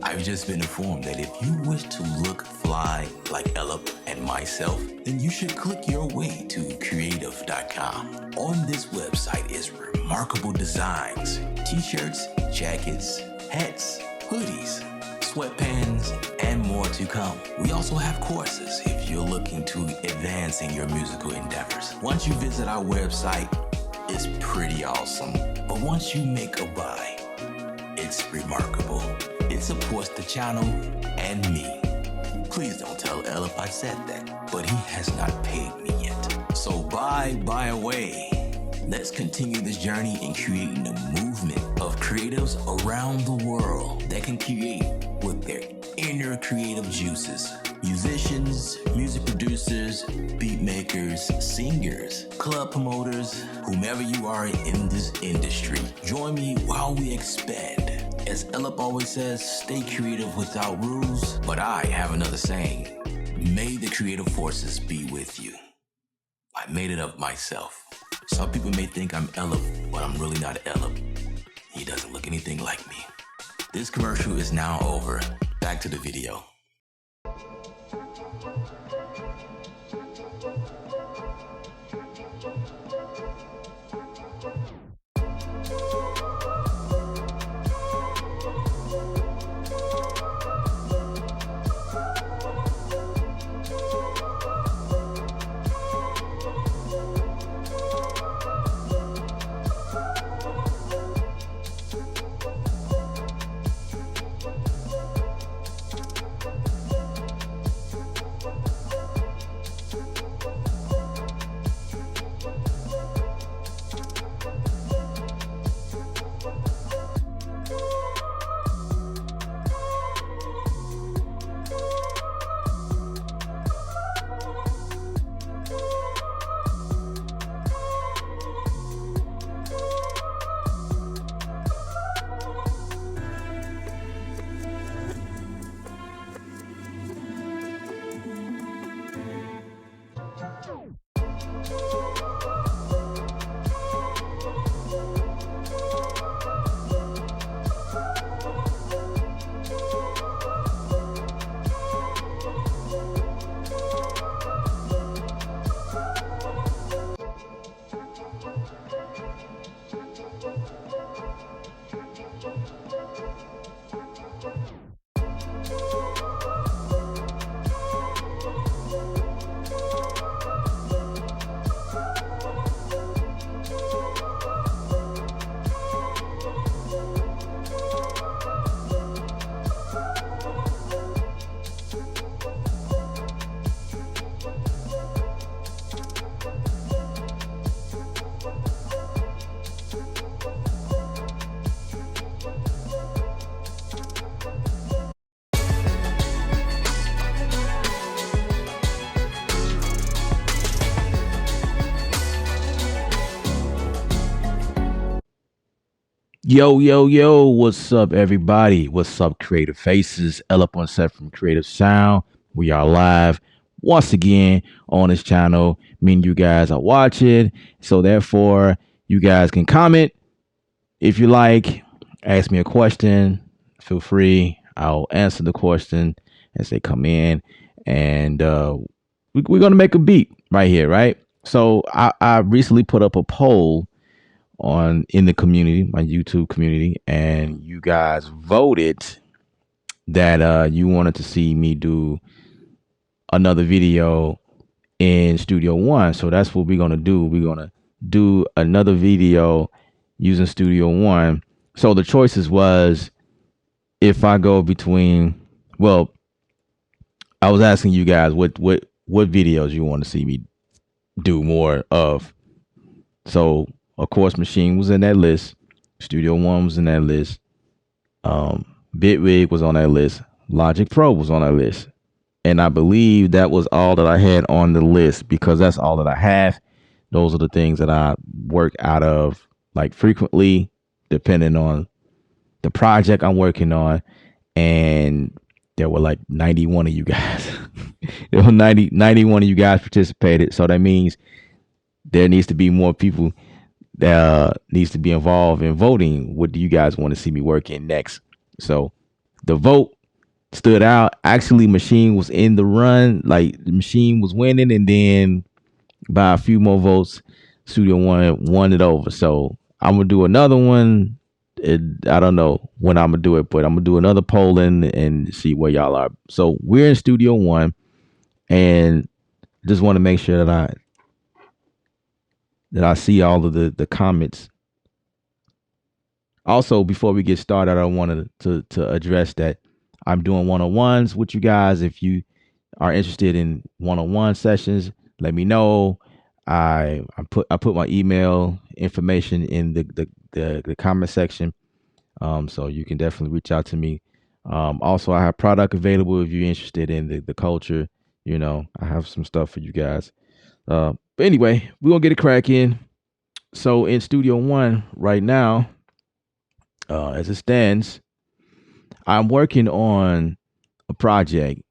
I've just been informed that if you wish to look fly like Ellip and myself, then you should click your way to creative.com. On this website is remarkable designs, t-shirts, jackets, hats, hoodies, sweatpants, and more to come. We also have courses if you're looking to advance in your musical endeavors. Once you visit our website, it's pretty awesome. But once you make a buy, it's remarkable. It supports the channel and me. Please don't tell Ellip I said that, but he has not paid me yet. So buy away. Let's continue this journey in creating a movement of creatives around the world that can create with their inner creative juices. Musicians, music producers, beat makers, singers, club promoters, whomever you are in this industry, join me while we expand. As Ellip always says, stay creative without rules, but I have another saying. May the creative forces be with you. I made it up myself. Some people may think I'm Ellip, but I'm really not Ellip. He doesn't look anything like me. This commercial is now over. Back to the video. Yo, what's up, everybody? What's up, Creative Faces? Ellip on set from Creative Sound. We are live once again on this channel. Me and you guys are watching, so therefore, you guys can comment if you like, ask me a question. Feel free. I'll answer the question as they come in, and we're gonna make a beat right here, right? So I recently put up a poll in the community, my YouTube community, and you guys voted that you wanted to see me do another video in Studio One. So that's what we're gonna do. We're gonna do another video using Studio One. So the choices was if I go between, well, I was asking you guys what videos you want to see me do more of. So of course, Machine was in that list. Studio One was in that list. Bitwig was on that list. Logic Pro was on that list. And I believe that was all that I had on the list because that's all that I have. Those are the things that I work out of like frequently, depending on the project I'm working on. And there were like 91 of you guys. There were 91 of you guys participated. So that means there needs to be more people that needs to be involved in voting. What do you guys want to see me work in next? So the vote stood out. Actually, Machine was in the run. Like the Machine was winning, and then by a few more votes, Studio One won it over. So I'm gonna do another one. I don't know when I'm gonna do it, but I'm gonna do another polling and see where y'all are. So we're in Studio One, and just want to make sure that I see all of the comments. Also, before we get started, I wanted to address that I'm doing one-on-ones with you guys. If you are interested in one-on-one sessions, let me know. I put my email information in the comment section, so you can definitely reach out to me. Also, I have product available if you're interested in the culture. I have some stuff for you guys. But anyway, we're gonna get a crack in. So in Studio One right now, as it stands, I'm working on a project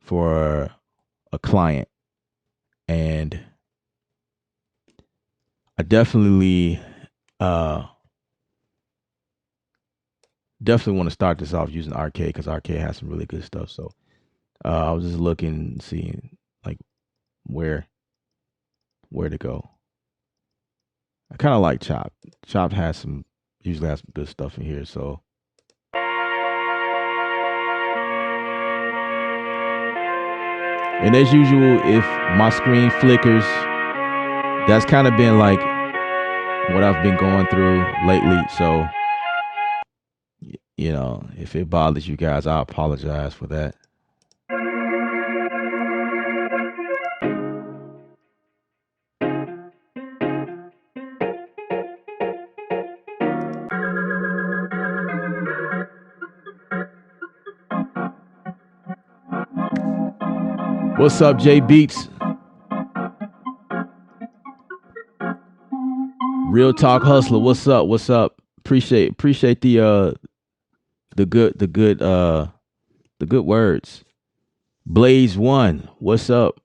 for a client, and I uh definitely want to start this off using Arcade because Arcade has some really good stuff. So I was just looking, seeing like where to go. I kind of like Chop. Chop usually has some good stuff in here. So and as usual, if my screen flickers, that's kind of been like what I've been going through lately. So if it bothers you guys, I apologize for that. What's up, J Beats? Real Talk Hustler. What's up? What's up? Appreciate the good words. Blaze One. What's up?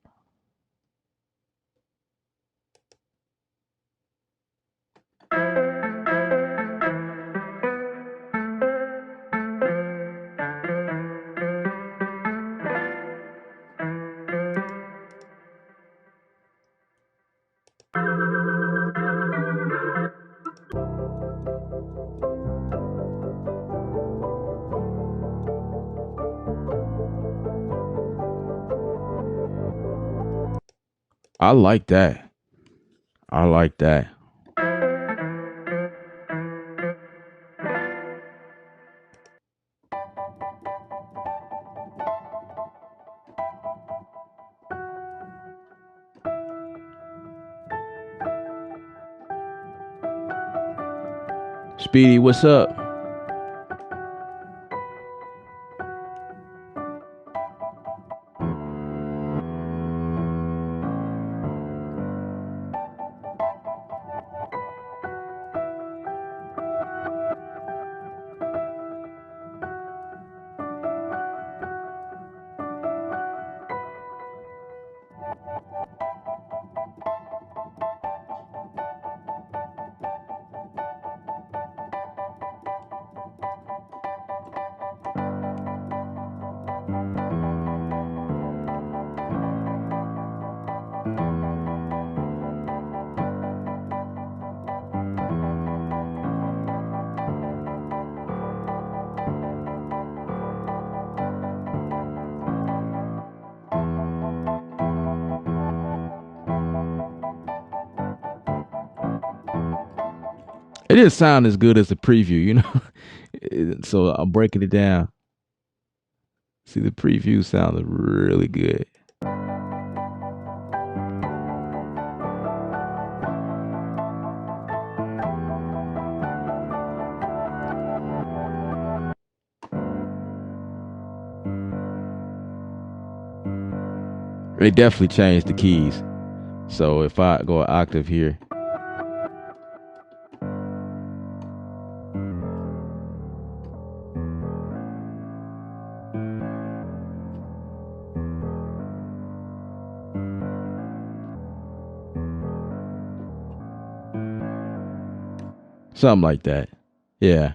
I like that. I like that. Speedy, what's up? It didn't sound as good as the preview. So I'm breaking it down. See, the preview sounded really good. They definitely changed the keys. So if I go an octave here, something like that. Yeah.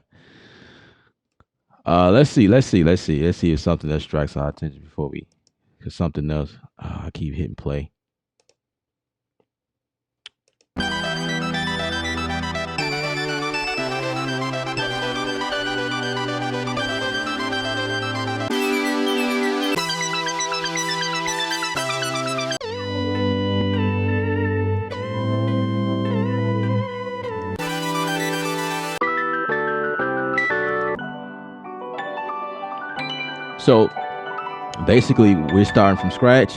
Let's see if something else strikes our attention before we, because something else. I keep hitting play. So basically, we're starting from scratch,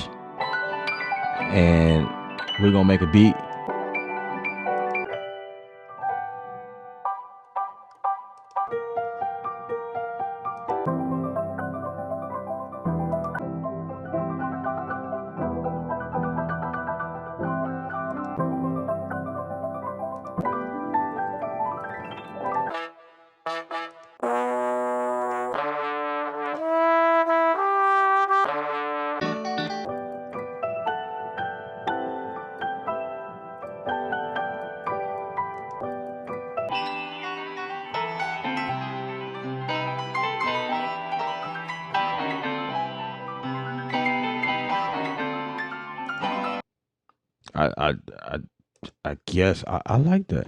and we're gonna make a beat. I I I, I guess I like that.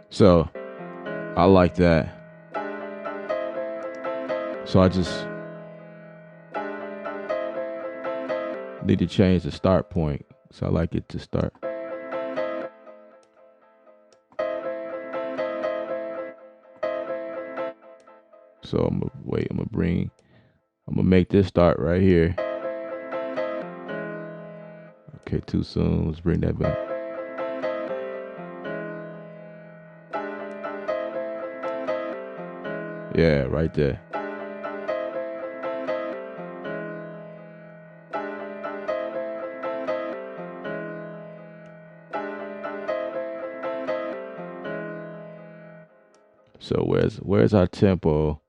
So I like that. So I just need to change the start point. So I like it to start. So I'm gonna wait. I'm gonna make this start right here. Okay, too soon. Let's bring that back. Yeah, right there. So where's our tempo?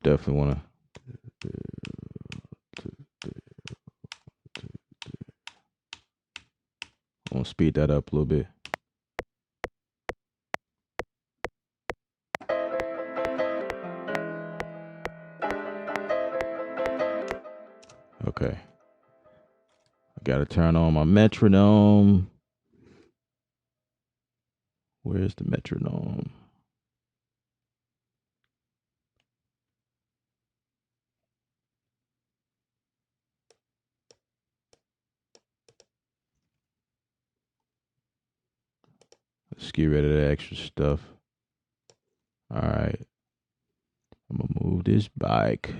Definitely want to speed that up a little bit. Okay. I got to turn on my metronome. Where's the metronome? Let's get rid of the extra stuff. All right. I'm going to move this bike.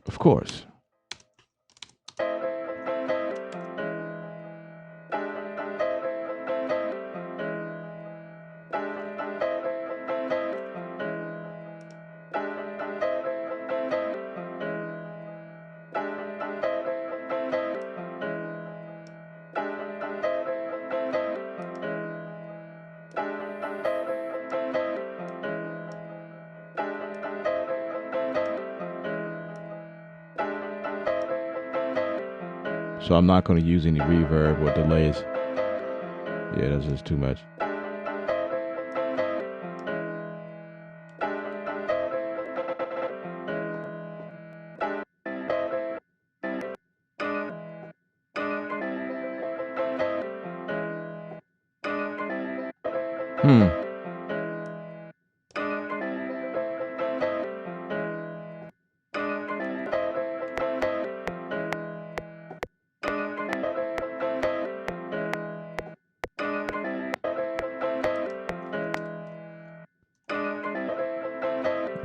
Of course. So I'm not going to use any reverb or delays. Yeah, that's just too much.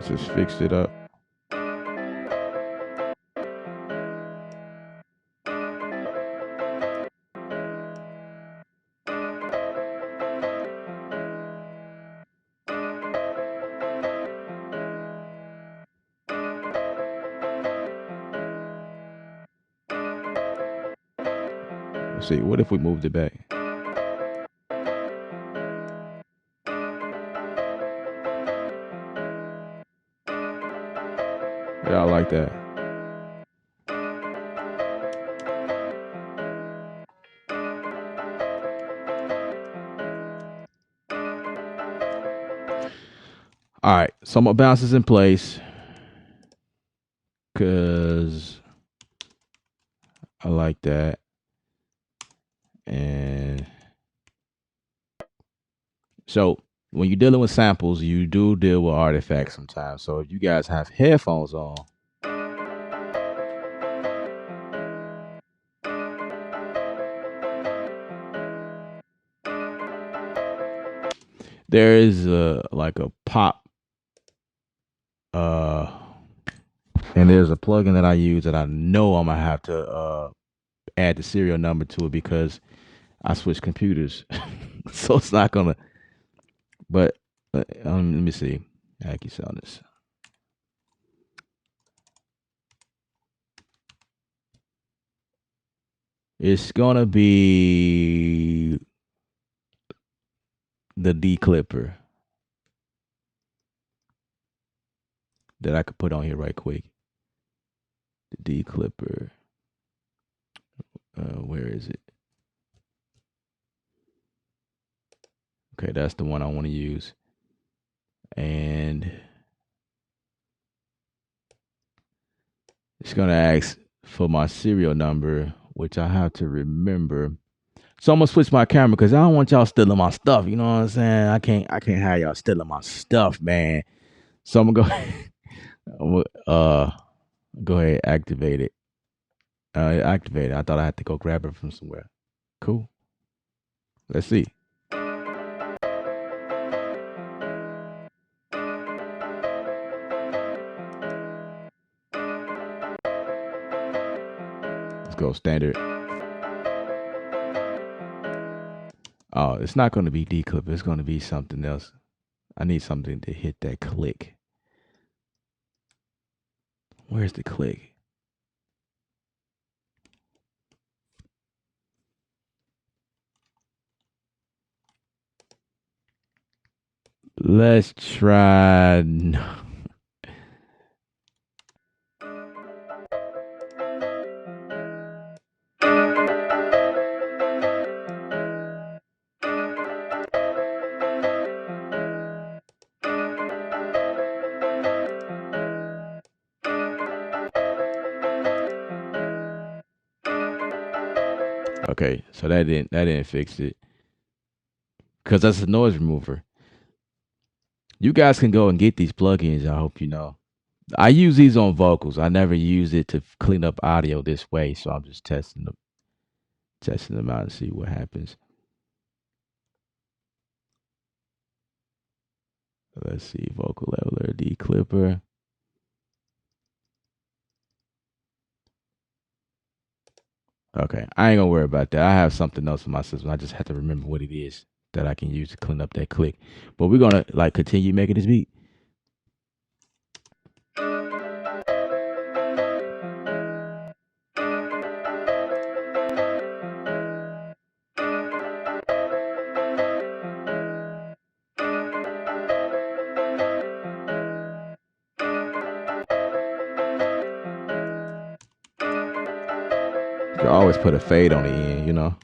Just fixed it up. Let's see. What if we moved it back? Yeah, I like that. All right, so I'm gonna bounce this in place because I like that. And so when you're dealing with samples, you do deal with artifacts sometimes. So if you guys have headphones on, there is like a pop, and there's a plugin that I use that I know I'm gonna have to add the serial number to it because I switched computers, so it's not gonna. But let me see. AccuSound. It's gonna be the D clipper that I could put on here right quick. The D clipper. Where is it? Okay, that's the one I want to use. And it's gonna ask for my serial number, which I have to remember. So I'm gonna switch my camera because I don't want y'all stealing my stuff. You know what I'm saying? I can't have y'all stealing my stuff, man. So I'm gonna go go ahead, activate it. Activate it. I thought I had to go grab it from somewhere. Cool. Let's see. Let's go standard. Oh, it's not going to be D clip. It's going to be something else. I need something to hit that click. Where's the click? Let's try. Okay, so that didn't fix it because that's a noise remover. You guys can go and get these plugins. I hope you know. I use these on vocals. I never use it to clean up audio this way, so I'm just testing them out and see what happens. Let's see, vocal leveler, D clipper. Okay, I ain't gonna worry about that. I have something else in my system. I just have to remember what it is that I can use to clean up that click. But we're gonna like continue making this beat. You can always put a fade on the end, you know.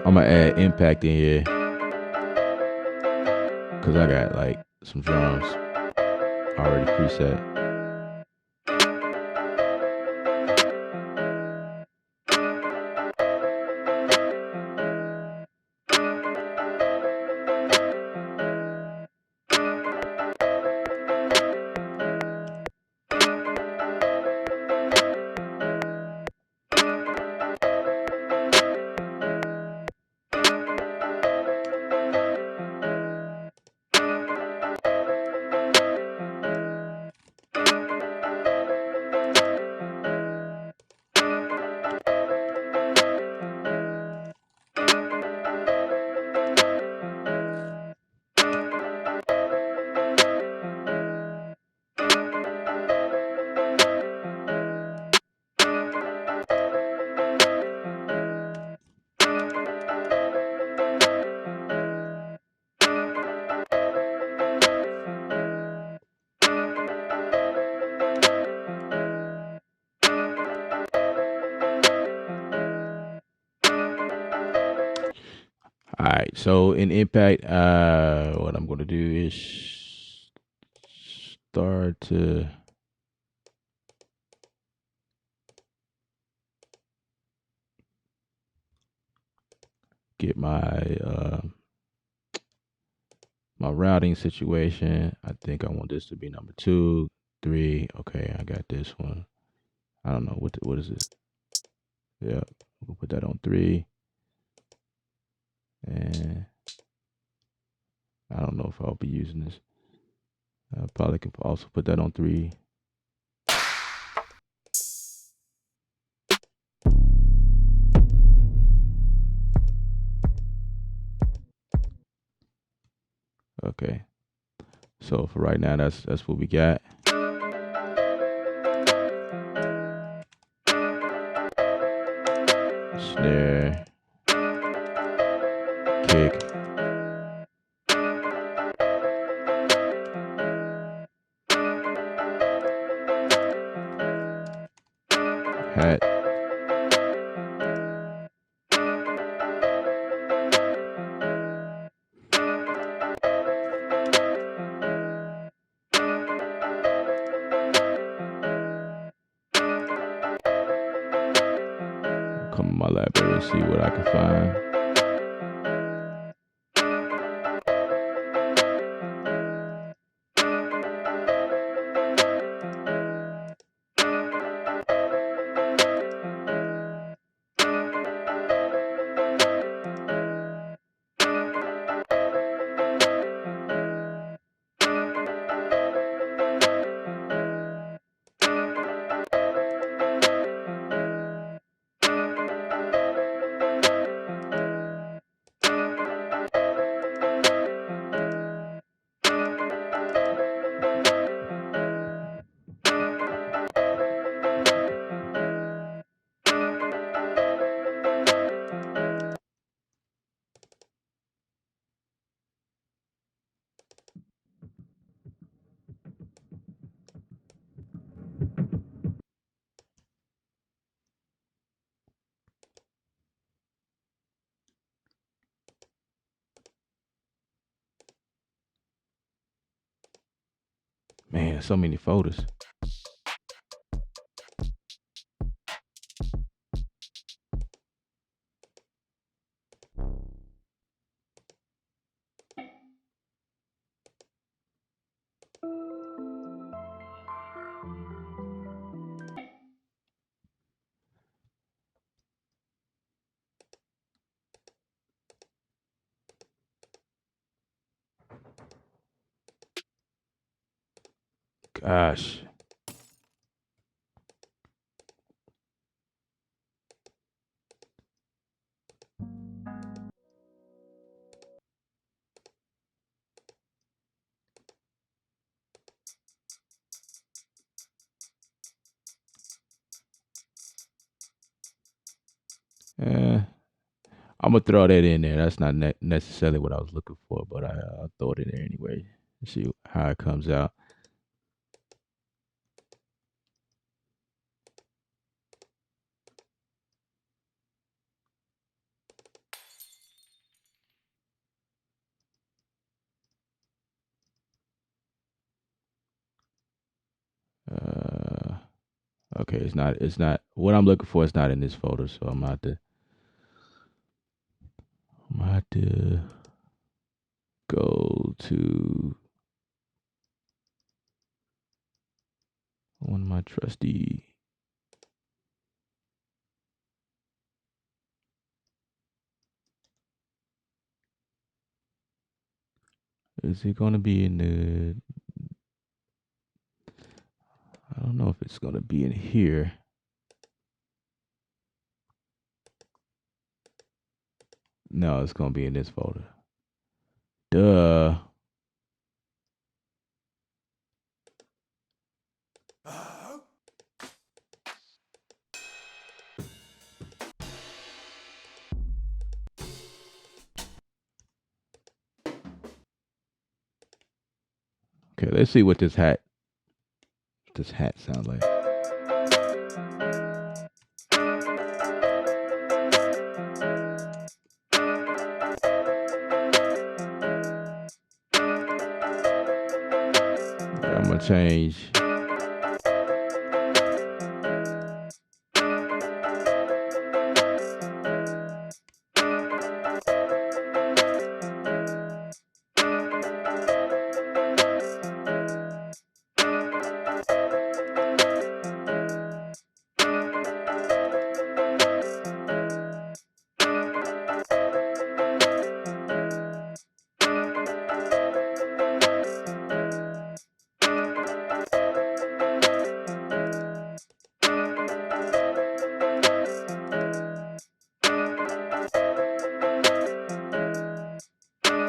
I'm gonna add impact in here because I got like some drums already preset. All right. So in Impact, what I'm going to do is start to get my routing situation. I think I want this to be number 2, 3. Okay, I got this one. I don't know what is it. Yeah, we'll put that on 3, and I don't know if I'll be using this. I probably can also put that on 3. Okay. So for right now, that's what we got. Snare, kick, hat. Come in my library and see what I can find. Man, so many folders. Gosh. Eh, I'm gonna throw that in there. That's not necessarily what I was looking for, but I'll throw it in there anyway. See how it comes out. Uh, okay, it's not what I'm looking for. It's not in this folder, so I'm gonna have to go to one of my trusty. Is it gonna be in the? I don't know if it's gonna be in here. No, it's gonna be in this folder. Duh. Okay, let's see what this hat sounds like. change.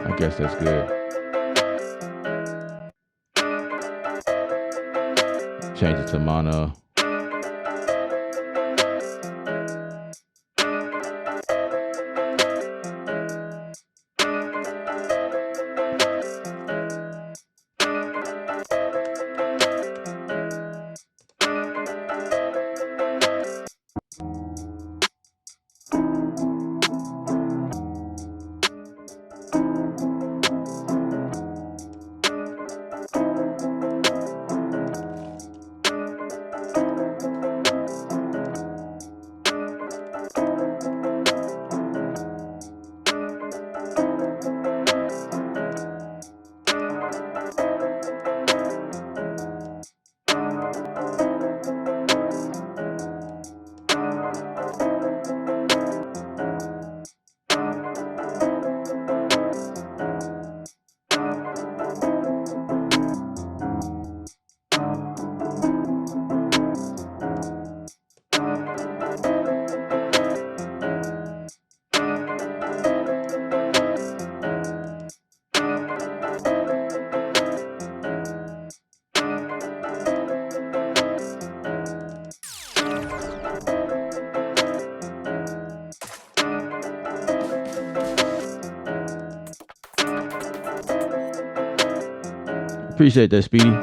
I guess that's good. Change it to mono. Appreciate that, Speedy.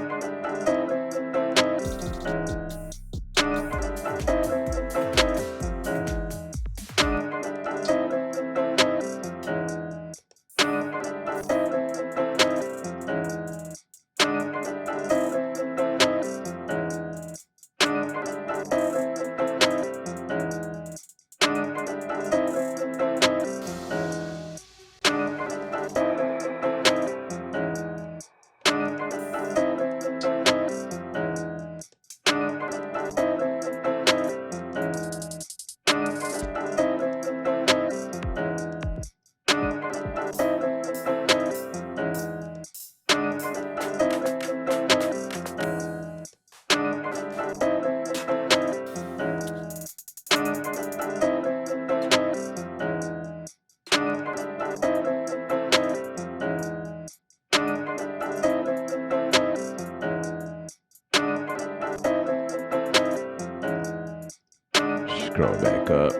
Scroll back up.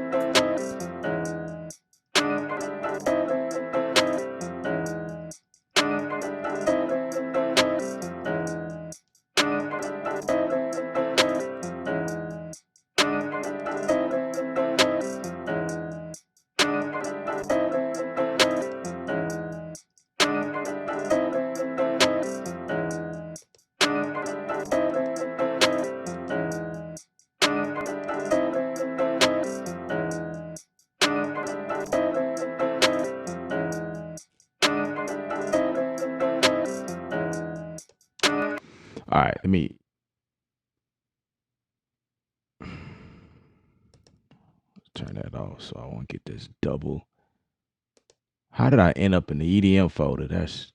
All right, let me turn that off so I won't get this double. How did I end up in the EDM folder? That's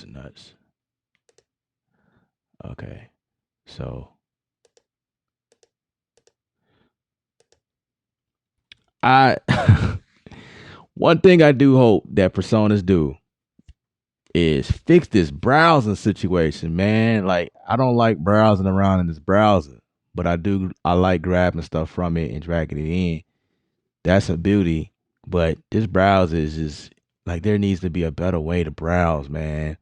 nuts. Okay, so I one thing I do hope that personas do is fix this browsing situation, man. Like, I don't like browsing around in this browser, but I like grabbing stuff from it and dragging it in. That's a beauty. But this browser is just like, there needs to be a better way to browse, man.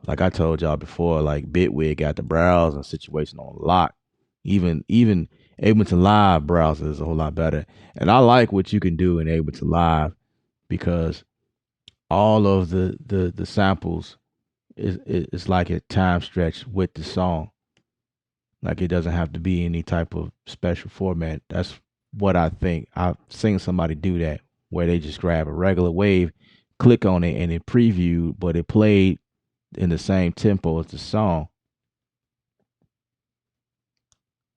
Like I told y'all before, like Bitwig got the browsing situation on lock. Even Ableton Live browser is a whole lot better. And I like what you can do in Ableton Live because all of the samples it's like a time stretch with the song. Like it doesn't have to be any type of special format. That's what I think. I've seen somebody do that where they just grab a regular wave, click on it, and it previewed, but it played in the same tempo as the song.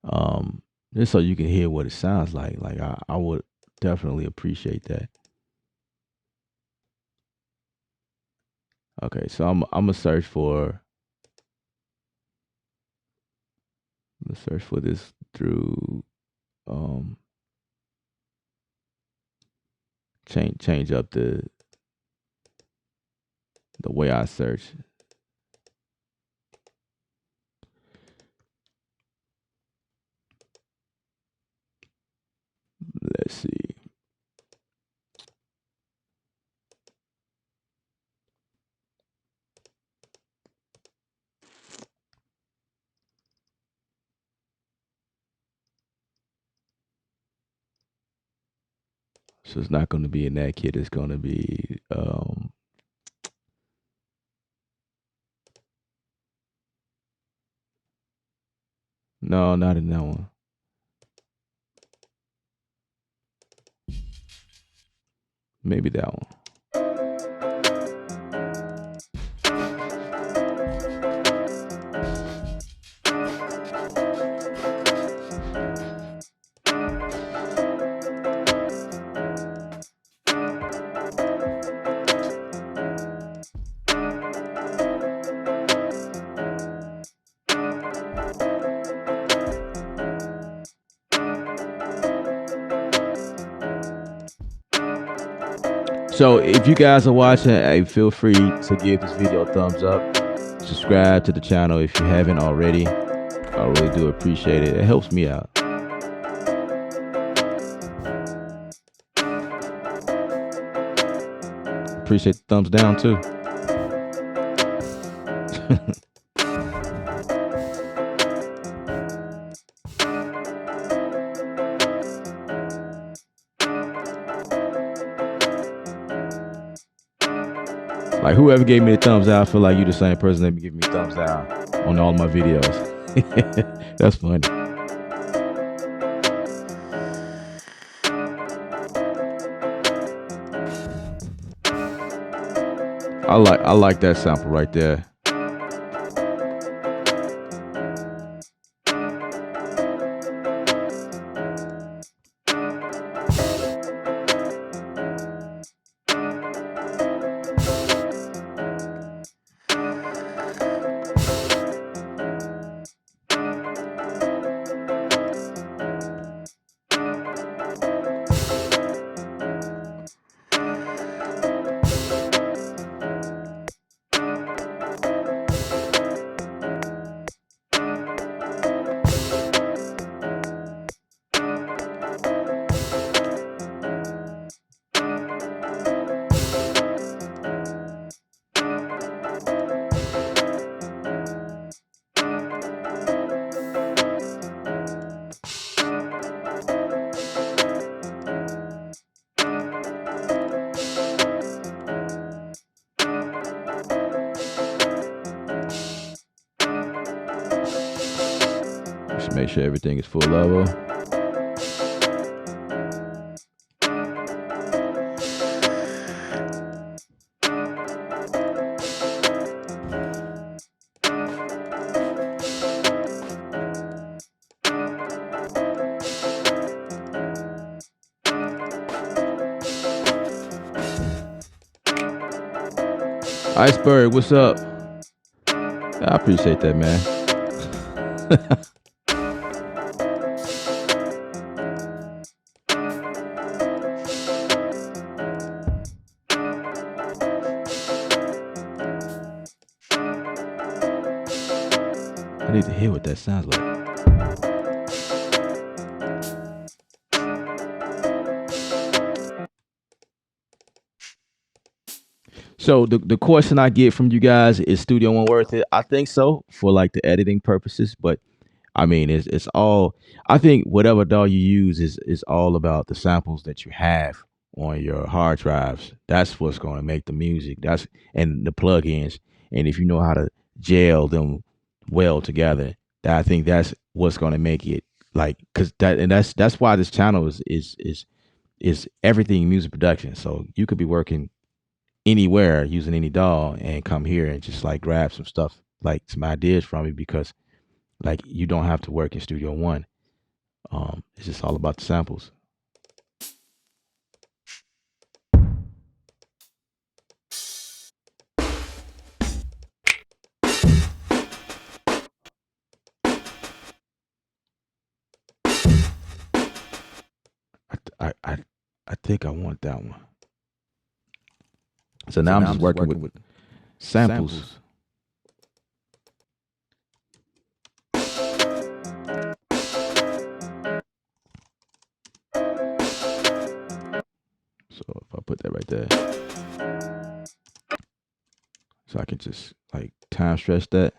Um, just so you can hear what it sounds like. Like I would definitely appreciate that. Okay, so I'm gonna search for this through um change up the way I search. Let's see. So it's not going to be in that kit. It's going to be no, not in that one. Maybe that one. So if you guys are watching, hey, feel free to give this video a thumbs up. Subscribe to the channel if you haven't already. I really do appreciate it. It helps me out. Appreciate the thumbs down too. Like whoever gave me a thumbs out, I feel like you the same person that be giving me thumbs down on all my videos. That's funny. I like that sample right there. Just make sure everything is full level. Iceberg, what's up? I appreciate that, man. I need to hear what that sounds like. So the question I get from you guys is Studio One worth it? I think so for like the editing purposes, but I mean it's all I think whatever DAW you use is all about the samples that you have on your hard drives. That's what's going to make the music. That's and the plugins. and if you know how to gel them well together, I think that's what's going to make it like, because that's why this channel is everything music production. So you could be working anywhere using any DAW and come here and just like grab some stuff, like some ideas from me, because like you don't have to work in Studio One. It's just all about the samples. I think I want that one. So now I'm just working with samples. So if I put that right there, so I can just like time stretch that.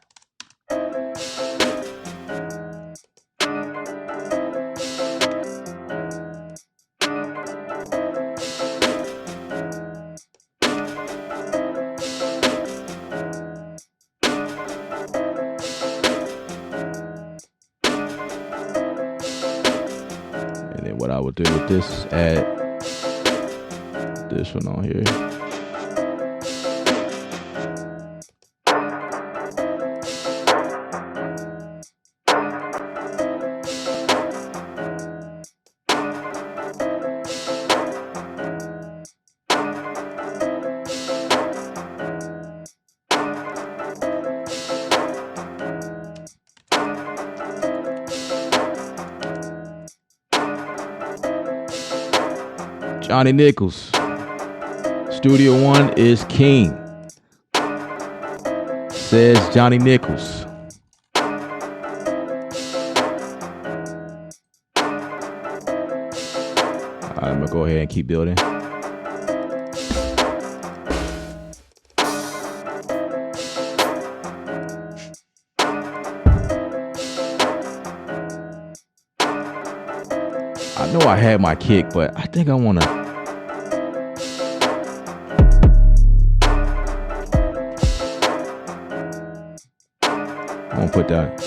And then what I would do with this is add this one on here. Johnny Nichols. Studio One is king, says Johnny Nichols. I'm gonna go ahead and keep building. I know I had my kick, but I think I want to. I'm gonna put that.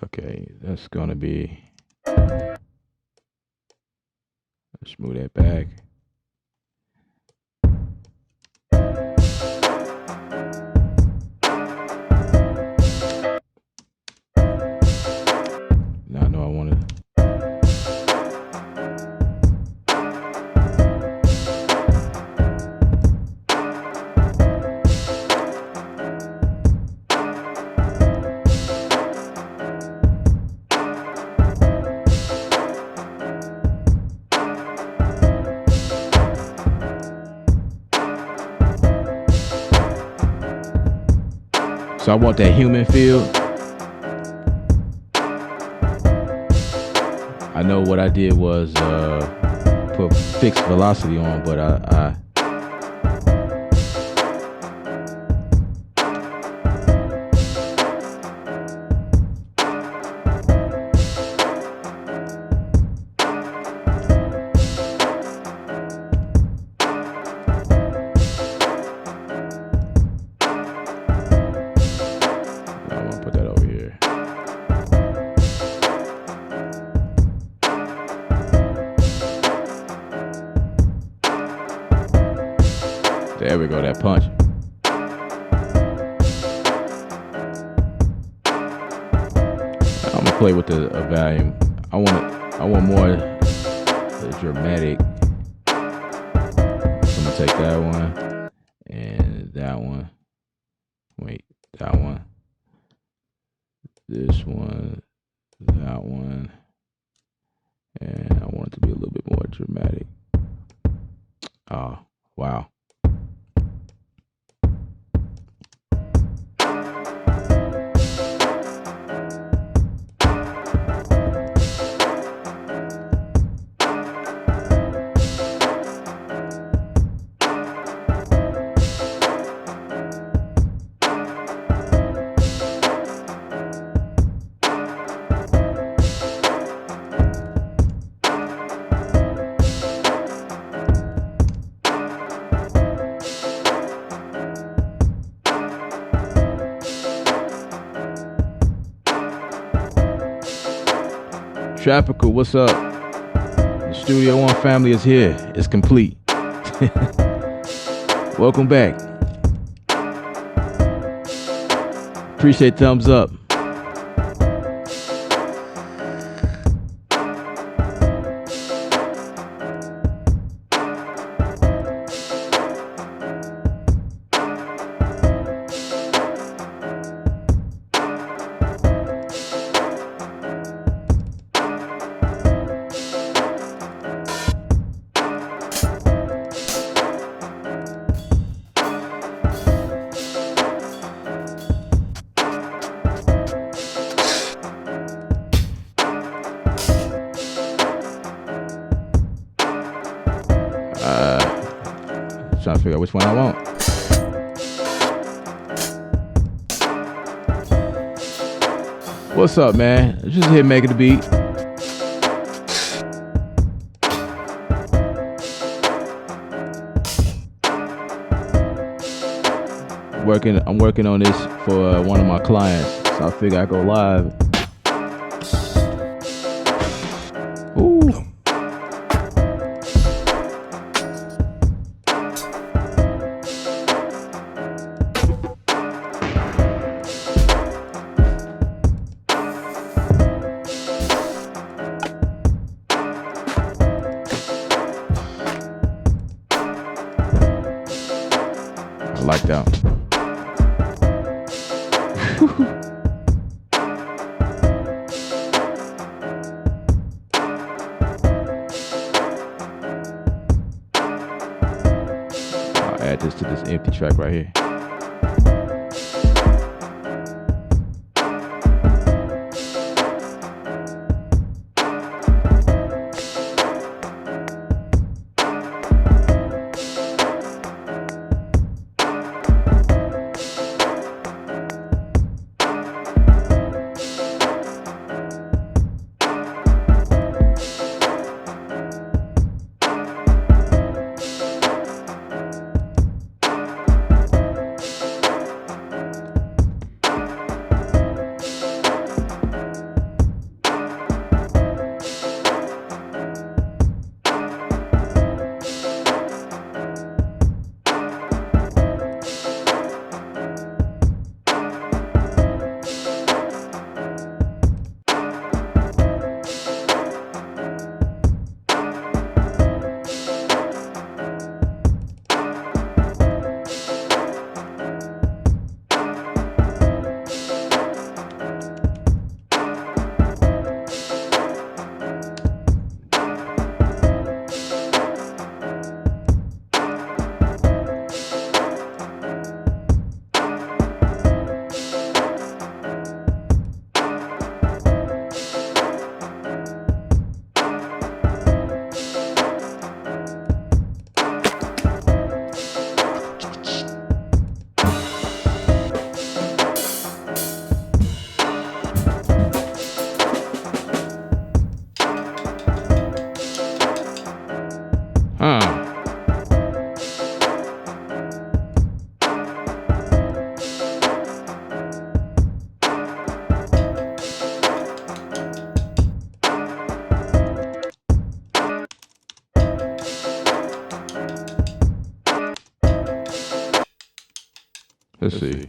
Okay, that's gonna be. Let's move that back. Now I know I want to. So I want that human feel. I know what I did was put fixed velocity on, but I put that over here. There we go, that punch. I'm gonna play with the volume. I want more dramatic. So I'm gonna take that one and that one. Wait, that one. This one, that one. And I want it to be a little bit more dramatic. Oh, wow. Tropical, what's up? The Studio One family is here. It's complete. Welcome back. Appreciate thumbs up. Trying to figure out which one I want. What's up, man? Just here making the beat. I'm working on this for one of my clients, so I figure I go live. Ooh. I like that one. I'll add this to this empty track right here. Let's see.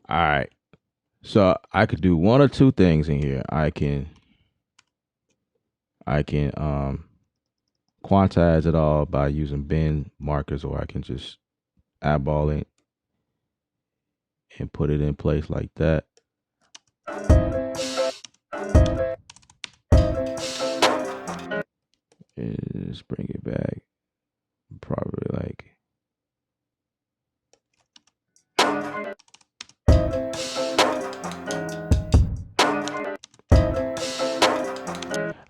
All right. So I could do one or two things in here. I can quantize it all by using bin markers, or I can just eyeball it and put it in place like that. And just bring it back. Probably like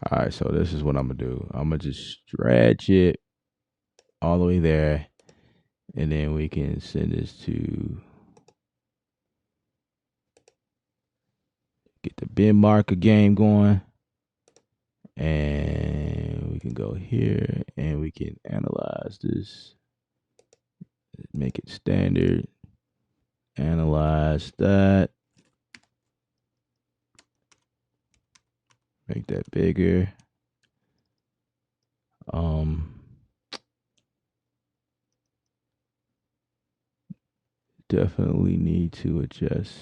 all right, so this is what I'm gonna do. I'm gonna just stretch it all the way there, and then we can send this to get the bin marker game going. And we can go here and we can analyze this, make it standard, analyze that, make that bigger. Definitely need to adjust.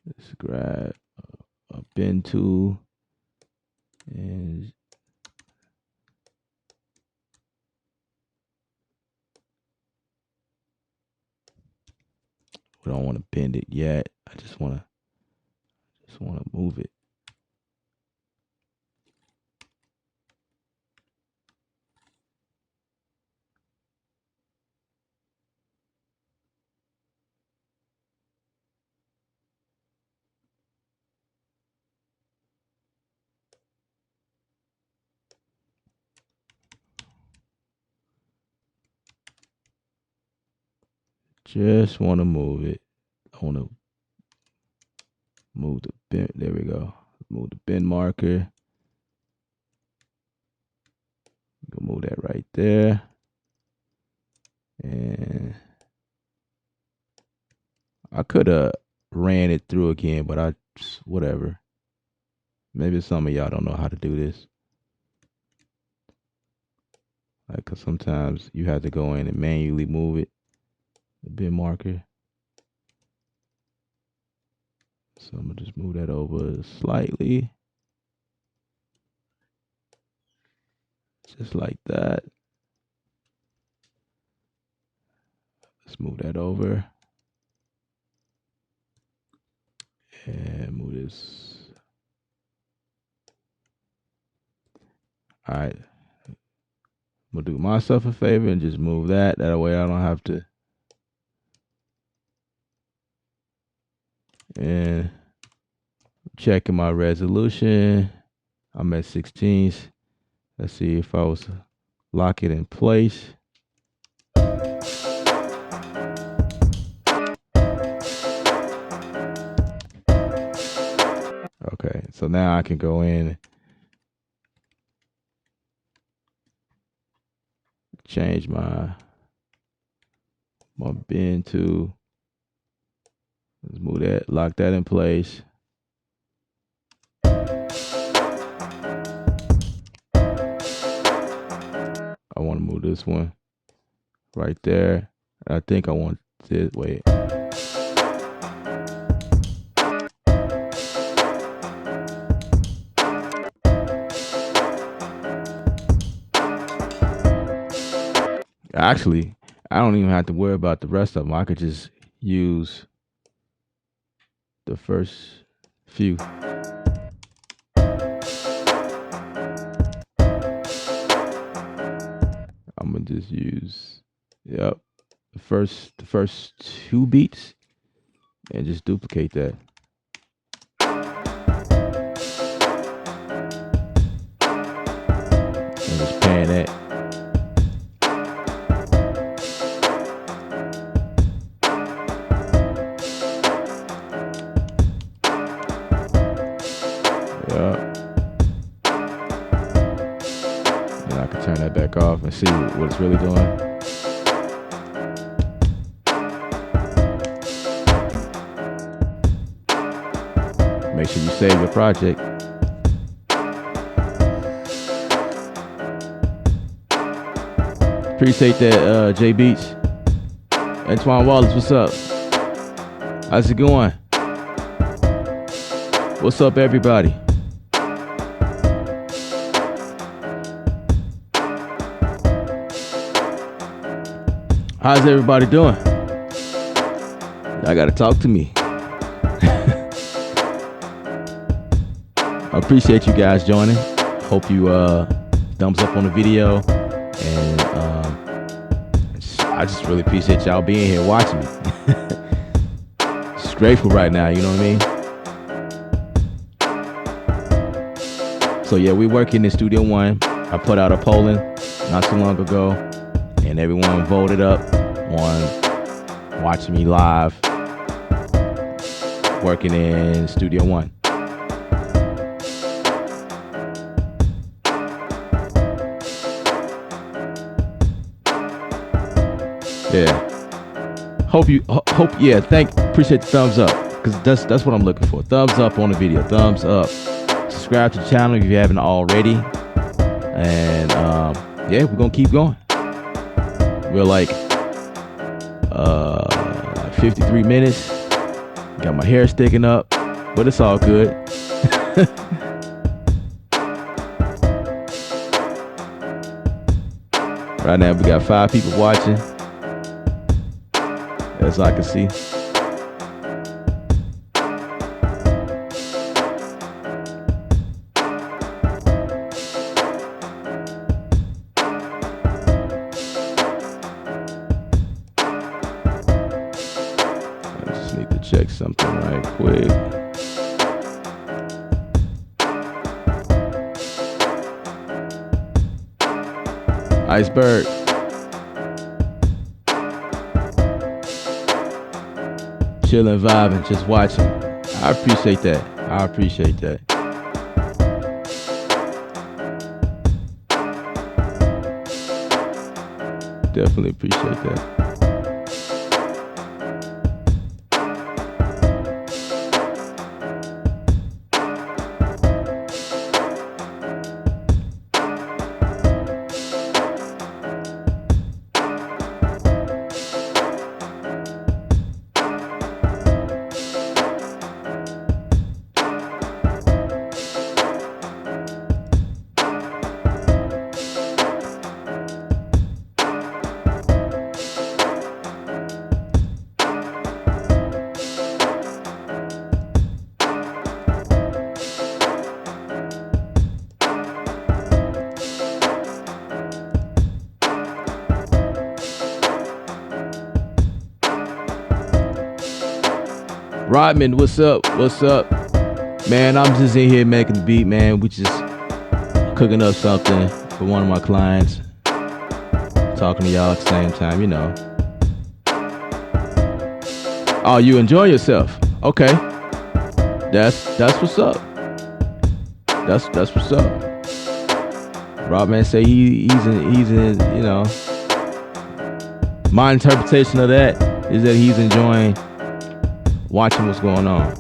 Let's grab a bin tool and we don't want to bend it yet. I just want to move it. Just want to move it. I want to move the bin. There we go. Move the bin marker. Go move that right there. And I could have ran it through again, but whatever. Maybe some of y'all don't know how to do this. Like, cause sometimes you have to go in and manually move it, the bin marker. So I'm gonna just move that over slightly. Just like that. Let's move that over. And move this. All right. I'm gonna do myself a favor and just move that. That way I don't have to. And checking my resolution. I'm at 16s. Let's see if I was to lock it in place. Okay, so now I can go in, change my bin to, let's move that, lock that in place. I want to move this one right there. I think I want this, wait. Actually, I don't even have to worry about the rest of them. I could just use the first few. I'm gonna just use, yep, the first 2 beats and just duplicate that. And just pan that. Yeah. Then I can turn that back off and see what it's really doing. Make sure you save your project. Appreciate that, J Beats. Antoine Wallace, what's up? How's it going? What's up, everybody? How's everybody doing? Y'all gotta talk to me. I appreciate you guys joining. Hope you thumbs up on the video, and I just really appreciate y'all being here watching me. Just grateful right now, you know what I mean? So yeah, we working in Studio One. I put out a polling not too long ago, and everyone voted up on watching me live working in Studio One. Yeah. Appreciate the thumbs up, because that's what I'm looking for. Thumbs up on the video. Thumbs up. Subscribe to the channel if you haven't already. And yeah, we're gonna keep going. We're like 53 minutes. Got my hair sticking up, but it's all good. Right now we got 5 people watching, as I can see. I just need to check something right quick. Iceberg. Chilling, vibing, just watching. I appreciate that. I appreciate that. Definitely appreciate that. Rodman, what's up? What's up? Man, I'm just in here making the beat, man. We just cooking up something for one of my clients. Talking to y'all at the same time, you know. Oh, you enjoy yourself. Okay. That's what's up. That's what's up. Rodman say he's in, you know. My interpretation of that is that he's enjoying watching what's going on.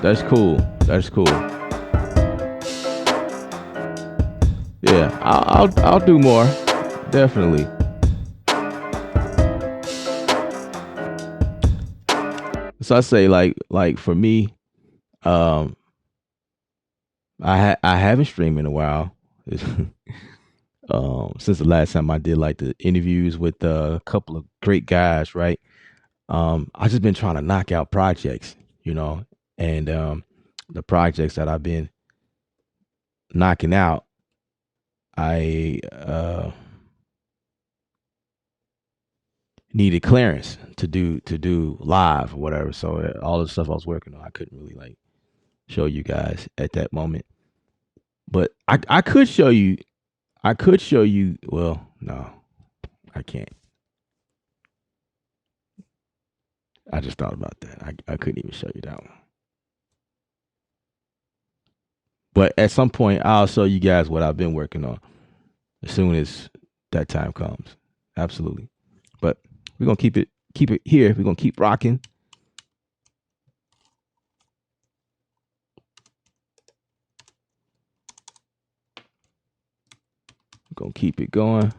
That's cool. That's cool. Yeah, I'll do more. Definitely. So I say like for me, I haven't streamed in a while. Since the last time I did like the interviews with a couple of great guys, right? I just been trying to knock out projects, you know, and the projects that I've been knocking out, I needed clearance to do live or whatever. So all the stuff I was working on, I couldn't really like show you guys at that moment. But I could show you. I could show you. Well, no, I can't. I just thought about that. I couldn't even show you that one. But at some point, I'll show you guys what I've been working on as soon as that time comes. Absolutely. But we're gonna keep it here. We're gonna keep rocking. We're gonna keep it going.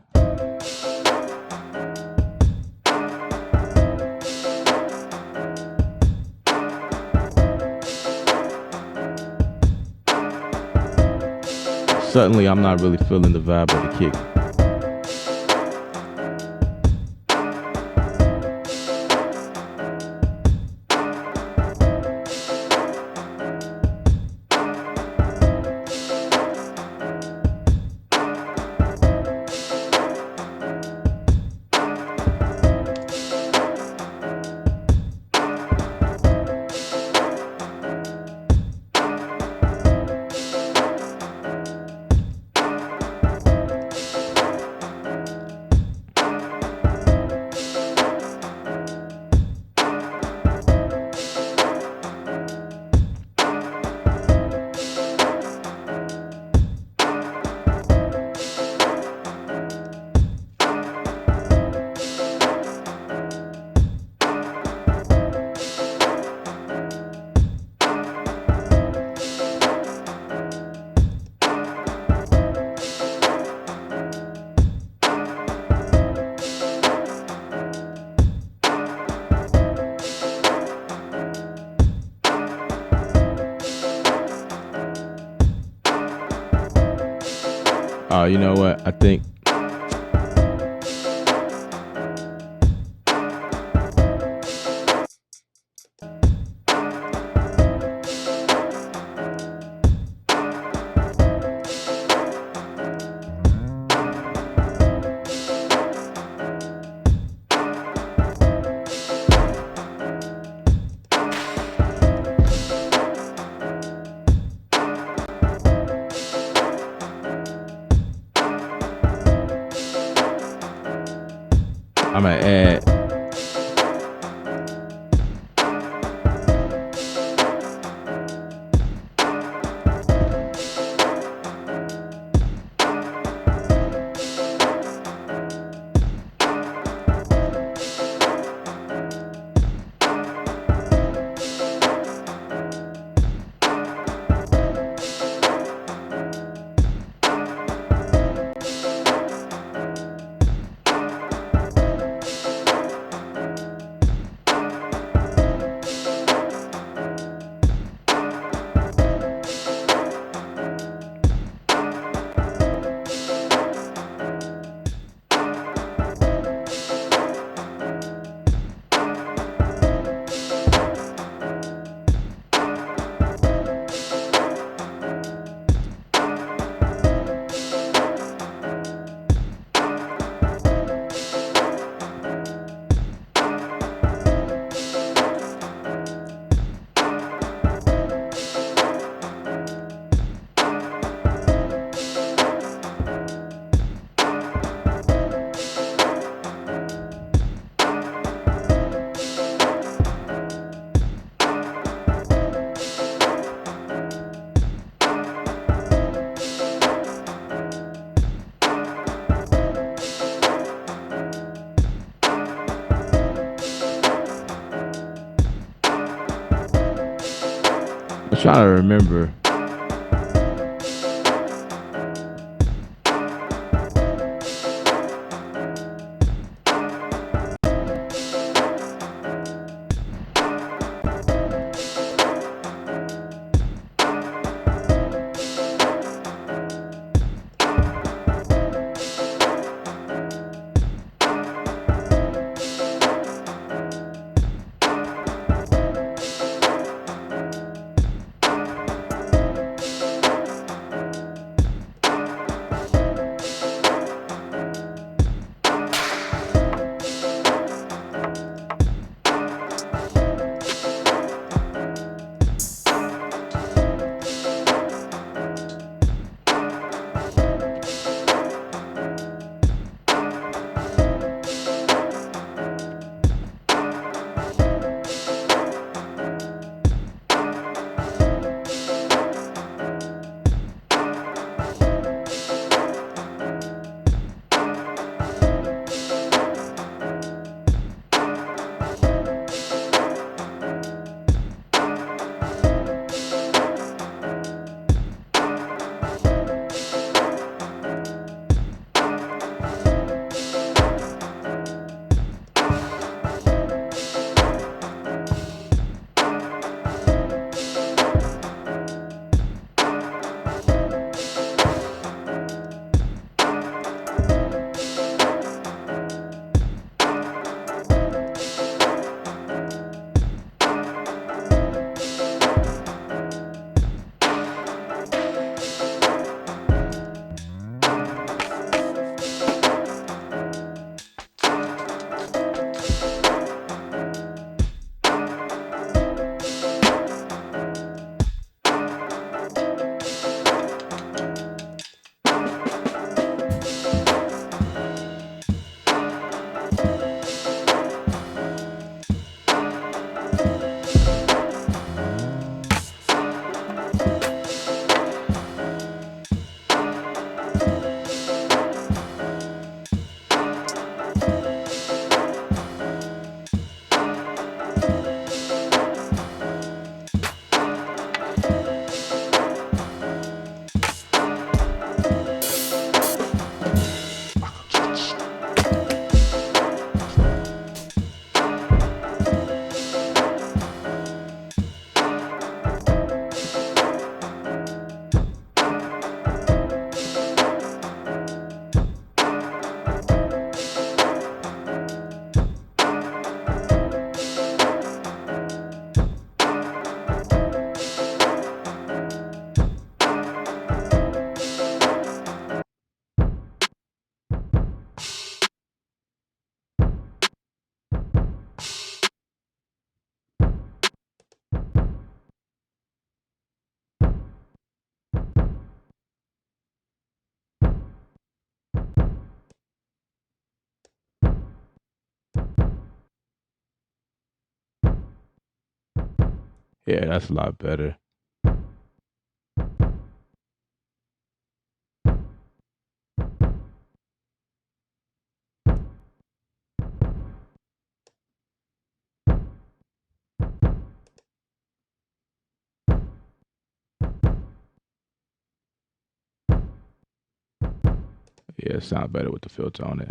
Suddenly, I'm not really feeling the vibe of the kick. You know what? I think I'm gonna add I'm trying to remember. Yeah, that's a lot better. Yeah, it sounds better with the filter on it.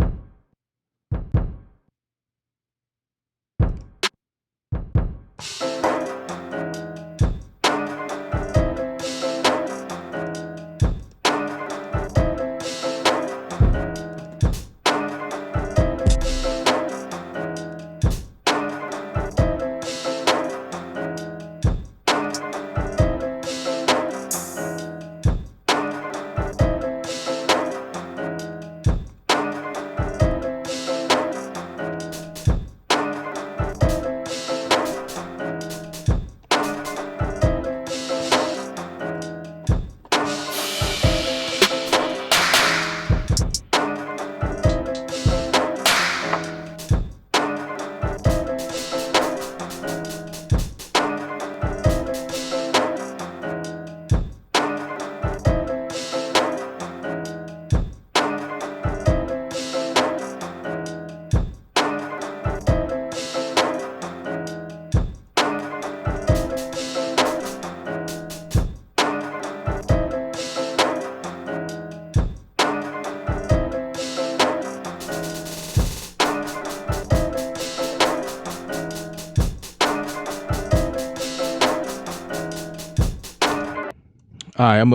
All right, I'm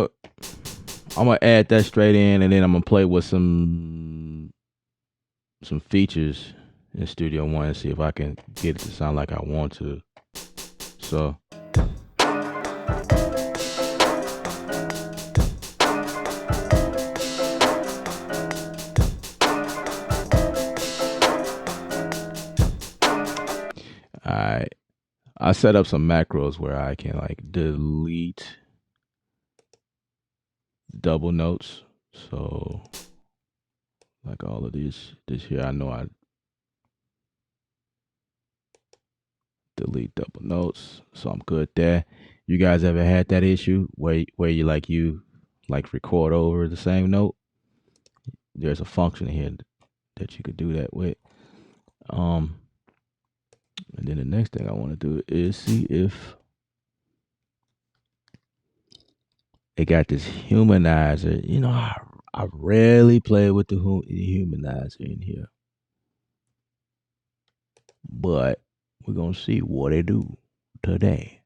gonna add that straight in, and then I'm gonna play with some features in Studio One and see if I can get it to sound like I want to. So. I set up some macros where I can like delete double notes. So like all of this here, I know I delete double notes. So I'm good there. You guys ever had that issue where you record over the same note? There's a function here that you could do that with. And then the next thing I want to do is see if it got this humanizer. You know, I rarely play with the humanizer in here, but we're gonna see what it do today.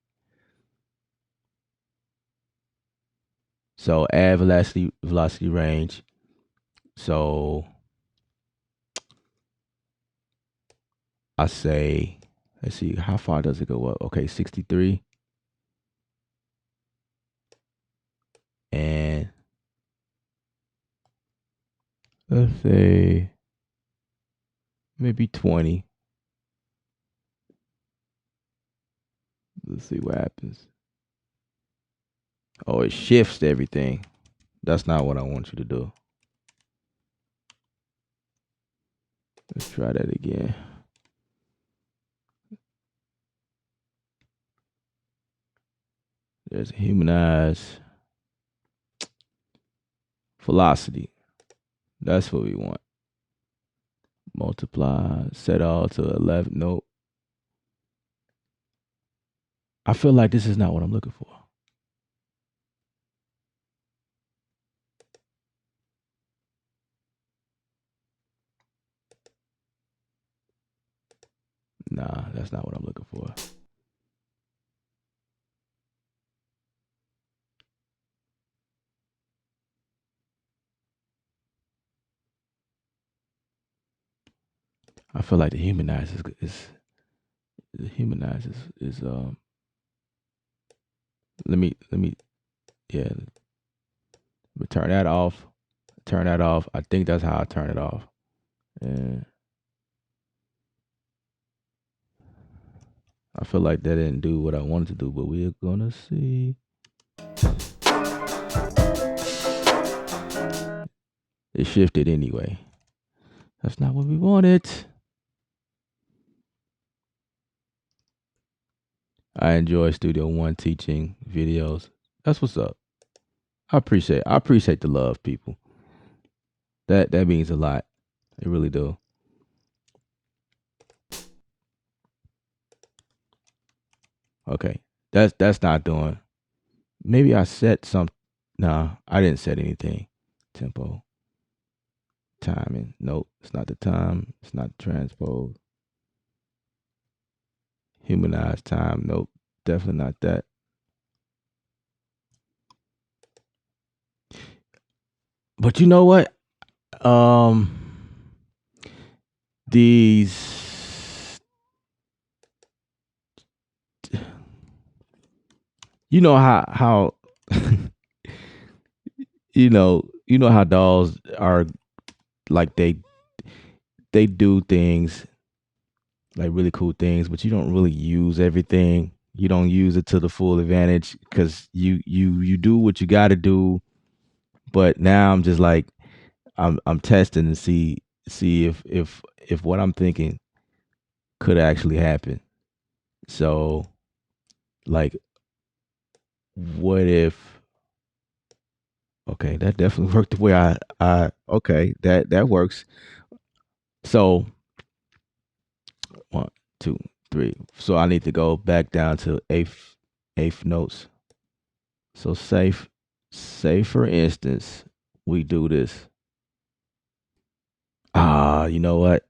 So add velocity range. So I say, let's see, how far does it go up? Okay, 63. And let's say maybe 20. Let's see what happens. Oh, it shifts everything. That's not what I want you to do. Let's try that again. There's a humanized velocity. That's what we want. Multiply, set all to 11. Nope. I feel like this is not what I'm looking for. Nah, that's not what I'm looking for. I feel like the humanize is let me yeah, but turn that off. Turn that off. I think that's how I turn it off. And I feel like that didn't do what I wanted to do, but we're gonna see. It shifted anyway. That's not what we wanted. I enjoy Studio One teaching videos. That's what's up. I appreciate the love, people. That means a lot. It really do. Okay. That's not doing. Maybe I set some. Nah, I didn't set anything. Tempo, timing. Nope, it's not the time. It's not the transpose. Humanized time. Nope, definitely not that. But you know what? Um, these. You know how you know how dolls are, like they do things, like really cool things, but you don't really use everything. You don't use it to the full advantage because you do what you got to do. But now I'm just like, I'm testing to see if what I'm thinking could actually happen. So, like, what if? Okay, that definitely worked the way I okay, that works. So, one, two, three. So I need to go back down to eighth notes. So say for instance, we do this. You know what?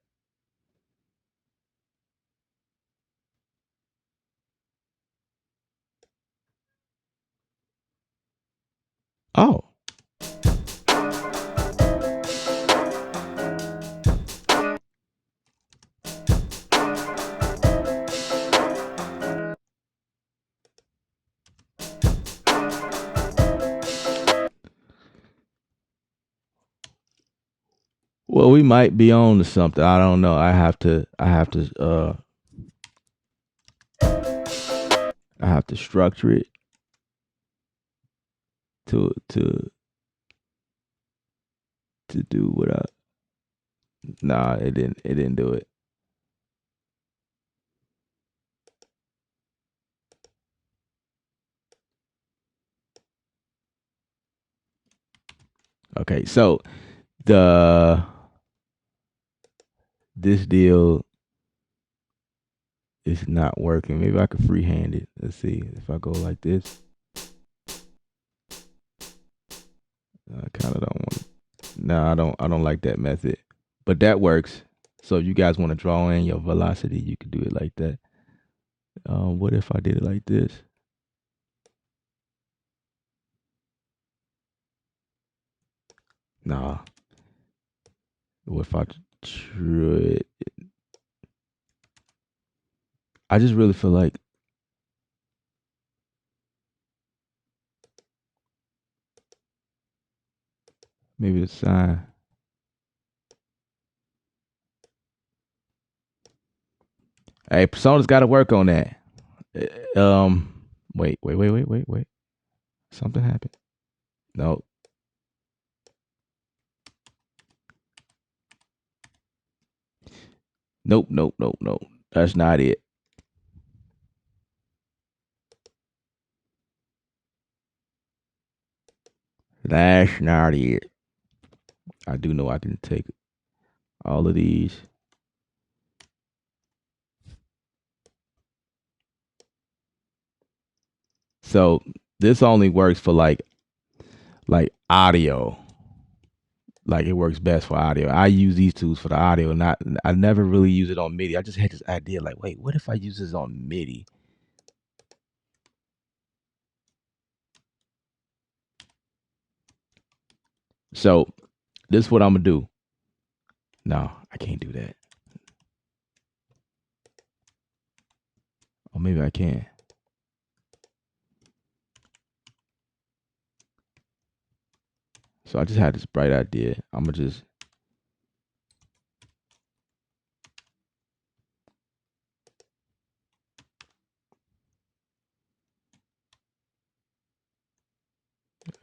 Oh, well, we might be on to something. I don't know. I have to structure it to do what I. Nah, it didn't do it. Okay, so the this deal is not working. Maybe I could freehand it. Let's see if I go like this. I kind of don't want. No, I don't. I don't like that method, but that works. So if you guys want to draw in your velocity, you could do it like that. What if I did it like this? Nah. What if I drew it? I just really feel like maybe the sign. Hey, Persona's got to work on that. Wait. Something happened. No. Nope. That's not it. That's not it. I do know I can take all of these. So this only works for like audio. Like it works best for audio. I use these tools for the audio. Not I never really use it on MIDI. I just had this idea like, wait, what if I use this on MIDI? So this is what I'm gonna do. No, I can't do that. Or maybe I can. So I just had this bright idea. I'm gonna just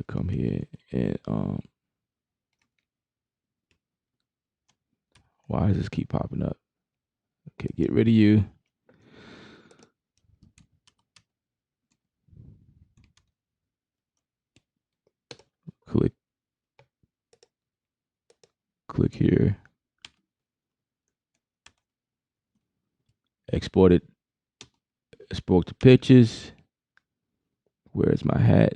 come here and why does this keep popping up? Okay, get rid of you. click here. Export it. Export the pictures. Where's my hat?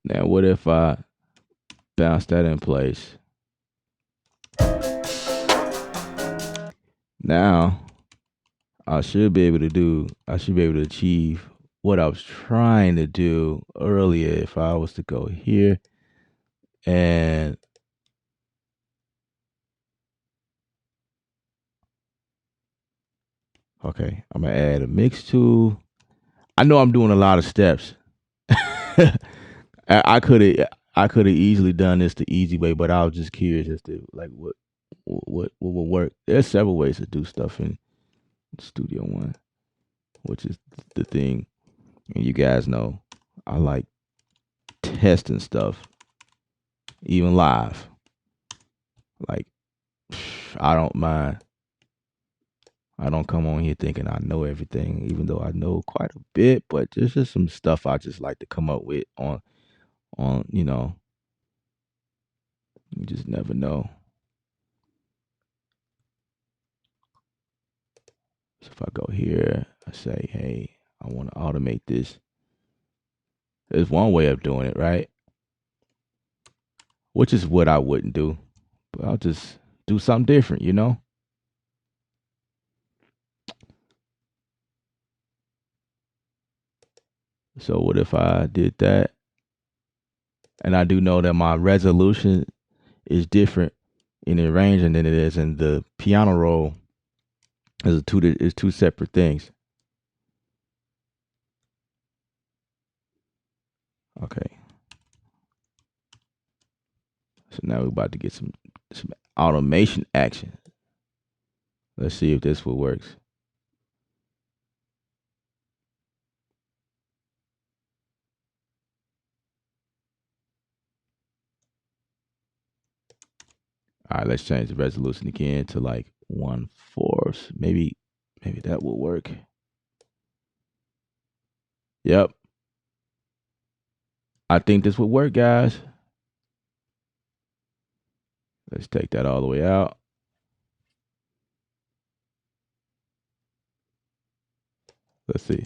Now, what if I bounce that in place? Now, I should be able to achieve what I was trying to do earlier if I was to go here and okay, I'm gonna add a mix tool. I know I'm doing a lot of steps. I could have easily done this the easy way, but I was just curious as to like what will work. There's several ways to do stuff in Studio One, which is the thing. And you guys know I like testing stuff, even live. Like I don't mind. I don't come on here thinking I know everything, even though I know quite a bit. But there's just some stuff I just like to come up with on you know. You just never know. So if I go here, I say, hey, I want to automate this. There's one way of doing it, right? Which is what I wouldn't do. But I'll just do something different, you know? So what if I did that? And I do know that my resolution is different in the arranging than it is in the piano roll. Is two separate things. Okay. So now we're about to get some automation action. Let's see if this one works. All right, let's change the resolution again to like 1/4. Maybe that will work. Yep. I think this would work, guys. Let's take that all the way out. Let's see.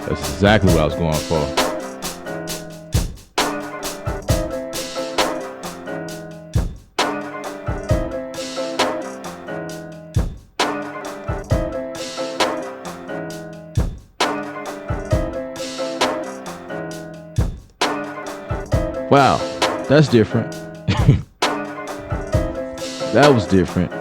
That's exactly what I was going for. Wow, that's different. That was different.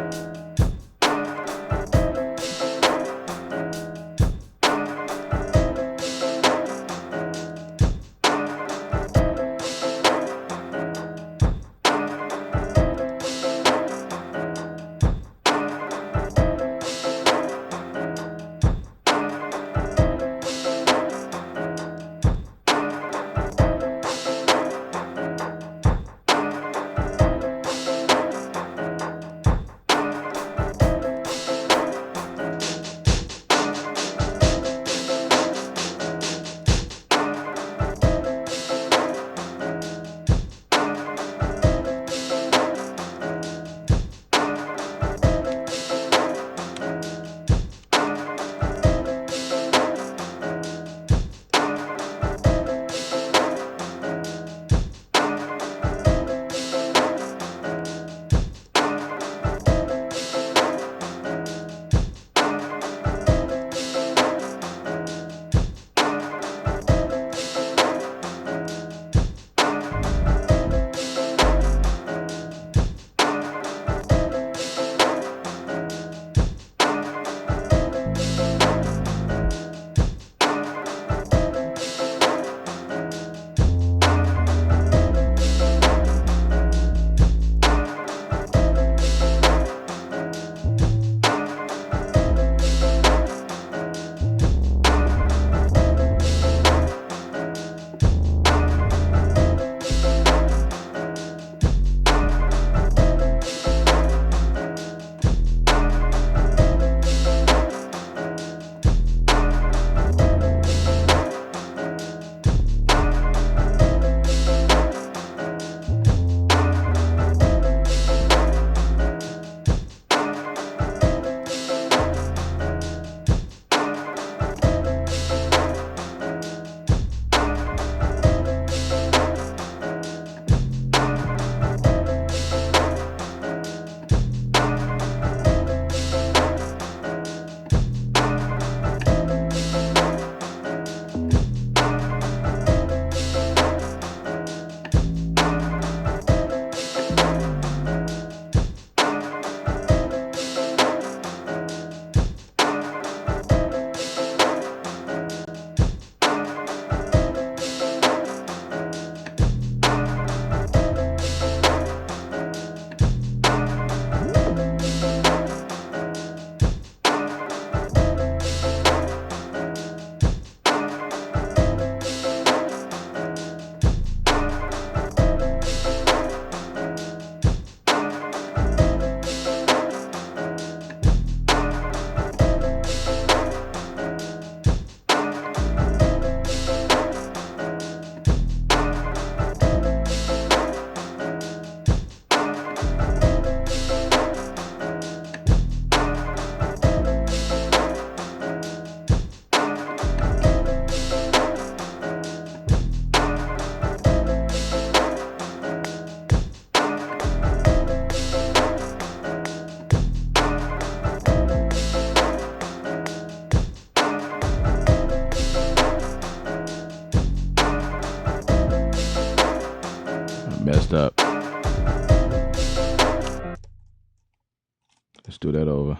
Let's do that over.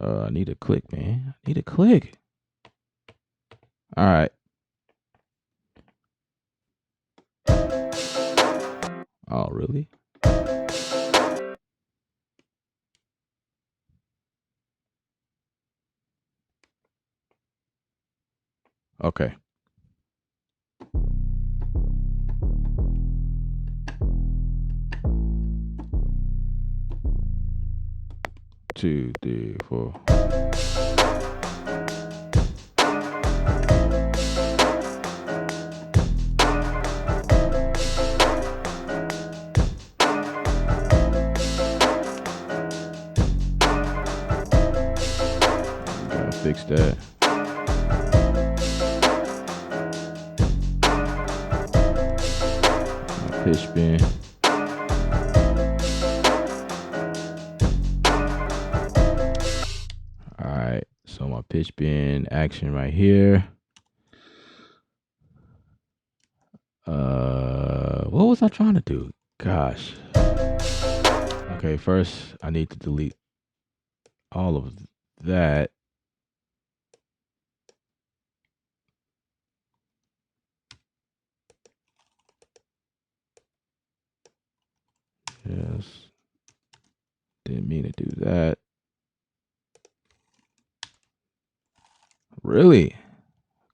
I need a click, man. I need a click. All right. Oh, really? Okay. 2, 3, 4. Gotta fix that. My pitch bend. All right. So my pitch bend action right here. What was I trying to do? Gosh. Okay, first I need to delete all of that. Yes. Didn't mean to do that. Really?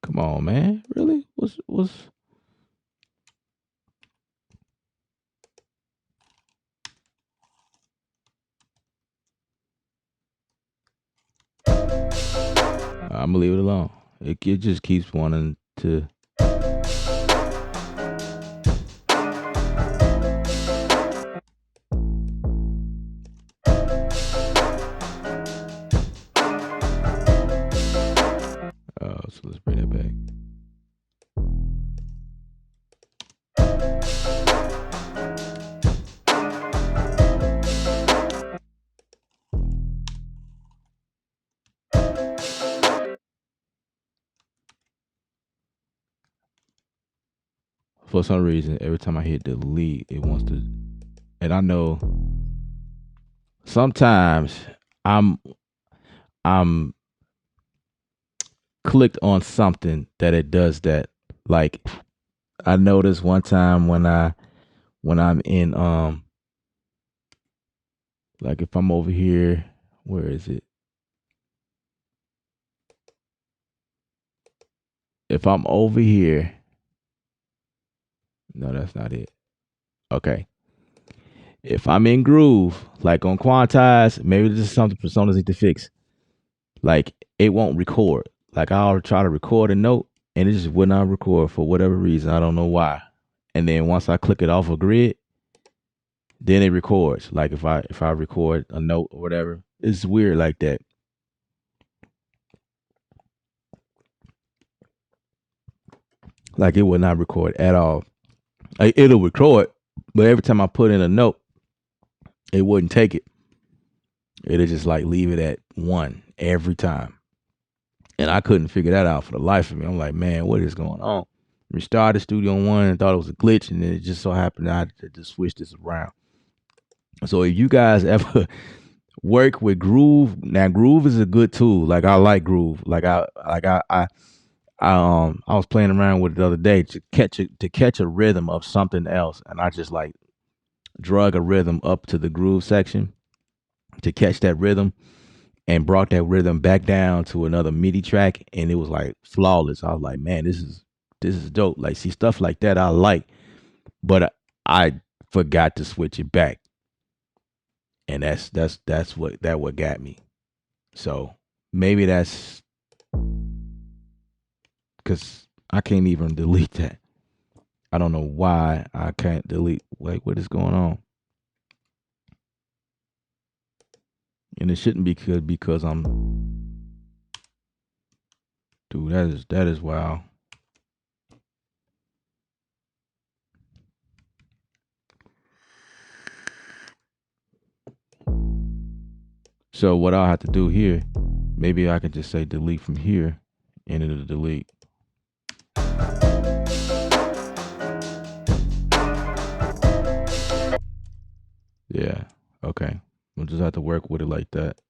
Come on, man. Really? Was I'm gonna leave it alone. It just keeps wanting to. So let's bring that back. For some reason, every time I hit delete, it wants to. And I know sometimes I'm clicked on something that it does that. Like I noticed one time when I'm in like if I'm over here, where is it? If I'm over here, no, that's not it. Okay. If I'm in Groove, like on Quantize, maybe this is something personas need to fix. Like it won't record. Like I'll try to record a note and it just would not record for whatever reason. I don't know why. And then once I click it off a grid, then it records. Like if I record a note or whatever, it's weird like that. Like it would not record at all. Like it'll record, but every time I put in a note, it wouldn't take it. It'll just like leave it at 1 every time. And I couldn't figure that out for the life of me. I'm like, man, what is going on? Restarted Studio One and thought it was a glitch, and then it just so happened that I had to switch this around. So if you guys ever work with Groove, now Groove is a good tool. Like I like Groove. I was playing around with it the other day to catch a rhythm of something else, and I just like drug a rhythm up to the groove section to catch that rhythm and brought that rhythm back down to another MIDI track, and it was like flawless. I was like, man, this is dope. Like, see, stuff like that I like, but I forgot to switch it back, and that's what got me. So maybe that's because I can't even delete that. I don't know why I can't delete. Like, what is going on? And it shouldn't be because I'm. Dude, that is wild. So what I'll have to do here, maybe I could just say delete from here, and it'll delete. Yeah. Okay. We'll just have to work with it like that.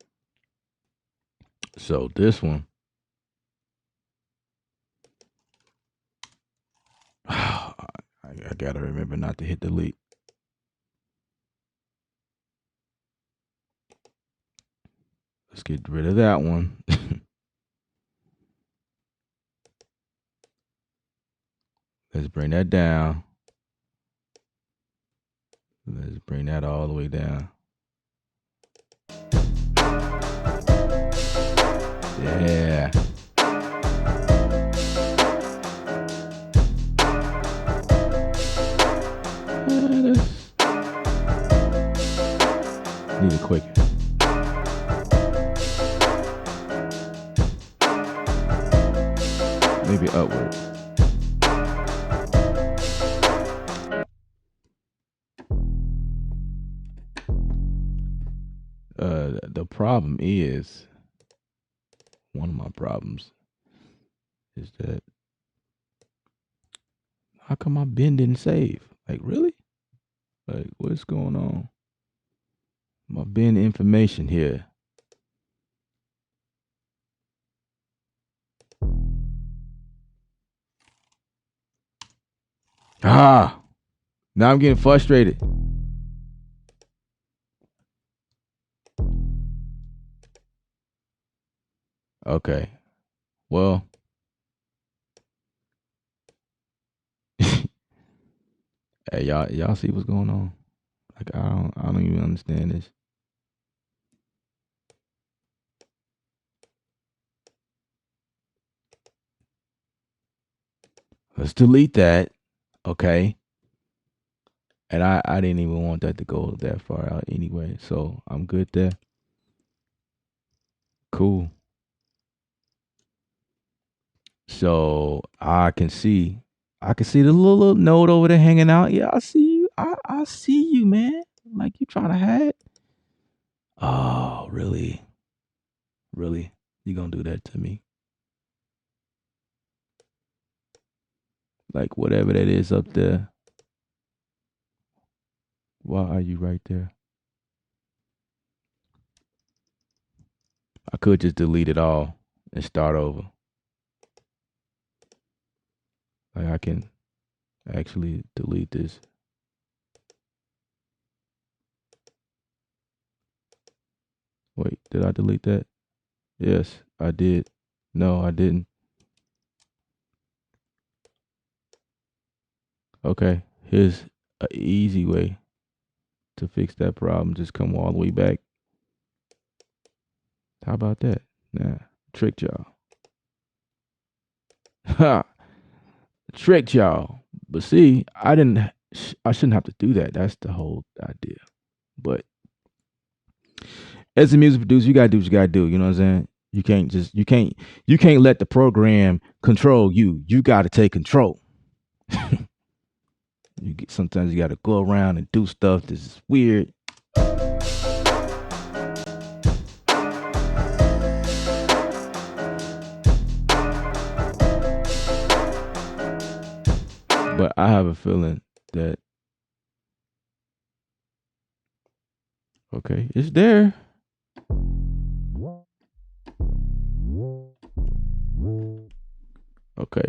So this one, I gotta remember not to hit delete. Let's get rid of that one. Let's bring that down. Let's bring that all the way down. Yeah. Need it quick. Maybe upward. The problem is, one of my problems is that how come my bin didn't save? Like, really? Like, what's going on? My bin information here. Ah, now I'm getting frustrated. Okay. Well, hey, y'all see what's going on? Like, I don't even understand this. Let's delete that. Okay. And I didn't even want that to go that far out anyway. So I'm good there. Cool. So I can see the little note over there hanging out. Yeah, I see you. I see you, man. Like you trying to hide. Oh, really? Really? You gonna do that to me? Like whatever that is up there. Why are you right there? I could just delete it all and start over. Like I can actually delete this. Wait, did I delete that? Yes, I did. No, I didn't. Okay, here's an easy way to fix that problem. Just come all the way back. How about that? Nah, tricked y'all. Ha! Tricked y'all. But see, I shouldn't have to do that. That's the whole idea. But as a music producer, you gotta do what you gotta do. You know what I'm saying? You can't let the program control you. You gotta take control. Sometimes you gotta go around and do stuff that's weird. But I have a feeling that okay, it's there. Okay.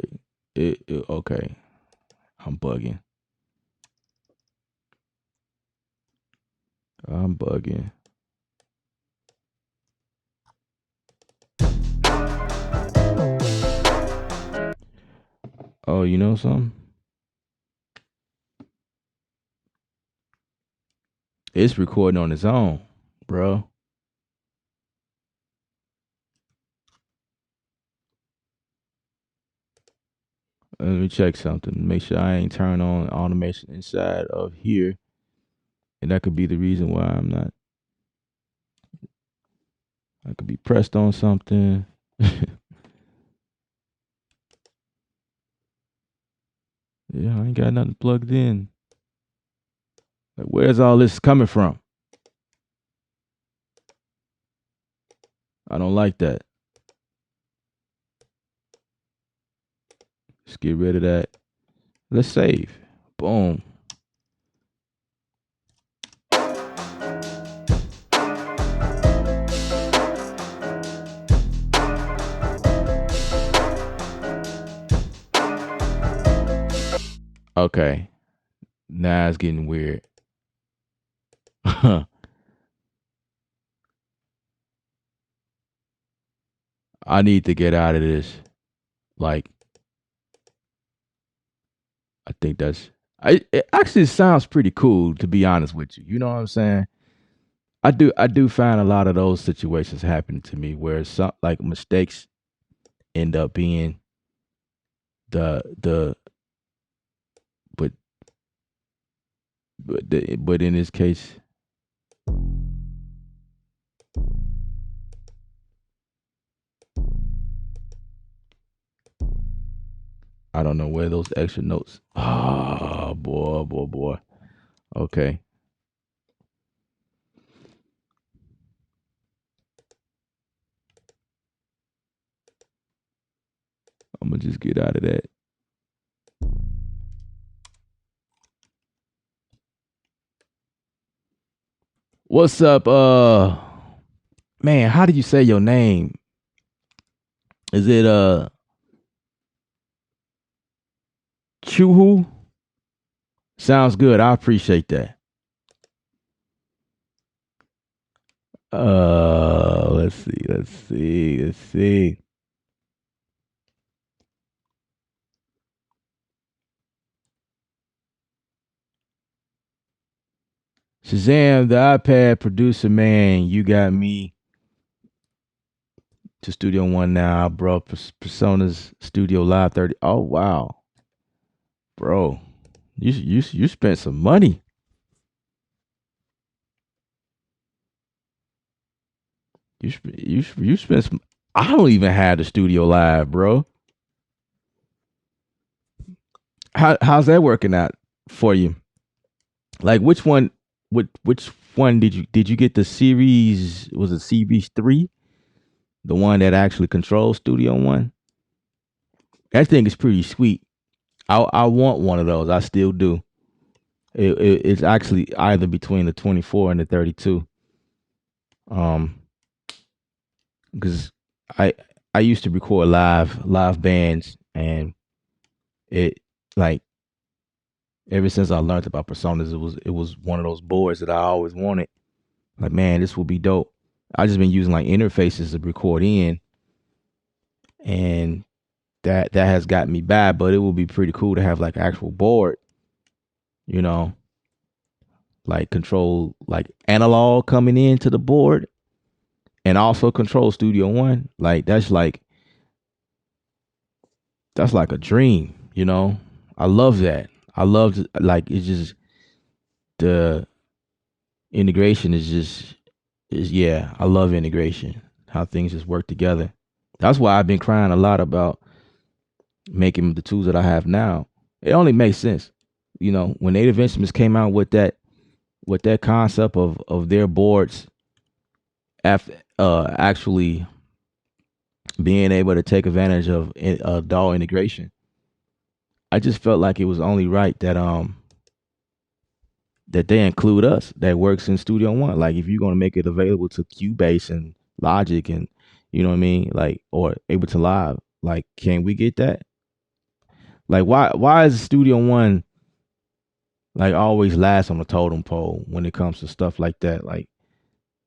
Okay. I'm bugging. I'm bugging. Oh, you know something? It's recording on its own, bro. Let me check something. Make sure I ain't turn on automation inside of here. And that could be the reason why I'm not. I could be pressed on something. Yeah, I ain't got nothing plugged in. Like, where's all this coming from? I don't like that. Let's get rid of that. Let's save. Boom. Okay. Now it's getting weird. I need to get out of this. Like, I think it actually sounds pretty cool, to be honest with you. You know what I'm saying? I do find a lot of those situations happening to me where some like mistakes end up being the but but in this case, I don't know where those extra notes. Oh boy, boy, boy. Okay. I'm gonna just get out of that. What's up? Man, how do you say your name? Is it Chuhu? Sounds good. I appreciate that. Let's see, let's see. Shazam, the iPad producer man, you got me to Studio One now, bro. Personas Studio Live 30. Oh wow, bro, you spent some money. You spent some. I don't even have the Studio Live, bro. How's that working out for you? Like which one? Which one did you get the series? Was it series 3? The one that actually controls Studio One? That thing is pretty sweet. I want one of those. I still do. It's actually either between the 24 and the 32. Um, because I I used to record live bands, and it like ever since I learned about personas, it was one of those boards that I always wanted. Like, man, this will be dope. I just been using like interfaces to record in, and that has gotten me bad. But it would be pretty cool to have like actual board, you know, like control like analog coming into the board, and also control Studio One. Like that's like a dream, you know. I love that. I love like it's just the integration is yeah. I love integration. How things just work together. That's why I've been crying a lot about making the tools that I have now. It only makes sense, you know. When Native Instruments came out with that concept of their boards after actually being able to take advantage of DAW integration, I just felt like it was only right that they include us that works in Studio One. Like if you're gonna make it available to Cubase and Logic and you know what I mean, like or Ableton Live, like can we get that? Like why is Studio One like always last on the totem pole when it comes to stuff like that? Like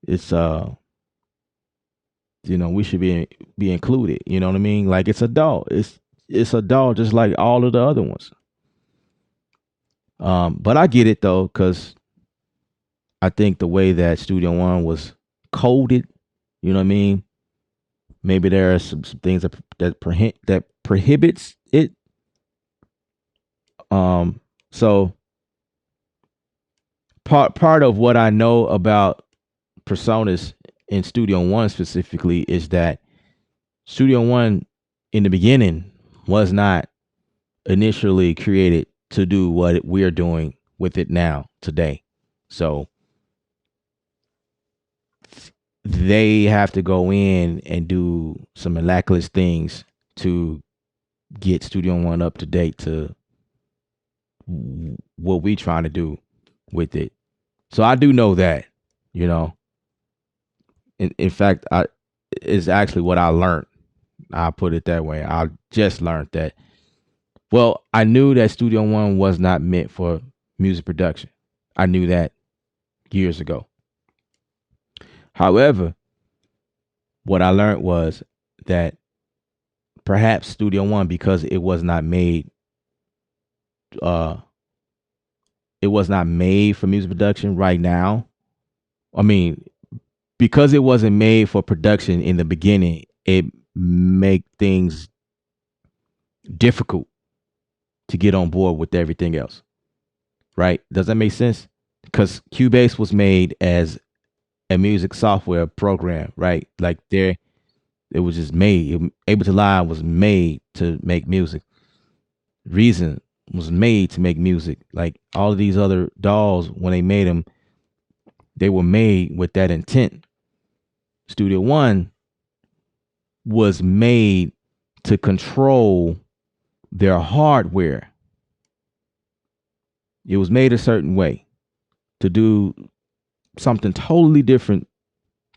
it's you know we should be included. You know what I mean? Like it's a DAW. It's a DAW just like all of the other ones. But I get it though, because I think the way that Studio One was coded, you know what I mean? Maybe there are some things that prohibits it. So part of what I know about personas in Studio One specifically is that Studio One in the beginning was not initially created to do what we're doing with it now today. So they have to go in and do some miraculous things to get Studio One up to date to what we trying to do with it. So I do know that. You know, in fact, is actually what I learned. I'll put it that way. I just learned that. Well, I knew that Studio One was not meant for music production. I knew that years ago. However, what I learned was that perhaps Studio One, because uh it was not made for music production right now. I mean, because it wasn't made for production in the beginning, it make things difficult to get on board with everything else. Right? Does that make sense? Because Cubase was made as a music software program, right? Like it was just made. Ableton Live was made to make music. Reason was made to make music. Like all of these other dolls, when they made them, they were made with that intent. Studio One was made to control their hardware. It was made a certain way to do something totally different,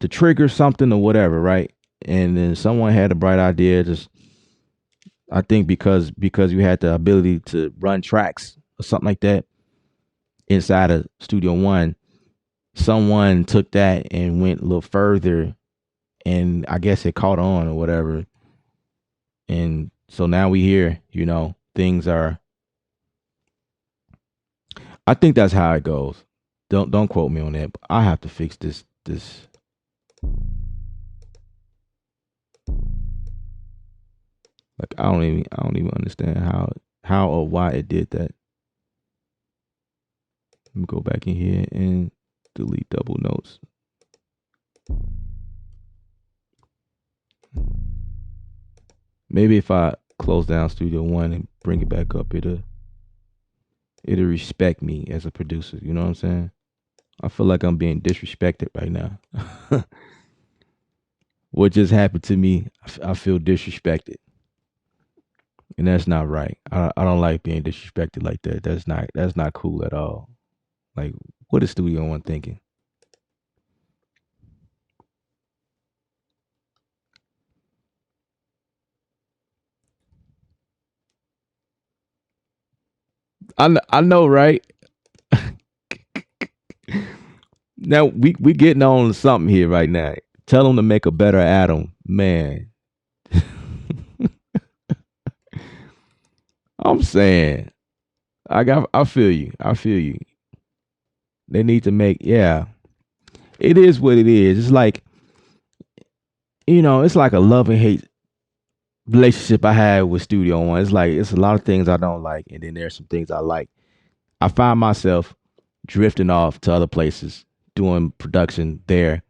to trigger something or whatever, right? And then someone had a bright idea. Just I think because you had the ability to run tracks or something like that inside of Studio One, someone took that and went a little further, and I guess it caught on or whatever. And so now we hear, things are. I think that's how it goes. Don't quote me on that. But I have to fix this. Like I don't even understand how or why it did that. Let me go back in here and delete double notes. Maybe if I close down Studio One and bring it back up, it'll respect me as a producer. You know what I'm saying? I feel like I'm being disrespected right now. What just happened to me, I feel disrespected. And that's not right. I don't like being disrespected like that. That's not cool at all. Like, what is Studio One thinking? I know, right? Now we getting on something here right now. Tell them to make a better Atom, man. I'm saying, I feel you. I feel you. They need to make, yeah. It is what it is. It's like, it's like a love and hate relationship I had with Studio One. It's like it's a lot of things I don't like, and then there's some things I like. I find myself drifting off to other places, doing production there,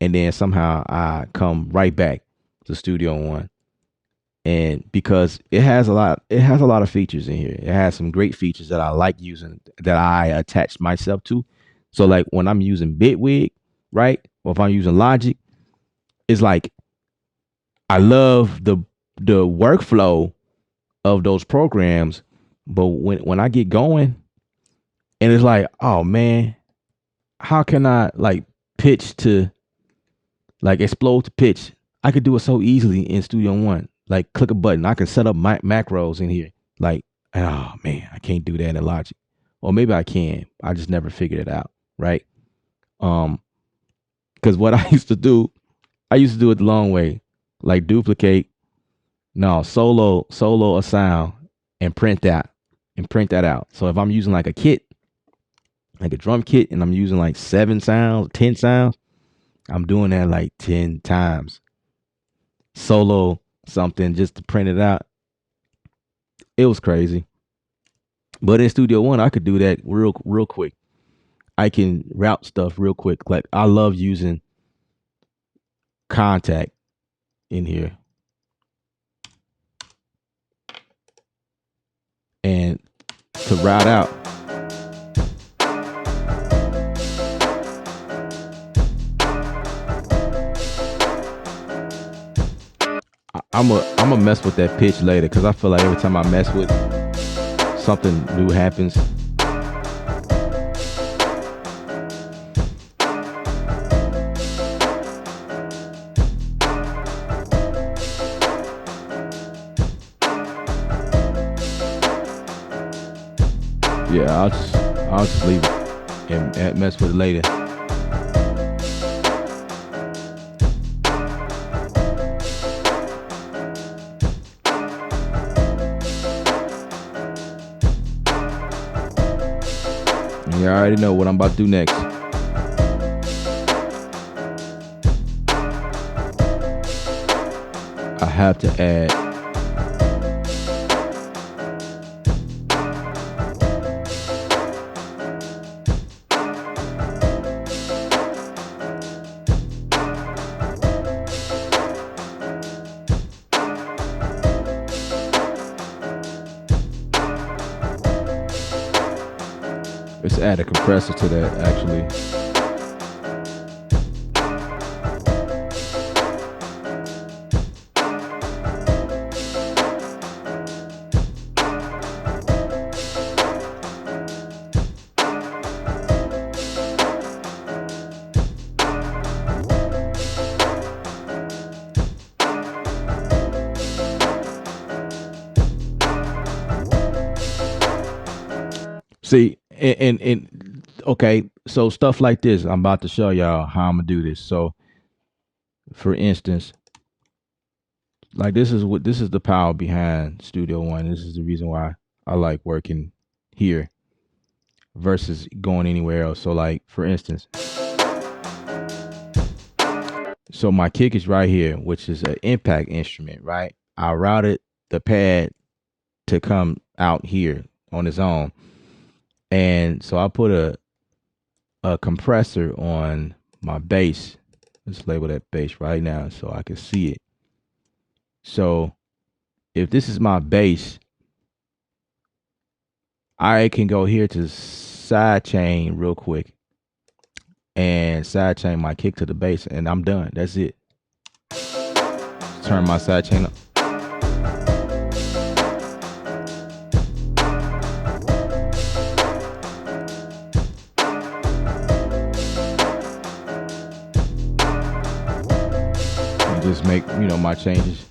and then somehow I come right back to Studio One. And because it has a lot of features in here. It has some great features that I like using, that I attach myself to. So like when I'm using Bitwig, right? Or if I'm using Logic, it's like I love the workflow of those programs, but when I get going, and it's like, oh man, how can I like pitch to like explode to pitch? I could do it so easily in Studio One. Like click a button, I can set up my macros in here. Like, oh man, I can't do that in Logic, or maybe I can. I just never figured it out, right? Because what I used to do it the long way, like duplicate, no solo a sound and print that out. So if I'm using like a kit, like a drum kit, and I'm using like 7 sounds, 10 sounds, I'm doing that like 10 times. Solo something just to print it out. It was crazy. But in Studio One, I could do that real quick. I can route stuff real quick. Like I love using Contact in here. And to route out, I'm a mess with that pitch later, because I feel like every time I mess with something new happens. Yeah, I'll just leave it and mess with it later. You already know what I'm about to do next. I have to add let's add a compressor to that actually. See, and okay, so stuff like this, I'm about to show y'all how I'm gonna do this. So, for instance, like this is the power behind Studio One. This is the reason why I like working here versus going anywhere else. So, like for instance, so my kick is right here, which is an impact instrument, right? I routed the pad to come out here on its own, and so I put a compressor on my bass. Let's label that bass right now so I can see it. So if this is my bass, I can go here to side chain real quick and side chain my kick to the bass, and I'm done. That's it. Turn my side chain up. And just make, my changes.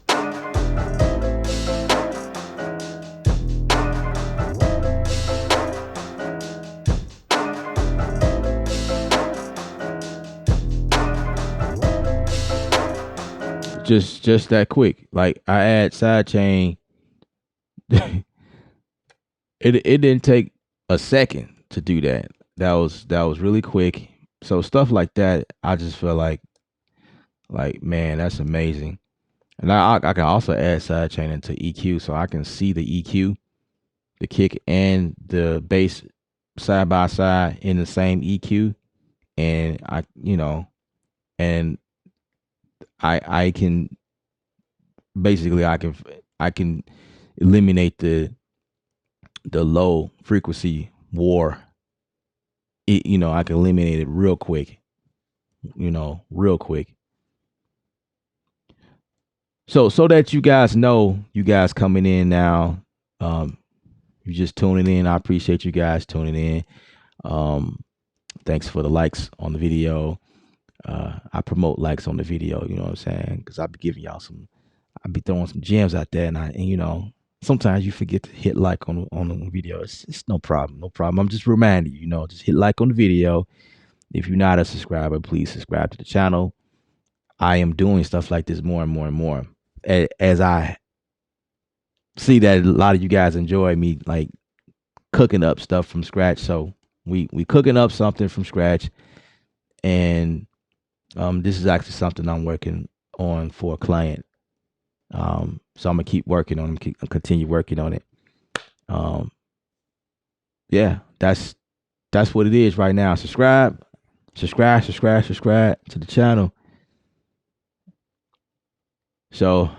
Just that quick. Like I add side chain. it didn't take a second to do that. That was really quick. So stuff like that, I just feel like man, that's amazing. And I can also add side chain into EQ, so I can see the EQ, the kick and the bass side by side in the same EQ, and and I can basically I can eliminate the low frequency war. I can eliminate it real quick. Real quick. So that you guys know, you guys coming in now, you just tuning in. I appreciate you guys tuning in. Thanks for the likes on the video. I promote likes on the video, you know what I'm saying? Because I'll be giving y'all I'll be throwing some gems out there, and sometimes you forget to hit like on the video. It's no problem, I'm just reminding you, just hit like on the video. If you're not a subscriber, please subscribe to the channel. I am doing stuff like this more and more and more as I see that a lot of you guys enjoy me like cooking up stuff from scratch. So we cooking up something from scratch, and this is actually something I'm working on for a client. So I'm gonna keep working on it, continue working on it. Yeah, that's what it is right now. Subscribe to the channel. So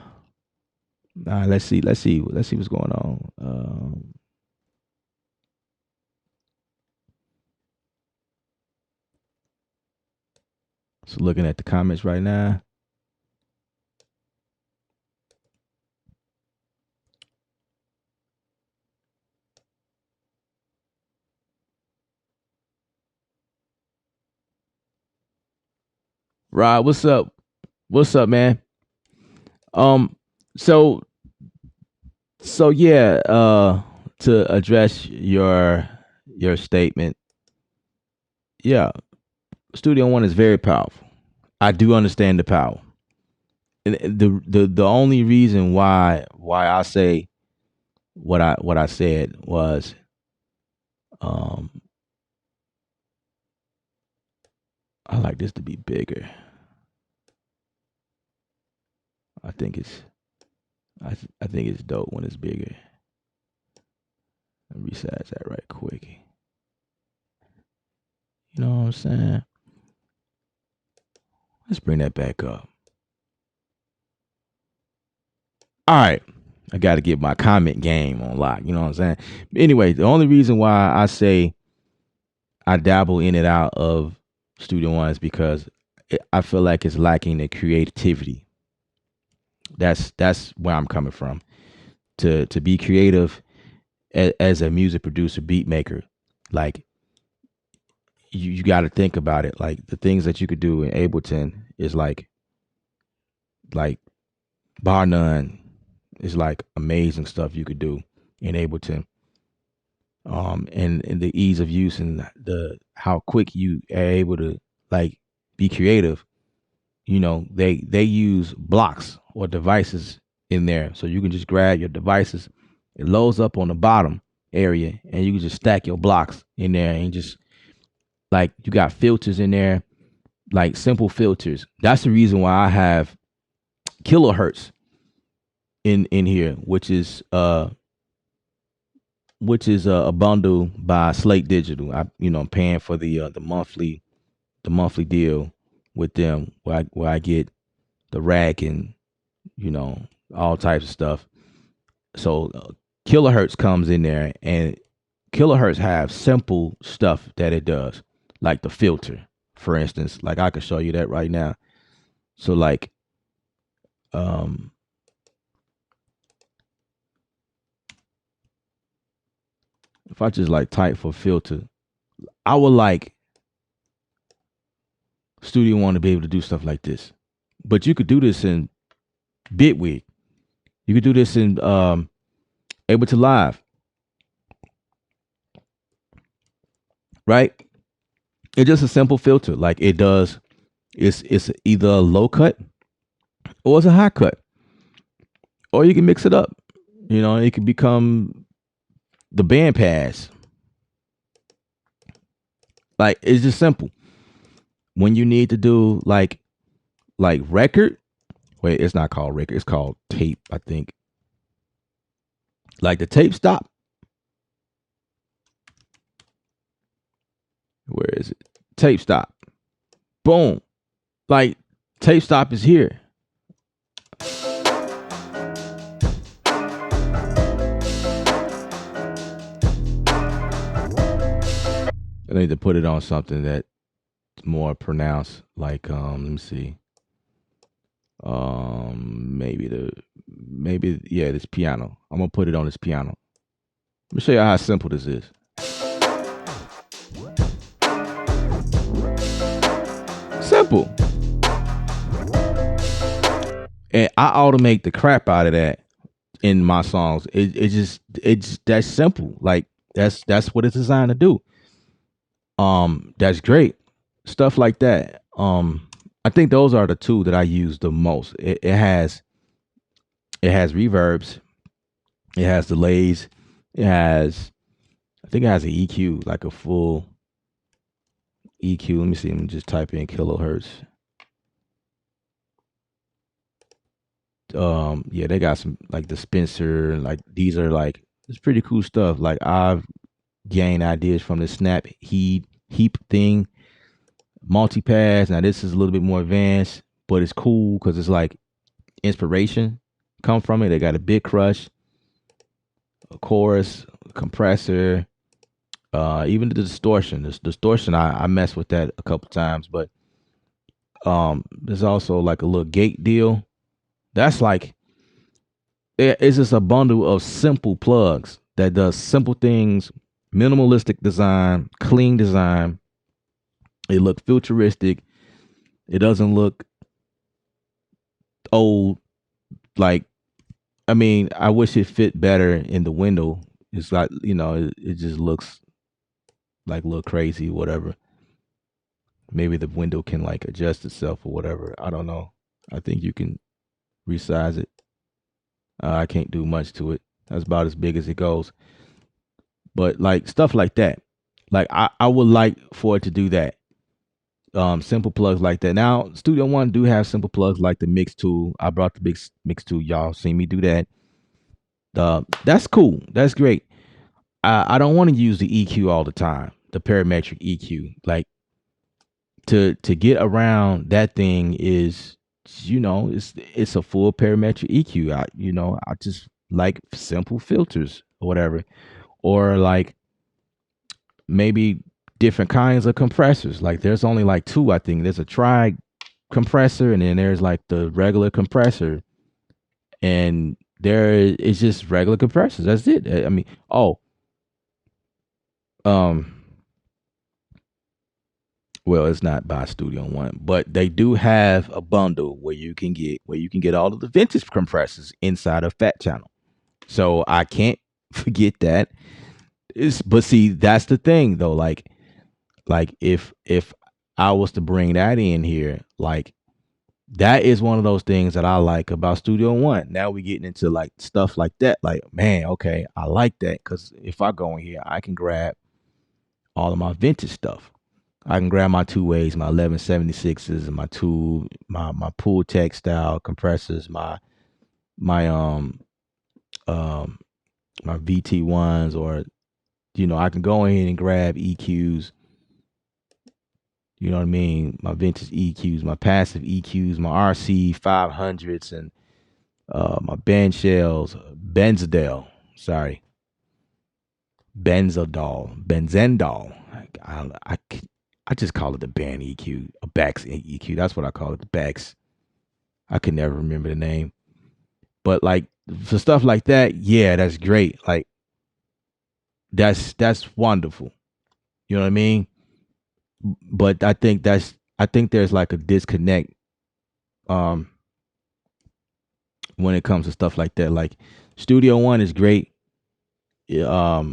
let's see what's going on. So looking at the comments right now. Rod, what's up? What's up, man? So yeah, to address your your statement. Yeah, Studio One is very powerful. I do understand the power. And the only reason why I say what I said was um I like this to be bigger. I think it's I think it's dope when it's bigger. Let me resize that right quick. You know what I'm saying? Let's bring that back up. All right. I got to get my comment game on lock. You know what I'm saying? Anyway, the only reason why I say I dabble in and out of Studio One is because I feel like it's lacking the creativity. That's where I'm coming from. To be creative as a music producer, beat maker, like you got to think about it. Like the things that you could do in Ableton is like bar none. Is like amazing stuff you could do in Ableton. And the ease of use and the how quick you are able to like be creative. You know, they use blocks or devices in there, so you can just grab your devices. It loads up on the bottom area, and you can just stack your blocks in there, and just like you got filters in there, like simple filters. That's the reason why I have kilohertz in here, which is a bundle by Slate Digital. I'm paying for the monthly deal with them where I get the rack and you know all types of stuff. So kilohertz comes in there, and kilohertz have simple stuff that it does, like the filter, for instance. Like I can show you that right now. So like um if I just like type for filter, I would like Studio One to be able to do stuff like this. But you could do this in Bitwig. You could do this in Ableton Live, right? It's just a simple filter. Like it does, it's either a low cut or it's a high cut, or you can mix it up. You know, it can become the band pass. Like it's just simple. When you need to do like record, wait, it's not called record. It's called tape, I think. Like the tape stop. Where is it? Tape stop. Boom. Like tape stop is here. I need to put it on something that's more pronounced. Like let me see. Maybe yeah, this piano. I'm gonna put it on this piano. Let me show you how simple this is. Simple. And I automate the crap out of that in my songs. It's that's simple. Like that's what it's designed to do. That's great. Stuff like that. I think those are the two that I use the most. It has reverbs, it has delays, it has I think it has an EQ, like a full EQ. Let me see. Let me just type in kilohertz. Yeah, they got some like the Spencer, like these are like it's pretty cool stuff. Like I've gained ideas from the snap heap thing, multipass. Now this is a little bit more advanced, but it's cool because it's like inspiration come from it. They got a big crush, a chorus, a compressor, even the distortion. This distortion, I mess with that a couple times, but there's also like a little gate deal. That's like it's just a bundle of simple plugs that does simple things, minimalistic design, clean design. It looks futuristic. It doesn't look old. Like, I mean, I wish it fit better in the window. It's like, it just looks like a little crazy, whatever. Maybe the window can like adjust itself or whatever. I don't know. I think you can resize it. I can't do much to it. That's about as big as it goes. But like stuff like that, like I would like for it to do that. Simple plugs like that. Now, Studio One do have simple plugs like the mix tool. I brought the big mix tool. Y'all seen me do that. That's cool. That's great. I don't want to use the EQ all the time. The parametric EQ, like to get around that thing is, it's a full parametric EQ. I just like simple filters or whatever, or like maybe different kinds of compressors. Like there's only like two, I think. There's a tri compressor, and then there's like the regular compressor, and there is just regular compressors. That's it. I mean, um, well, it's not by Studio One, but they do have a bundle where you can get all of the vintage compressors inside of Fat Channel. So I can't forget that. But see, that's the thing though. Like if I was to bring that in here, like that is one of those things that I like about Studio One. Now we getting into like stuff like that. Like, man, okay, I like that because if I go in here, I can grab all of my vintage stuff. I can grab my two ways, my 1176s, and my pool tech style compressors, my my VT ones, or I can go in and grab EQs. You know what I mean? My vintage EQs, my passive EQs, my RC 500s, and my band shells, Benzadel. Sorry, Benzendal. I just call it the band EQ, a Bax EQ. That's what I call it, the Bax. I could never remember the name, but like for stuff like that, yeah, that's great. Like that's wonderful. You know what I mean? But I think there's like a disconnect um when it comes to stuff like that. Like Studio One is great. Yeah,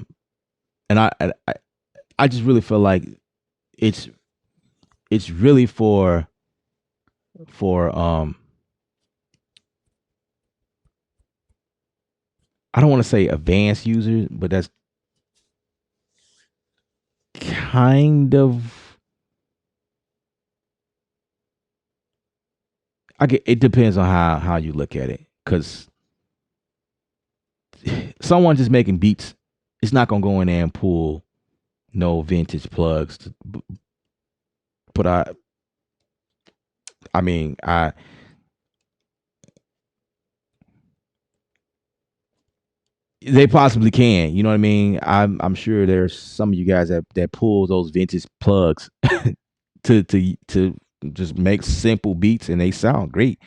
and I just really feel like it's it's really for I don't want to say advanced users, but that's kind of it depends on how you look at it, because someone just making beats, it's not gonna go in there and pull no vintage plugs. But I mean, they possibly can. You know what I mean? I'm sure there's some of you guys that pull those vintage plugs to just make simple beats, and they sound great.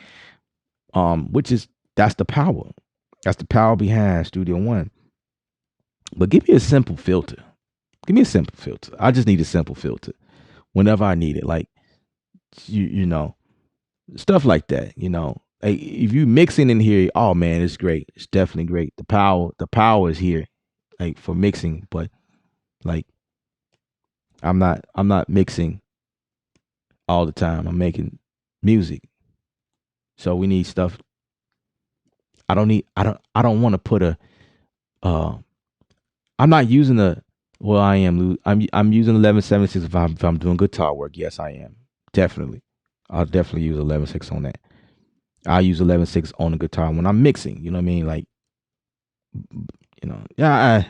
Which is that's the power. That's the power behind Studio One. But give me a simple filter. Give me a simple filter. I just need a simple filter whenever I need it. Like stuff like that. Hey, if you mixing in here, oh man, it's great. It's definitely great. The power is here, like for mixing. But like I'm not mixing all the time. I'm making music, so we need stuff. I don't want to put a uh I'm not using the well, I'm using 1176 if I'm doing guitar work. Yes, I am. Definitely. I'll definitely use 11.6 on that. I use 11.6 on the guitar when I'm mixing. You know what I mean? Like, yeah.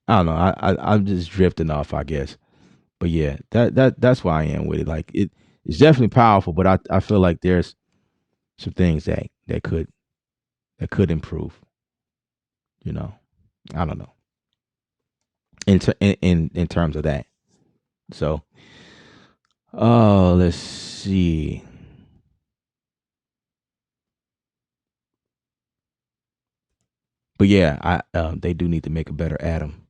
I don't know. I'm just drifting off, I guess. But yeah, that's why I am with it. Like, it's definitely powerful, but I feel like there's some things that could improve. You know, I don't know in terms of that. So, oh, let's see. But yeah, they do need to make a better Atom.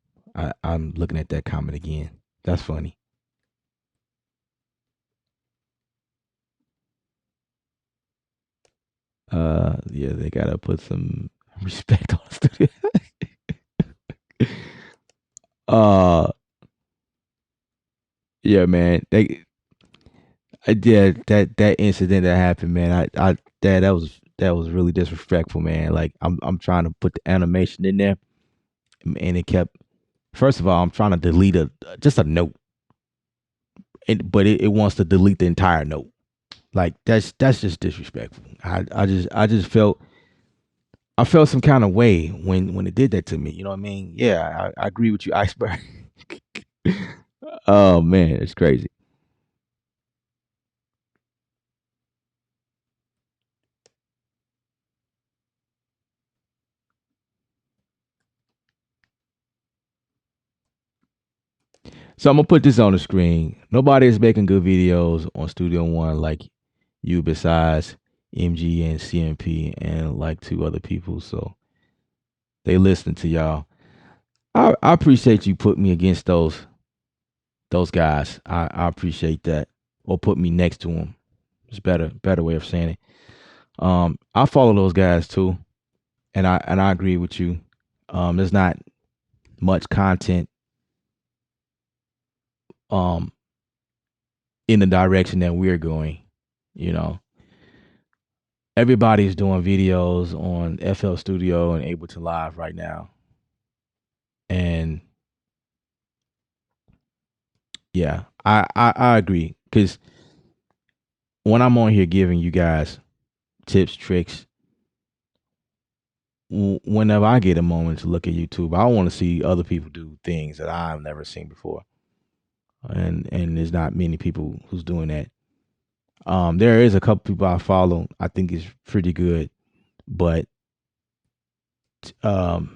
I'm looking at that comment again. That's funny. Yeah, they gotta put some respect on the studio. uh, Yeah, man. Yeah, that incident that happened, man. That was really disrespectful, man. Like I'm trying to put the animation in there, and it kept. First of all, I'm trying to delete just a note, but it wants to delete the entire note. Like that's just disrespectful. I felt some kind of way when it did that to me. You know what I mean? Yeah, I agree with you, Iceberg. Oh man, it's crazy. So I'm gonna put this on the screen. Nobody is making good videos on Studio One like you, besides MG and CMP and like two other people. So they listening to y'all. I appreciate you put me against those guys. I appreciate that, or put me next to them. It's better way of saying it. I follow those guys too, and I agree with you. There's not much content um in the direction that we're going. You know, everybody's doing videos on FL Studio and Ableton Live right now, and yeah, I agree, because when I'm on here giving you guys tips, tricks, whenever I get a moment to look at YouTube, I want to see other people do things that I've never seen before, and there's not many people who's doing that. There is a couple people I follow. I think it's pretty good, but um,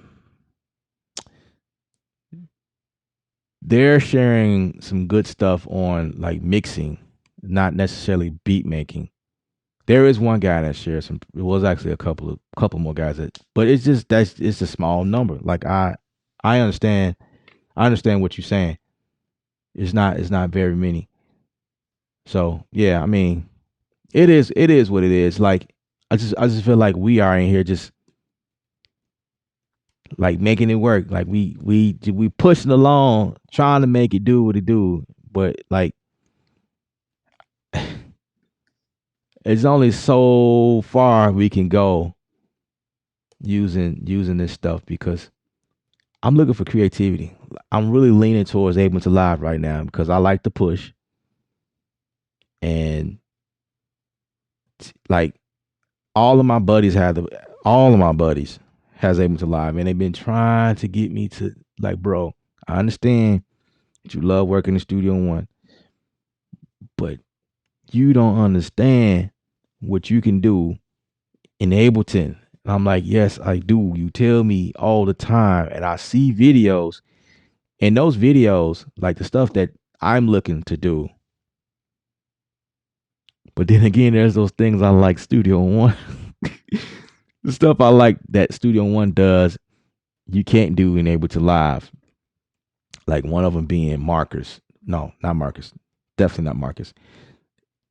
they're sharing some good stuff on like mixing, not necessarily beat making. There is one guy that shares some. It was actually a couple more guys that, but it's a small number. Like I understand. I understand what you're saying. It's not very many. So yeah, I mean, it is what it is. Like I just feel like we are in here just like making it work. Like we pushing along, trying to make it do what it do, but like it's only so far we can go using this stuff, because I'm looking for creativity. I'm really leaning towards Ableton Live right now because I like to push, and like all of my buddies has Ableton Live, and they've been trying to get me to, like, bro, I understand that you love working in Studio One, but you don't understand what you can do in Ableton. And I'm like, yes, I do. You tell me all the time, and I see videos, and those videos, like the stuff that I'm looking to do. But then again, there's those things I like Studio One. The stuff I like that Studio One does, you can't do in Ableton Live. Like one of them being markers. No, not markers. Definitely not markers.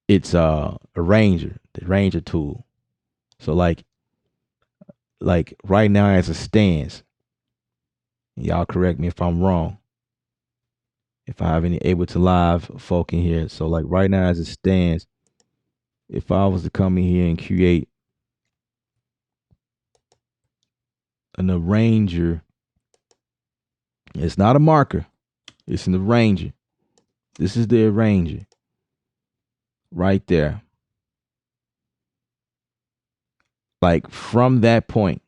It's a ranger, the ranger tool. So like right now as it stands, y'all correct me if I'm wrong. If I have any Ableton Live folk in here. So like right now as it stands, if I was to come in here and create an arranger, it's not a marker. It's an arranger. This is the arranger right there. Like from that point,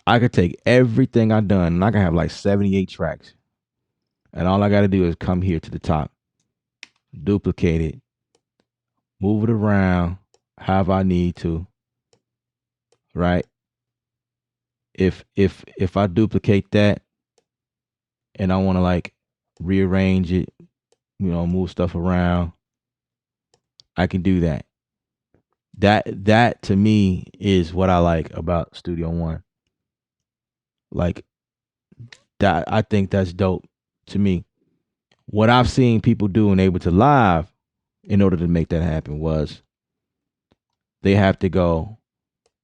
I could take everything I've done and I can have like 78 tracks. And all I got to do is come here to the top, duplicate it, move it around however I need to, right? If I duplicate that and I want to like rearrange it, move stuff around, I can do that. That to me is what I like about Studio One. Like that, I think that's dope to me. What I've seen people do in Ableton Live in order to make that happen was they have to go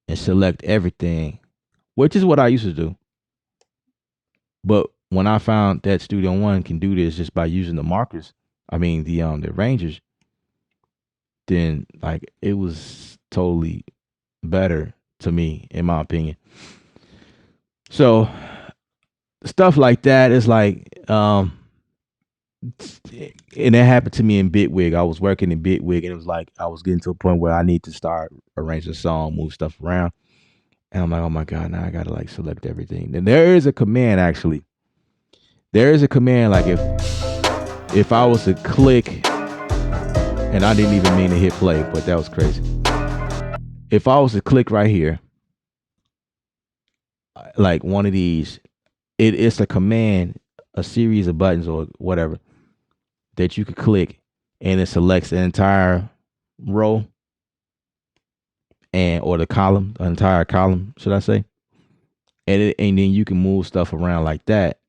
and select everything, which is what I used to do. But when I found that Studio One can do this just by using the markers, I mean the arrangers, then like it was totally better to me, in my opinion. So stuff like that is like, and it happened to me in Bitwig. I was working in Bitwig, and it was like I was getting to a point where I need to start arranging a song, move stuff around, and I'm like, oh my god, now I gotta like select everything. And there is a command actually. There is a command like if I was to click, and I didn't even mean to hit play, but that was crazy. If I was to click right here, like one of these, it's a command, a series of buttons or whatever that you could click, and it selects the entire row and or the column, the entire column, should I say? And then you can move stuff around like that.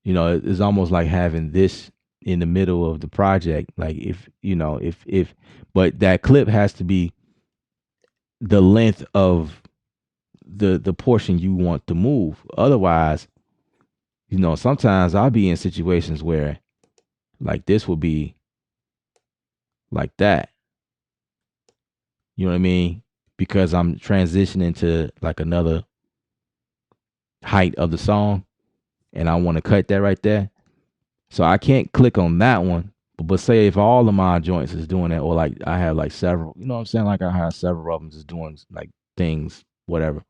You know, it's almost like having this in the middle of the project. Like if you know, if but that clip has to be the length of the portion you want to move. Otherwise, you know, sometimes I'll be in situations where like this will be like that. You know what I mean? Because I'm transitioning to like another height of the song, and I want to cut that right there. So I can't click on that one. But say if all of my joints is doing that, or like I have like several, you know what I'm saying? Like I have several of them just doing like things, whatever.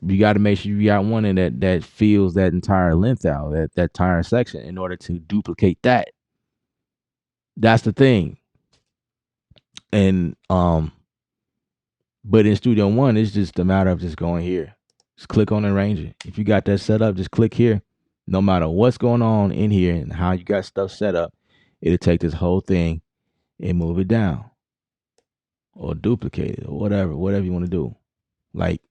You got to make sure you got one in that fills that entire length out, that entire section, in order to duplicate that. That's the thing. And but in Studio One, it's just a matter of just going here. Just click on Arranger. If you got that set up, just click here. No matter what's going on in here and how you got stuff set up, it'll take this whole thing and move it down or duplicate it or whatever you want to do. Like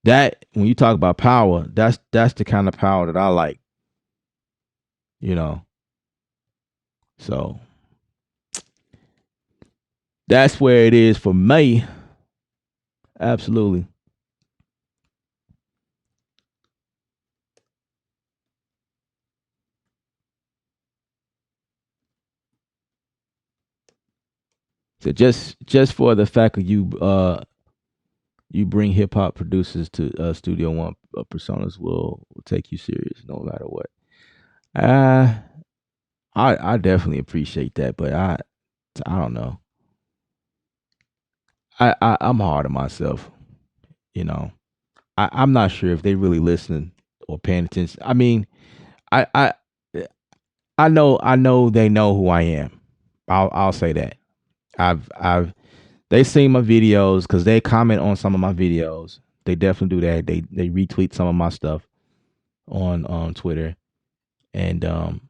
that, when you talk about power, that's the kind of power that I like, you know. So that's where it is for me. Absolutely. So just for the fact that you bring hip hop producers to Studio One, personas will take you serious no matter what. Uh I definitely appreciate that, but I don't know. I'm hard on myself, you know. I'm not sure if they really listening or paying attention. I mean, I I I know they know who I am. I'll say that. I've they seen my videos because they comment on some of my videos. They definitely do that. They retweet some of my stuff on Twitter, and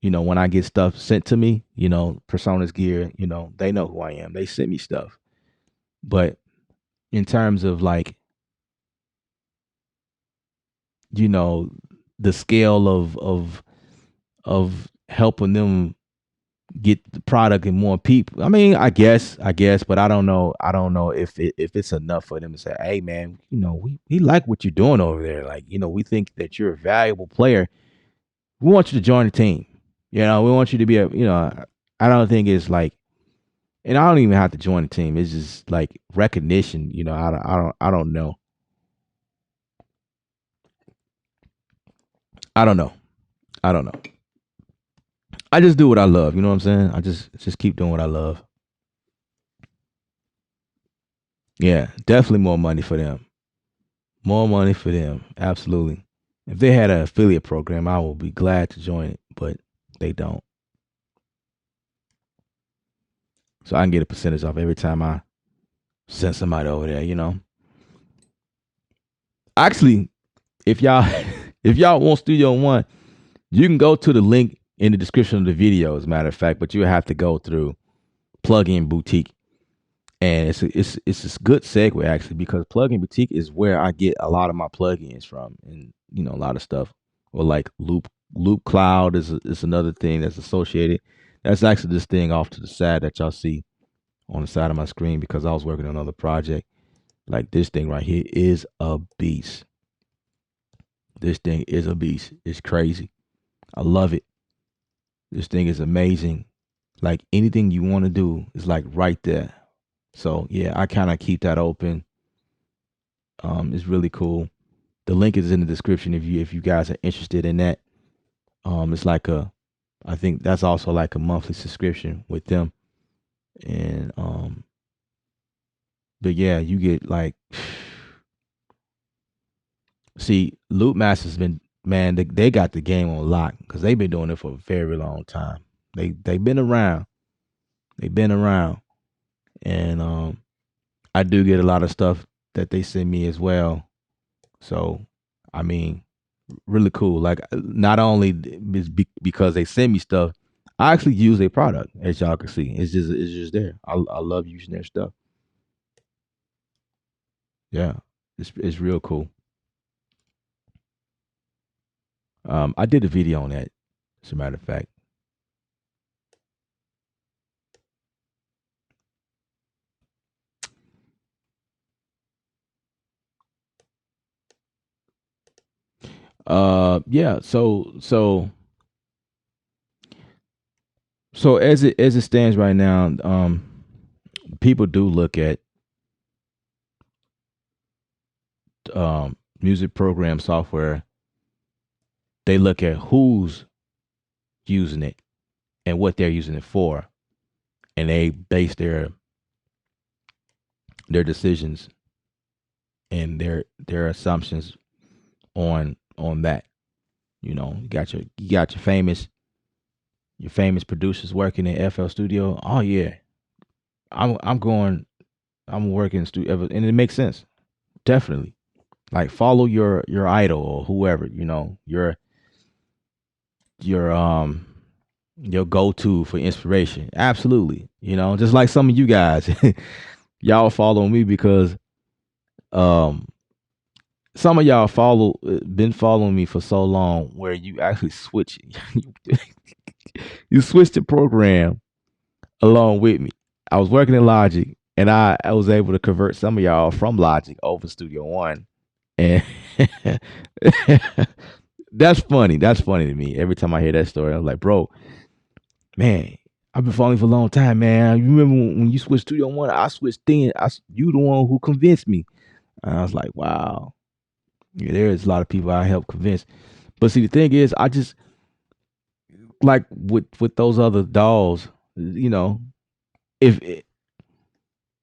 you know, when I get stuff sent to me, you know, Personas gear, you know, they know who I am. They send me stuff. But in terms of like, you know, the scale of helping them get the product and more people. I mean, I guess, but I don't know. I don't know if it's enough for them to say, "Hey, man, you know, we like what you're doing over there. Like, you know, we think that you're a valuable player. We want you to join the team. You know, we want you to be a, you know." I don't think it's like, and I don't even have to join the team. It's just like recognition. You know, I don't know. I don't know. I don't know. I just do what I love. You know what I'm saying? I just keep doing what I love. Yeah, definitely more money for them. More money for them. Absolutely. If they had an affiliate program, I would be glad to join it, but they don't. So I can get a percentage off every time I send somebody over there, you know. Actually, if y'all if y'all want Studio One, you can go to the link in the description of the video, as a matter of fact, but you have to go through Plugin Boutique. And it's a good segue actually, because Plugin Boutique is where I get a lot of my plugins from, and you know, a lot of stuff. Or like Loop Cloud is another thing that's associated. That's actually this thing off to the side that y'all see on the side of my screen, because I was working on another project. Like this thing right here is a beast. This thing is a beast. It's crazy. I love it. This thing is amazing. Like anything you want to do is like right there. So yeah, I kind of keep that open. It's really cool. The link is in the description if you guys are interested in that. It's like I think that's also like a monthly subscription with them. And but yeah, you get like see, Loop Master's been man, they got the game on lock because they've been doing it for a very long time. They've been around. They've been around. And I do get a lot of stuff that they send me as well. So I mean, really cool. Like not only because they send me stuff, I actually use their product, as y'all can see. It's just there. I love using their stuff. Yeah, it's real cool. I did a video on that, as a matter of fact. Yeah. So as it stands right now, people do look at music program software. They look at who's using it and what they're using it for, and they base their decisions and their assumptions on that. You got your famous producers working in FL Studio. Oh yeah, I'm going. I'm working in studio, and it makes sense. Definitely, like follow your idol or whoever your your go to for inspiration. Absolutely, just like some of you guys, y'all follow me because um some of y'all been following me for so long where you actually switch you switched the program along with me. I was working in Logic and I was able to convert some of y'all from Logic over Studio One. And that's funny. That's funny to me. Every time I hear that story, I'm like, bro, man, I've been following for a long time, man. You remember when you switched Studio One? I switched then. You the one who convinced me. And I was like, wow. Yeah, there's a lot of people I helped convince. But see, the thing is, I just like with those other dolls, if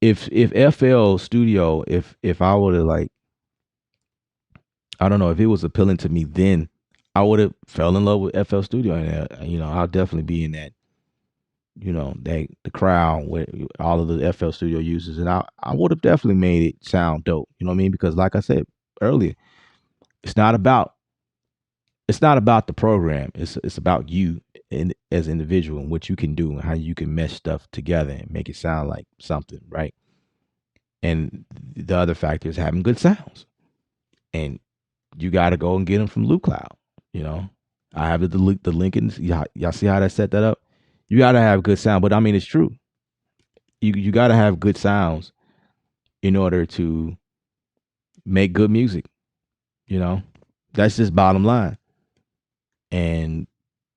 if FL Studio, if I would have like, I don't know, if it was appealing to me then, I would have fell in love with FL Studio, and I'll definitely be in that, the crowd with all of the FL Studio users, and I would have definitely made it sound dope. You know what I mean? Because like I said earlier, it's not about the program. It's about you as an individual and what you can do and how you can mesh stuff together and make it sound like something, right? And the other factor is having good sounds. And you got to go and get them from Loop Cloud. You know, I have the link in. Y'all see how I set that up? You got to have good sound, but I mean it's true. You got to have good sounds in order to make good music. You know, that's just bottom line. And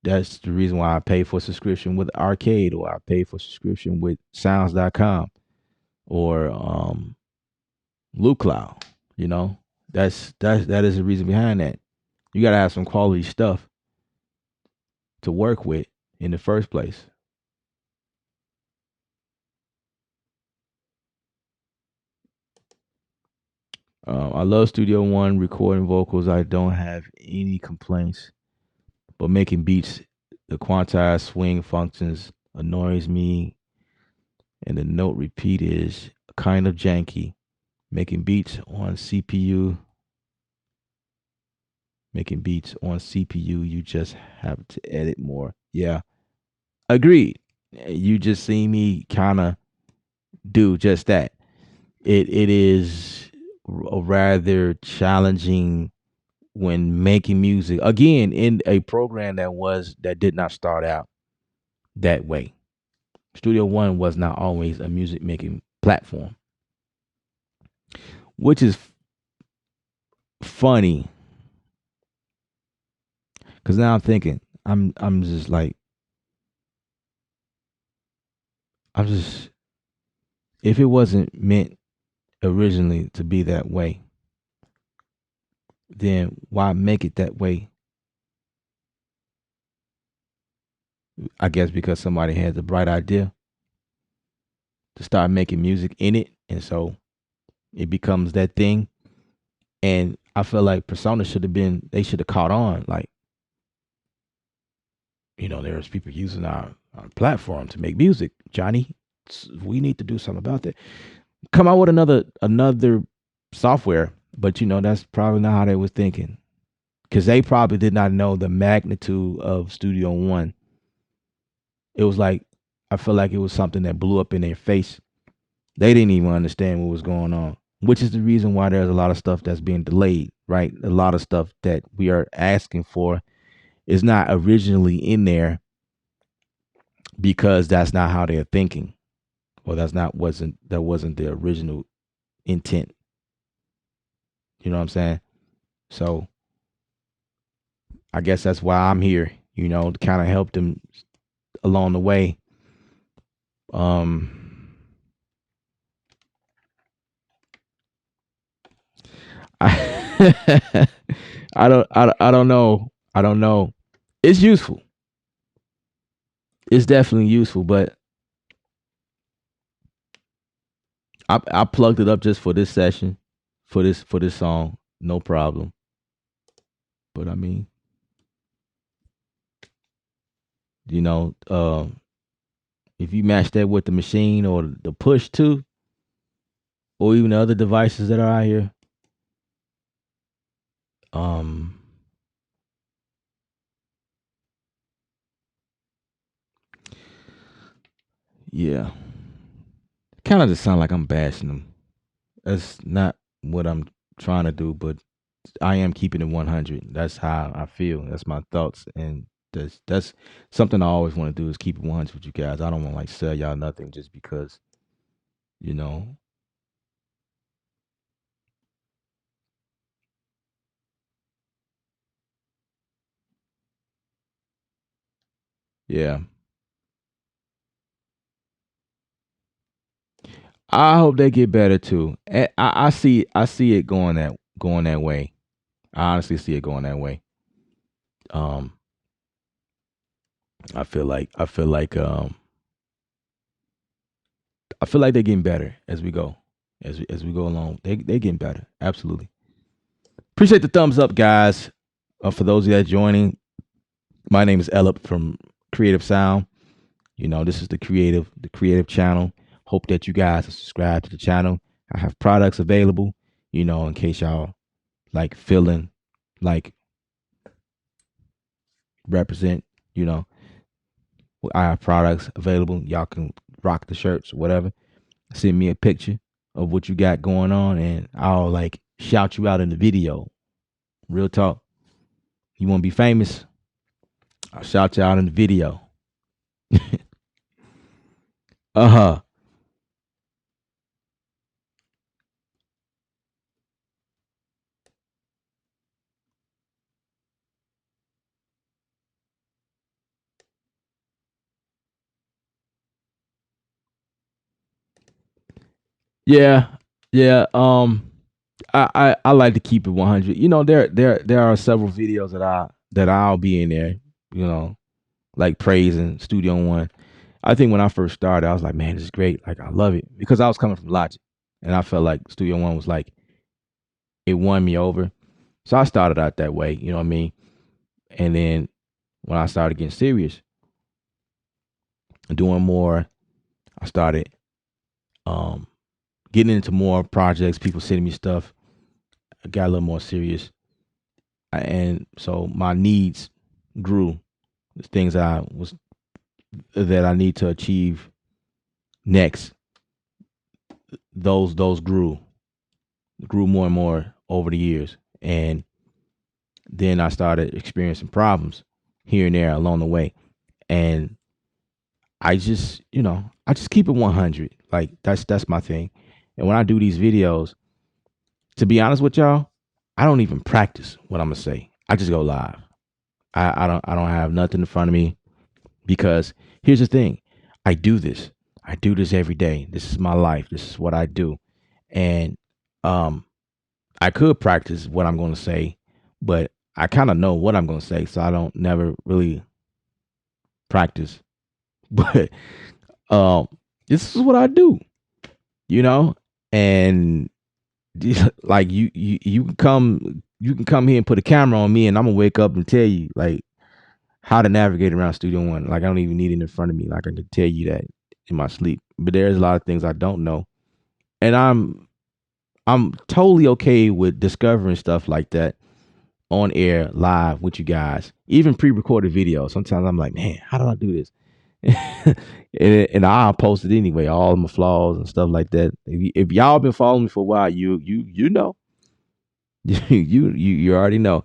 that's the reason why I pay for subscription with Arcade, or I pay for subscription with sounds.com or Loop Cloud. You know, that is the reason behind that. You got to have some quality stuff to work with in the first place. I love Studio One recording vocals. I don't have any complaints, but making beats, the quantized swing functions annoys me, and the note repeat is kind of janky. Making beats on CPU, you just have to edit more. Yeah, agreed. You just see me kind of do just that. It is a rather challenging when making music again in a program that did not start out that way. Studio One was not always a music making platform. which is funny because now I'm thinking, I'm just like, I'm just, if it wasn't meant originally to be that way, then why make it that way? I guess because somebody had the bright idea to start making music in it, and so it becomes that thing. And I feel like Persona should have been, they should have caught on. Like, there's people using our platform to make music. Johnny, we need to do something about that. Come out with another software, but that's probably not how they was thinking, because they probably did not know the magnitude of Studio One. It was like, I feel like it was something that blew up in their face. They didn't even understand what was going on, which is the reason why there's a lot of stuff that's being delayed, right? A lot of stuff that we are asking for is not originally in there because that's not how they're thinking, or that wasn't the original intent. You know what I'm saying? So I guess that's why I'm here, to kind of help them along the way. Um, I, I don't know. I don't know. It's useful. It's definitely useful, but I plugged it up just for this session, for this song, no problem. But I mean, you know, if you match that with the machine or the push two, or even the other devices that are out here, um, yeah, kind of just sound like I'm bashing them. That's not what I'm trying to do, but I am keeping it 100. That's how I feel. That's my thoughts, and that's something I always want to do is keep it 100 with you guys. I don't want to like sell y'all nothing just because, you know. Yeah, I hope they get better too. I see it going that way. I honestly see it going that way. Um, I feel like they're getting better as we go, as we go along. They getting better. Absolutely. Appreciate the thumbs up, guys. For those of you that are joining, my name is Elip from Creative Sound. This is the creative channel. Hope that you guys are subscribed to the channel. I have products available, in case y'all like feeling like represent, you know, I have products available. Y'all can rock the shirts, whatever. Send me a picture of what you got going on, and I'll like shout you out in the video. Real talk. You want to be famous? I'll shout you out in the video. Uh huh. Yeah, yeah. I like to keep it 100. There are several videos that I'll be in there. Like praising Studio One. I think when I first started, I was like, man, this is great. Like I love it because I was coming from Logic, and I felt like Studio One was like it won me over. So I started out that way. You know what I mean? And then when I started getting serious, doing more, I started um getting into more projects. People sending me stuff. I got a little more serious, and so my needs grew. The things that I need to achieve next, those grew more and more over the years, and then I started experiencing problems here and there along the way, and I just keep it 100. Like that's my thing, and when I do these videos, To be honest with y'all, I don't even practice what I'm gonna say. I just go live. I don't have nothing in front of me because here's the thing. I do this. I do this every day. This is my life. This is what I do. And um I could practice what I'm gonna say, but I kind of know what I'm gonna say, so I don't never really practice. But um this is what I do, you know? And like you can come here and put a camera on me and I'm gonna wake up and tell you like how to navigate around Studio One. Like I don't even need it in front of me. Like I can tell you that in my sleep. But there's a lot of things I don't know. And I'm totally okay with discovering stuff like that on air live with you guys. Even pre-recorded videos. Sometimes I'm like, man, how do I do this? And I'll post it anyway, all of my flaws and stuff like that. If y'all been following me for a while, you know. You already know.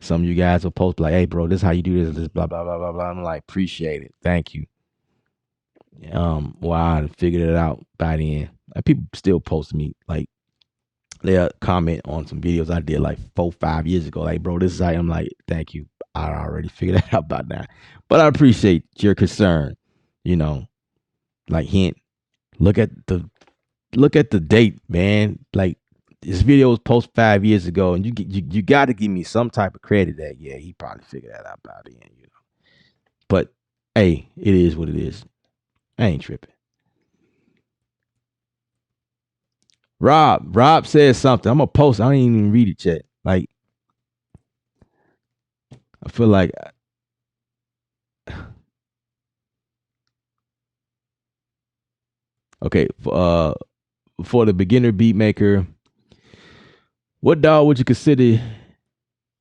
Some of you guys will post like, "Hey, bro, this is how you do this blah blah blah blah blah." I'm like, appreciate it, thank you. Well, I figured it out by then. Like, people still post me like they'll comment on some videos I did like 4-5 years ago. Like, bro, this is how I'm like, thank you. I already figured that out by now, but I appreciate your concern. You know, like hint, look at the date, man. Like this video was posted 5 years ago, and you got to give me some type of credit that yeah, he probably figured that out by then, you know. But hey, it is what it is. I ain't tripping. Rob says something. I'm gonna post. I didn't even read it yet. Like I feel like okay for the beginner beat maker, what DAW would you consider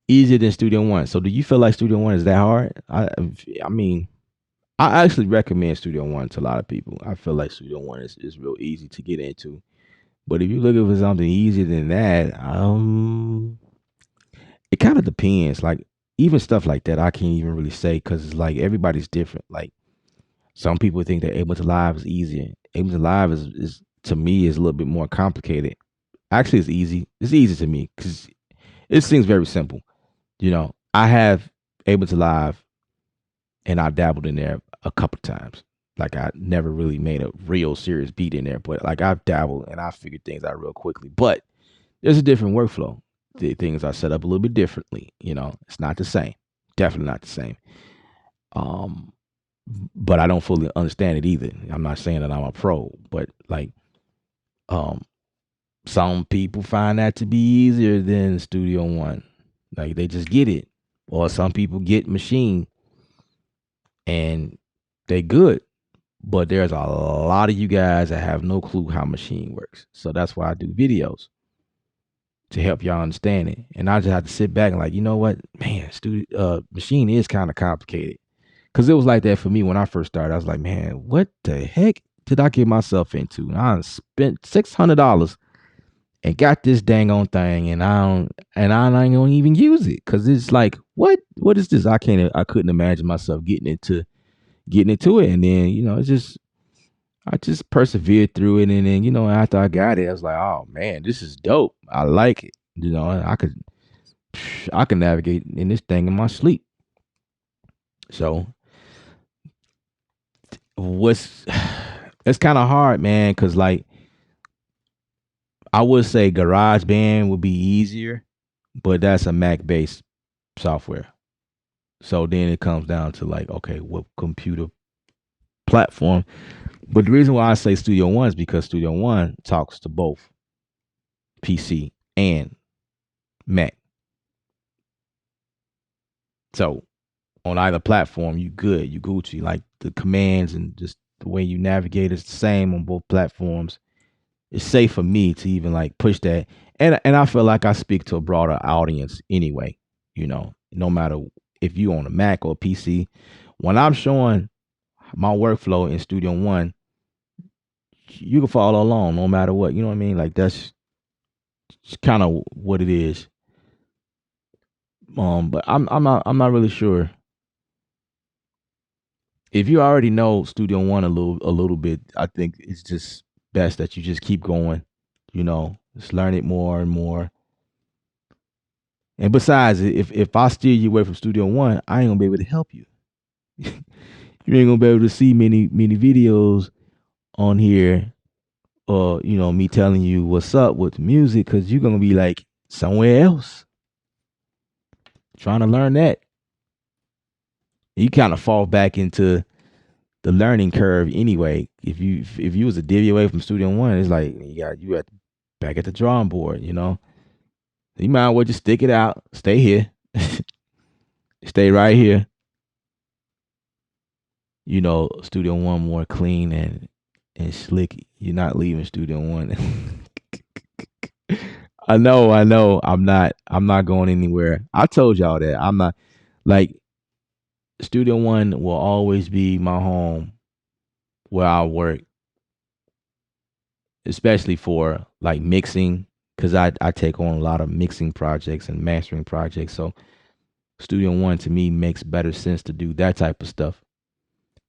easier than Studio One? So do you feel like Studio One is that hard? I mean, I actually recommend Studio One to a lot of people. I feel like Studio One is real easy to get into. But if you're looking for something easier than that, it kind of depends. Like even stuff like that, I can't even really say because it's like everybody's different. Like some people think that Ableton Live is easier. Ableton Live is to me is a little bit more complicated. Actually, it's easy. It's easy to me because it seems very simple. You know, I have Ableton Live and I dabbled in there a couple times. Like I never really made a real serious beat in there, but like I've dabbled and I figured things out real quickly. But there's a different workflow. The things are set up a little bit differently. You know, it's not the same. Definitely not the same. Um, but I don't fully understand it either. I'm not saying that I'm a pro, but like, um, some people find that to be easier than Studio One. Like they just get it, or some people get Machine and they good. But there's a lot of you guys that have no clue how Machine works. So that's why I do videos to help y'all understand it. And I just have to sit back and like, you know what, man, Machine is kind of complicated. Cause it was like that for me when I first started. I was like, man, what the heck did I get myself into? And I spent $600 and got this dang on thing, and I ain't gonna even use it. Cause it's like, what is this? I couldn't imagine myself getting into it. And then, you know, I just persevered through it. And then, you know, after I got it, I was like, oh man, this is dope. I like it. You know, I can navigate in this thing in my sleep. So what's it's kind of hard, man, because like I would say GarageBand would be easier, but that's a Mac based software. So then it comes down to like, okay, what computer platform? But the reason why I say Studio One is because Studio One talks to both PC and Mac. So on either platform, you good, you Gucci. Like the commands and just the way you navigate is the same on both platforms. It's safe for me to even like push that. And I feel like I speak to a broader audience anyway, you know, no matter if you on a Mac or a PC. When I'm showing my workflow in Studio One, you can follow along no matter what. You know what I mean? Like that's kind of what it is. But I'm not really sure. If you already know Studio One a little bit, I think it's just best that you just keep going, you know, Just learn it more and more. And besides, if I steer you away from Studio One, I ain't gonna be able to help you. You ain't gonna be able to see many videos on here, or me telling you what's up with music, because you're gonna be like somewhere else trying to learn that. You kind of fall back into the learning curve anyway. If you was a divvy away from Studio One, it's like you at back at the drawing board. You might as well just stick it out, stay here, stay right here. Studio One more clean and slick. You're not leaving Studio One. I know. I'm not going anywhere. I told y'all that. I'm not, like, Studio One will always be my home where I work, especially for like mixing, because I take on a lot of mixing projects and mastering projects. So Studio One to me makes better sense to do that type of stuff.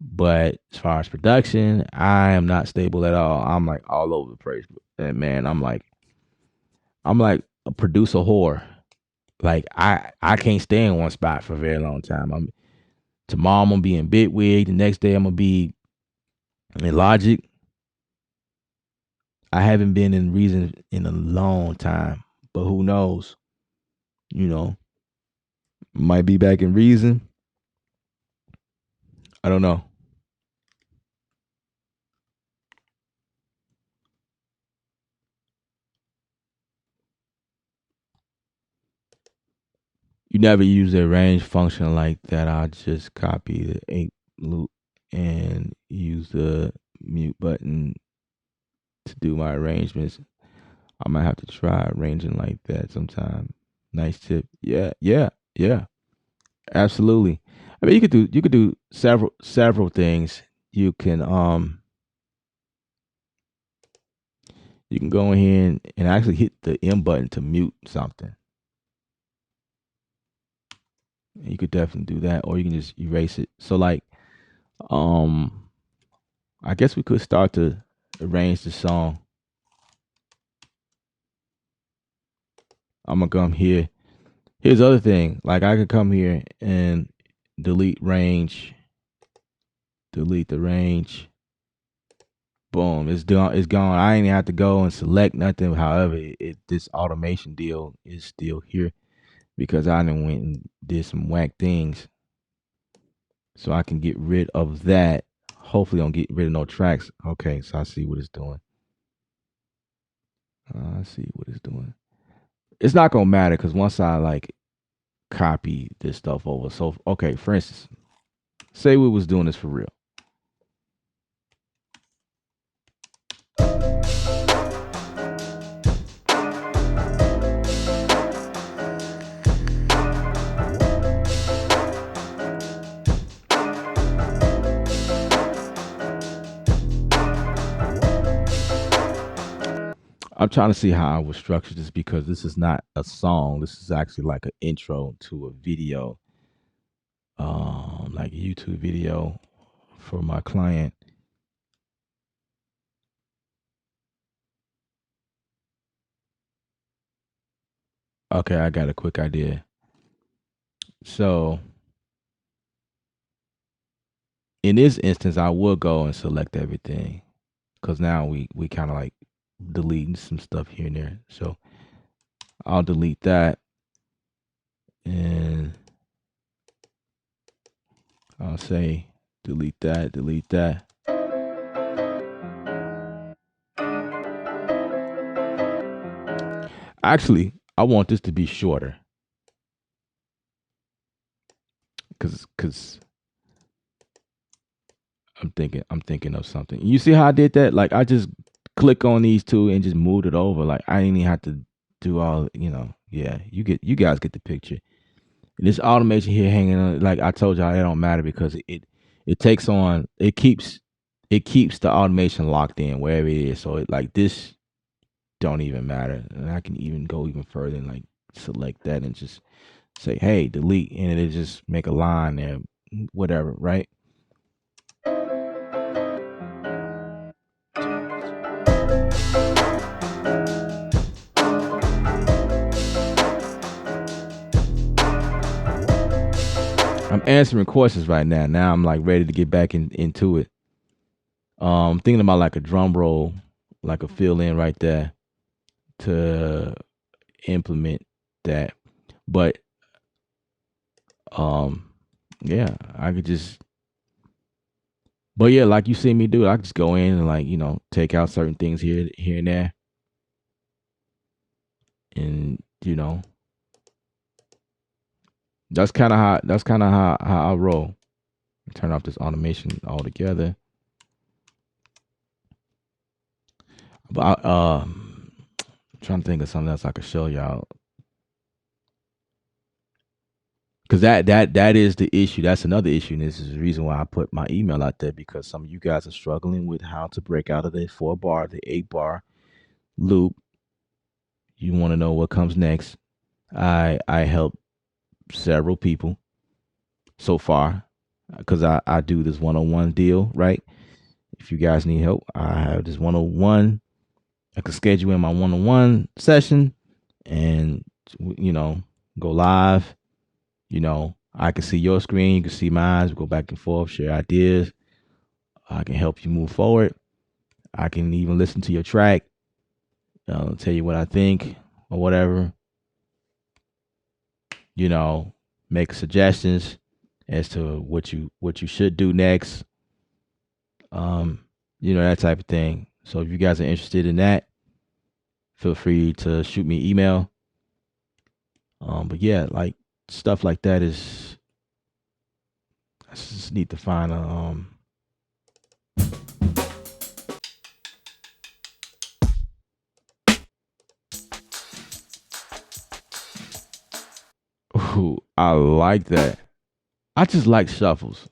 But as far as production, I am not stable at all. I'm like all over the place. And man, I'm like a producer whore. Like I can't stay in one spot for a very long time. Tomorrow I'm gonna be in Bitwig. The next day I'm gonna be in Logic. I haven't been in Reason in a long time, but who knows? You know, might be back in Reason. I don't know. You never use the arrange function like that. I just copy the 8 loop and use the mute button to do my arrangements. I might have to try arranging like that sometime. Nice tip. Yeah. Absolutely. I mean, you could do several things. You can go in here and actually hit the M button to mute something. You could definitely do that, or you can just erase it. So, like, um, I guess we could start to arrange the song. I'm gonna come here. Here's the other thing. Like, I could come here and delete range, delete the range. Boom, it's done. It's gone. I ain't even have to go and select nothing. However, this automation deal is still here because I done went and did some whack things, so I can get rid of that. Hopefully, don't get rid of no tracks. Okay, so I see what it's doing. I see what it's doing. It's not gonna matter because once I like copy this stuff over. So okay, for instance, say we was doing this for real. I'm trying to see how I would structure this because this is not a song. This is actually like an intro to a video, like a YouTube video for my client. Okay, I got a quick idea. So in this instance, I will go and select everything because now we kind of like deleting some stuff here and there. So I'll delete that and I'll say delete that, delete that. Actually, I want this to be shorter because I'm thinking of something. You see how I did that? Like I just click on these two and just moved it over. Like I didn't even have to do all. Yeah, you guys get the picture. This automation here hanging on, like I told y'all, it don't matter because it takes on it keeps the automation locked in wherever it is. So it like this don't even matter, and I can even go even further and like select that and just say hey delete, and it just make a line there, whatever, right? I'm answering questions right now. Now I'm like ready to get back into it. Thinking about like a drum roll, like a fill in right there to implement that. But yeah, I could just but yeah, like you see me do, I could just go in and like, take out certain things here and there. And that's kinda how I roll. Turn off this automation altogether. But I'm trying to think of something else I could show y'all. Because that is the issue. That's another issue. And this is the reason why I put my email out there, because some of you guys are struggling with how to break out of the 4-bar, the 8-bar loop. You want to know what comes next. I help several people so far, because I do this one-on-one deal, right? If you guys need help, I have this one-on-one. I can schedule in my one-on-one session and, go live. I can see your screen, you can see mine. We go back and forth, share ideas. I can help you move forward. I can even listen to your track, tell you what I think or whatever. Make suggestions as to what you should do next. That type of thing. So if you guys are interested in that, feel free to shoot me an email. But yeah, like stuff like that is, I just need to find a ooh, I like that. I just like shuffles.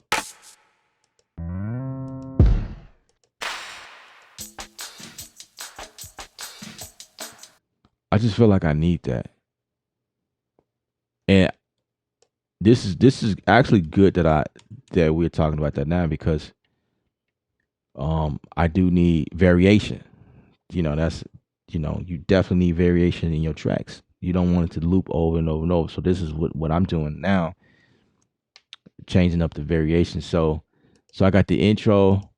I just feel like I need that. And this is actually good that we're talking about that now, because I do need variation. That's you definitely need variation in your tracks. You don't want it to loop over and over and over. So this is what I'm doing now, changing up the variation. So I got the intro,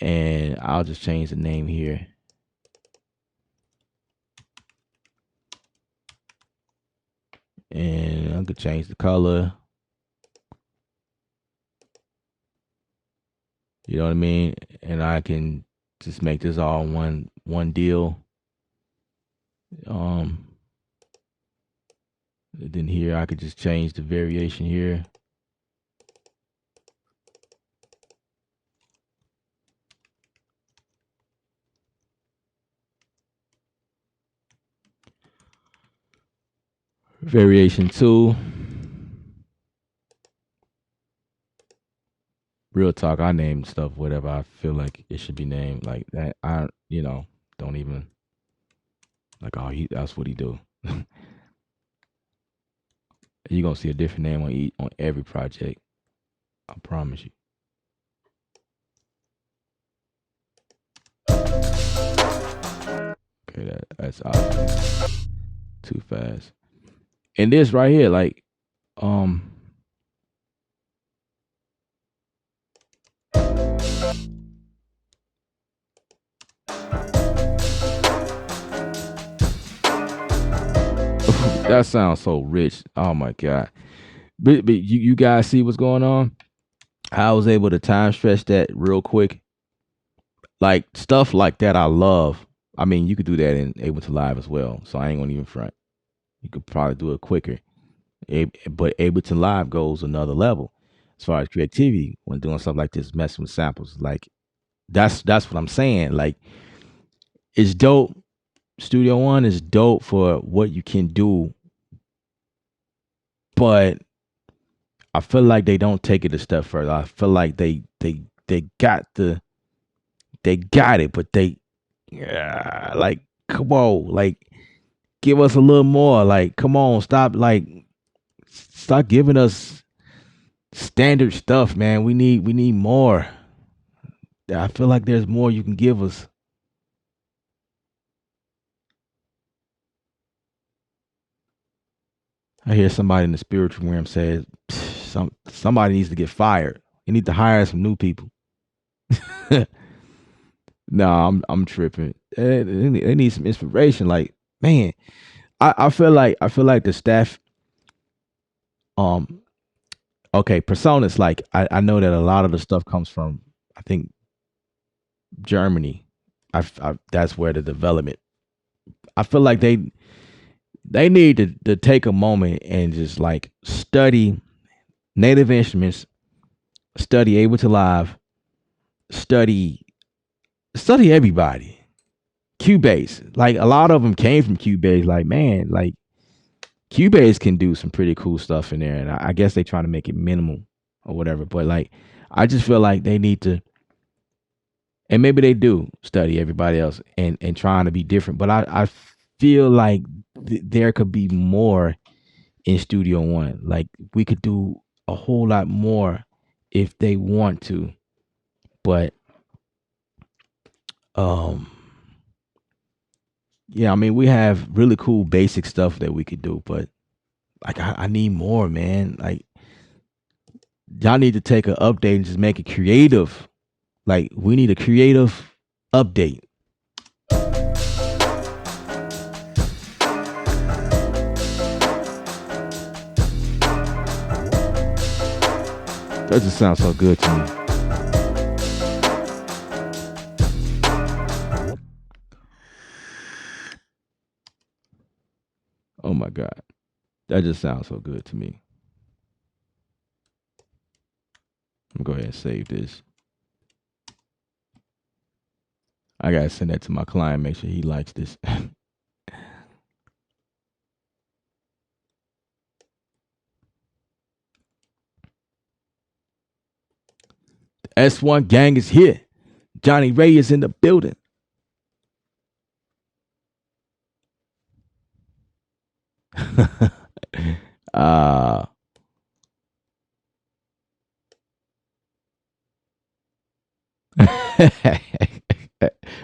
and I'll just change the name here. And I could change the color. You know what I mean? And I can just make this all one deal. Then here I could just change the variation here. Variation 2. Real talk, I name stuff whatever I feel like it should be named. Like that, I don't even like, oh, that's what he do. You're gonna see a different name on every project. I promise you. Okay, that's obviously too fast. And this right here, like, that sounds so rich. Oh my god! But you guys see what's going on? I was able to time stretch that real quick. Like stuff like that, I love. I mean, you could do that in Ableton Live as well. So I ain't gonna even front. You could probably do it quicker. But Ableton Live goes another level as far as creativity when doing stuff like this, messing with samples. Like that's what I'm saying. Like it's dope. Studio One is dope for what you can do, but I feel like they don't take it a step further. I feel like they got it, but yeah, like come on, like give us a little more. Like come on, stop giving us standard stuff, man. We need more. I feel like there's more you can give us. I hear somebody in the spiritual realm says somebody needs to get fired. You need to hire some new people. No, I'm tripping. They need some inspiration. Like, man, I feel like the staff. Um, okay, personas. Like, I know that a lot of the stuff comes from, I think, Germany. That's where the development. I feel like they need to take a moment and just like study native instruments, study Ableton Live, study everybody. Cubase, like a lot of them came from Cubase. Like, man, like Cubase can do some pretty cool stuff in there, and I guess they trying to make it minimal or whatever. But like, I just feel like they need to, and maybe they do study everybody else and trying to be different. But I feel like there could be more in Studio One. Like we could do a whole lot more if they want to. But um yeah, I mean we have really cool basic stuff that we could do, but like I need more, man. Like y'all need to take an update and just make it creative. Like we need a creative update. That just sounds so good to me. Oh my God. That just sounds so good to me. I'm gonna go ahead and save this. I gotta send that to my client, make sure he likes this. S1 gang is here. Johnny Ray is in the building. uh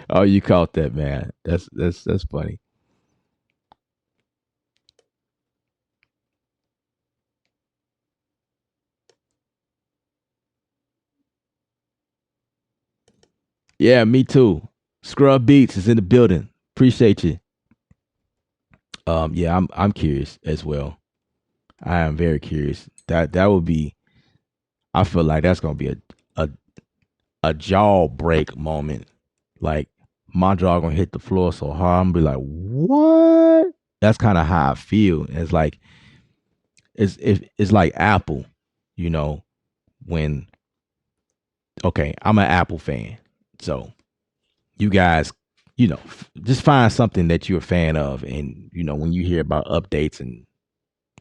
oh, you caught that, man. That's funny. Yeah, me too. Scrub Beats is in the building. Appreciate you. Yeah, I'm curious as well. I am very curious. That would be. I feel like that's gonna be a a jaw break moment. Like my jaw gonna hit the floor so hard, I'm gonna be like, what? That's kind of how I feel. It's like it's like Apple, you know, when okay, I'm an Apple fan, so you guys, just find something that you're a fan of, and when you hear about updates and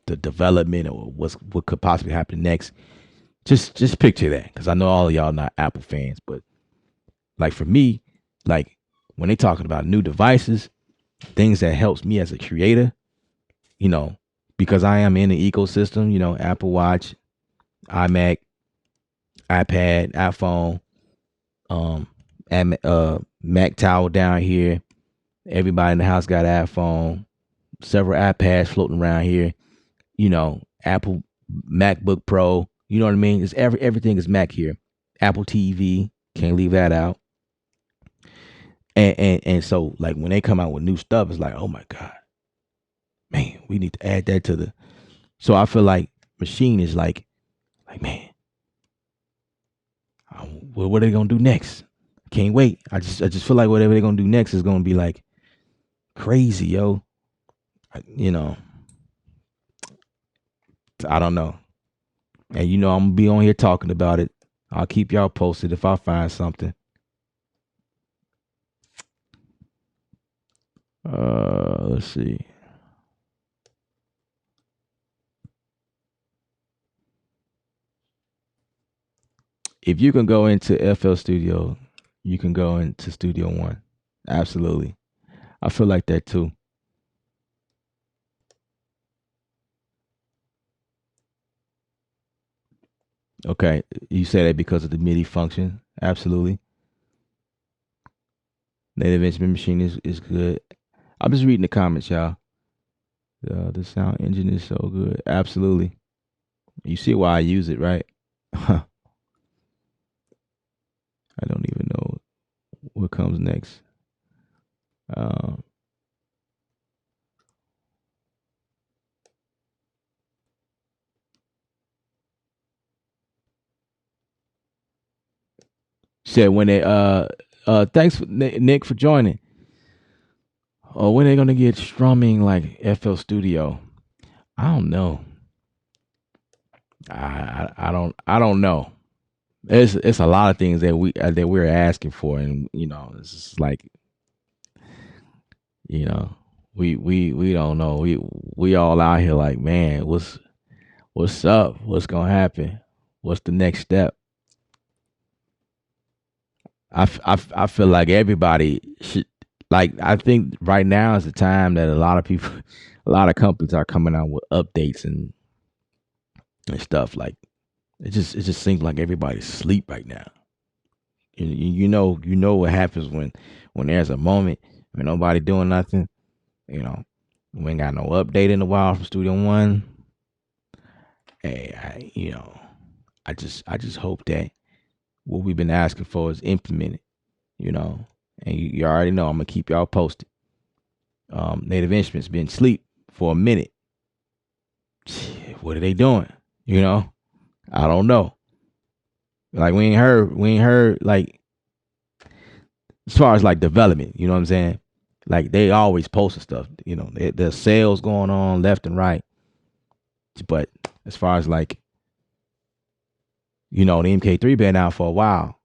the development or what could possibly happen next, just picture that, because I know all of y'all not Apple fans, but like for me, like when they talking about new devices, things that helps me as a creator, you know, because I am in the ecosystem, Apple Watch, iMac, iPad, iPhone, and Mac Tower down here. Everybody in the house got an iPhone, several iPads floating around here. Apple MacBook Pro. You know what I mean? It's everything is Mac here. Apple TV, can't leave that out. And so like when they come out with new stuff, it's like, oh my God, man, we need to add that to the. So I feel like Machine is like man, what are they gonna do next? Can't wait. I just feel like whatever they're gonna do next is gonna be like crazy, yo. I don't know. And I'm gonna be on here talking about it. I'll keep y'all posted if I find something. Let's see. If you can go into FL Studio, you can go into Studio One. Absolutely. I feel like that too. Okay. You say that because of the MIDI function. Absolutely. Native Instrument Machine is good. I'm just reading the comments, y'all. The sound engine is so good. Absolutely. You see why I use it, right? I don't even know what comes next. Um, said when they thanks for, Nick for joining. Oh, when they gonna get strumming like FL Studio? I don't know. I don't know. It's a lot of things that we're asking for, and it's just like you know we don't know. We all out here like, man, what's up? What's gonna happen? What's the next step? I feel like everybody should, like, I think right now is the time that a lot of people, a lot of companies are coming out with updates and stuff. Like it just seems like everybody's asleep right now. You know what happens when there's a moment when nobody doing nothing. You know, we ain't got no update in a while from Studio One. Hey, I just hope that what we've been asking for is implemented. You know, and you already know I'm gonna keep y'all posted. Native Instruments been asleep for a minute. What are they doing? I don't know. Like we ain't heard like as far as like development. You know what I'm saying? Like they always posting stuff. There's sales going on left and right. But as far as like the MK3 been out for a while.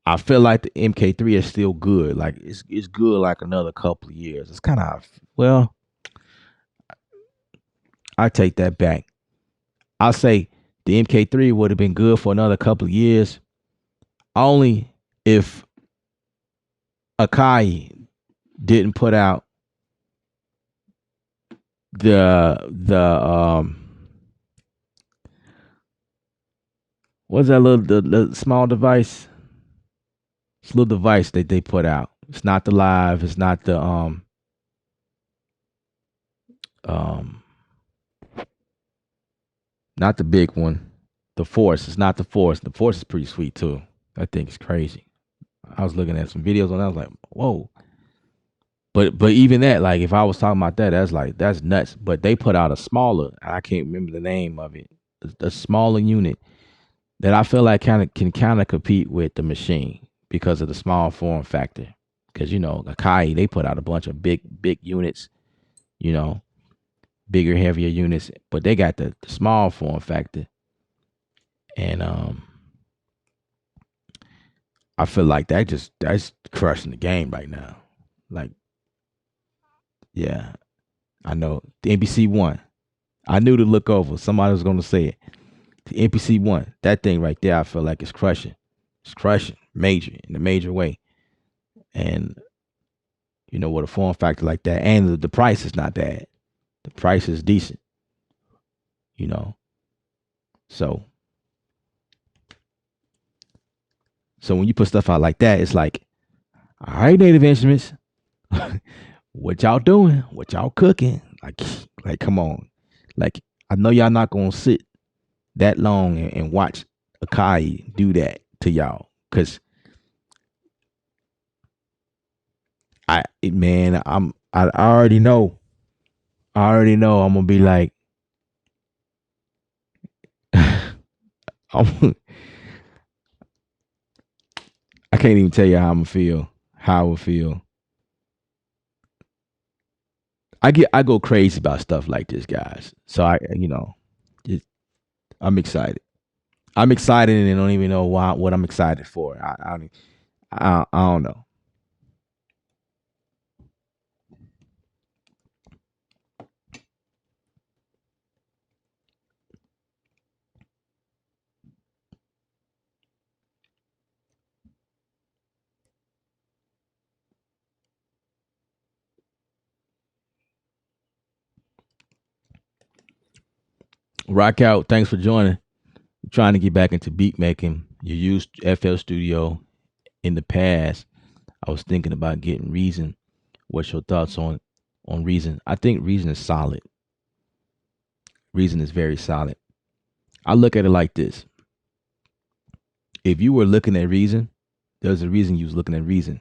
I feel like the MK3 is still good. Like it's good like another couple of years. It's kind of, well, I take that back. I'll say the MK3 would have been good for another couple of years, only if Akai didn't put out the what's that the small device? It's a little device that they put out. It's not the live. It's not the um not the big one. The Force. It's not the Force. The Force is pretty sweet too. That thing is crazy. I was looking at some videos on that. I was like, whoa. But even that, like if I was talking about that, that's nuts. But they put out a smaller, I can't remember the name of it, a smaller unit that I feel like can compete with the machine because of the small form factor. Because Akai, they put out a bunch of big units, you know, bigger, heavier units, but they got the small form factor, and I feel like that's crushing the game right now. Like, yeah, I know the NBC one. I knew to look over. Somebody was going to say it. The NPC one, that thing right there, I feel like it's crushing. It's crushing, major in a major way. And with a form factor like that, and the price is not bad. The price is decent. You know, so when you put stuff out like that, it's like, all right, Native Instruments, what y'all doing? What y'all cooking? Like, come on. Like, I know y'all not gonna sit that long and watch Akai do that to y'all, cause I already know. I already know I'm gonna be like, I'm, I can't even tell you how I'm gonna feel. How I would feel. I go crazy about stuff like this, guys. So just, I'm excited. I'm excited and I don't even know what I'm excited for. I don't know. Rock out. Thanks for joining. You're trying to get back into beat making. You used FL Studio in the past. I was thinking about getting Reason. What's your thoughts on Reason? I think Reason is solid. Reason is very solid. I look at it like this. If you were looking at Reason, there's a reason you was looking at Reason.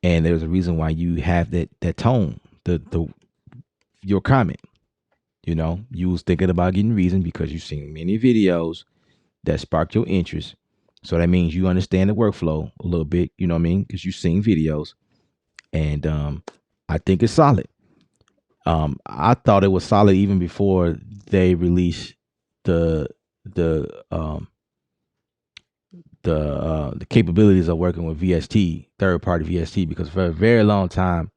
And there's a reason why you have that tone, the your comment. You know, you was thinking about getting Reason because you've seen many videos that sparked your interest. So that means you understand the workflow a little bit, you know what I mean? Because you've seen videos. And I think it's solid. I thought it was solid even before they released the the um the capabilities of working with VST, third party VST, because for a very long time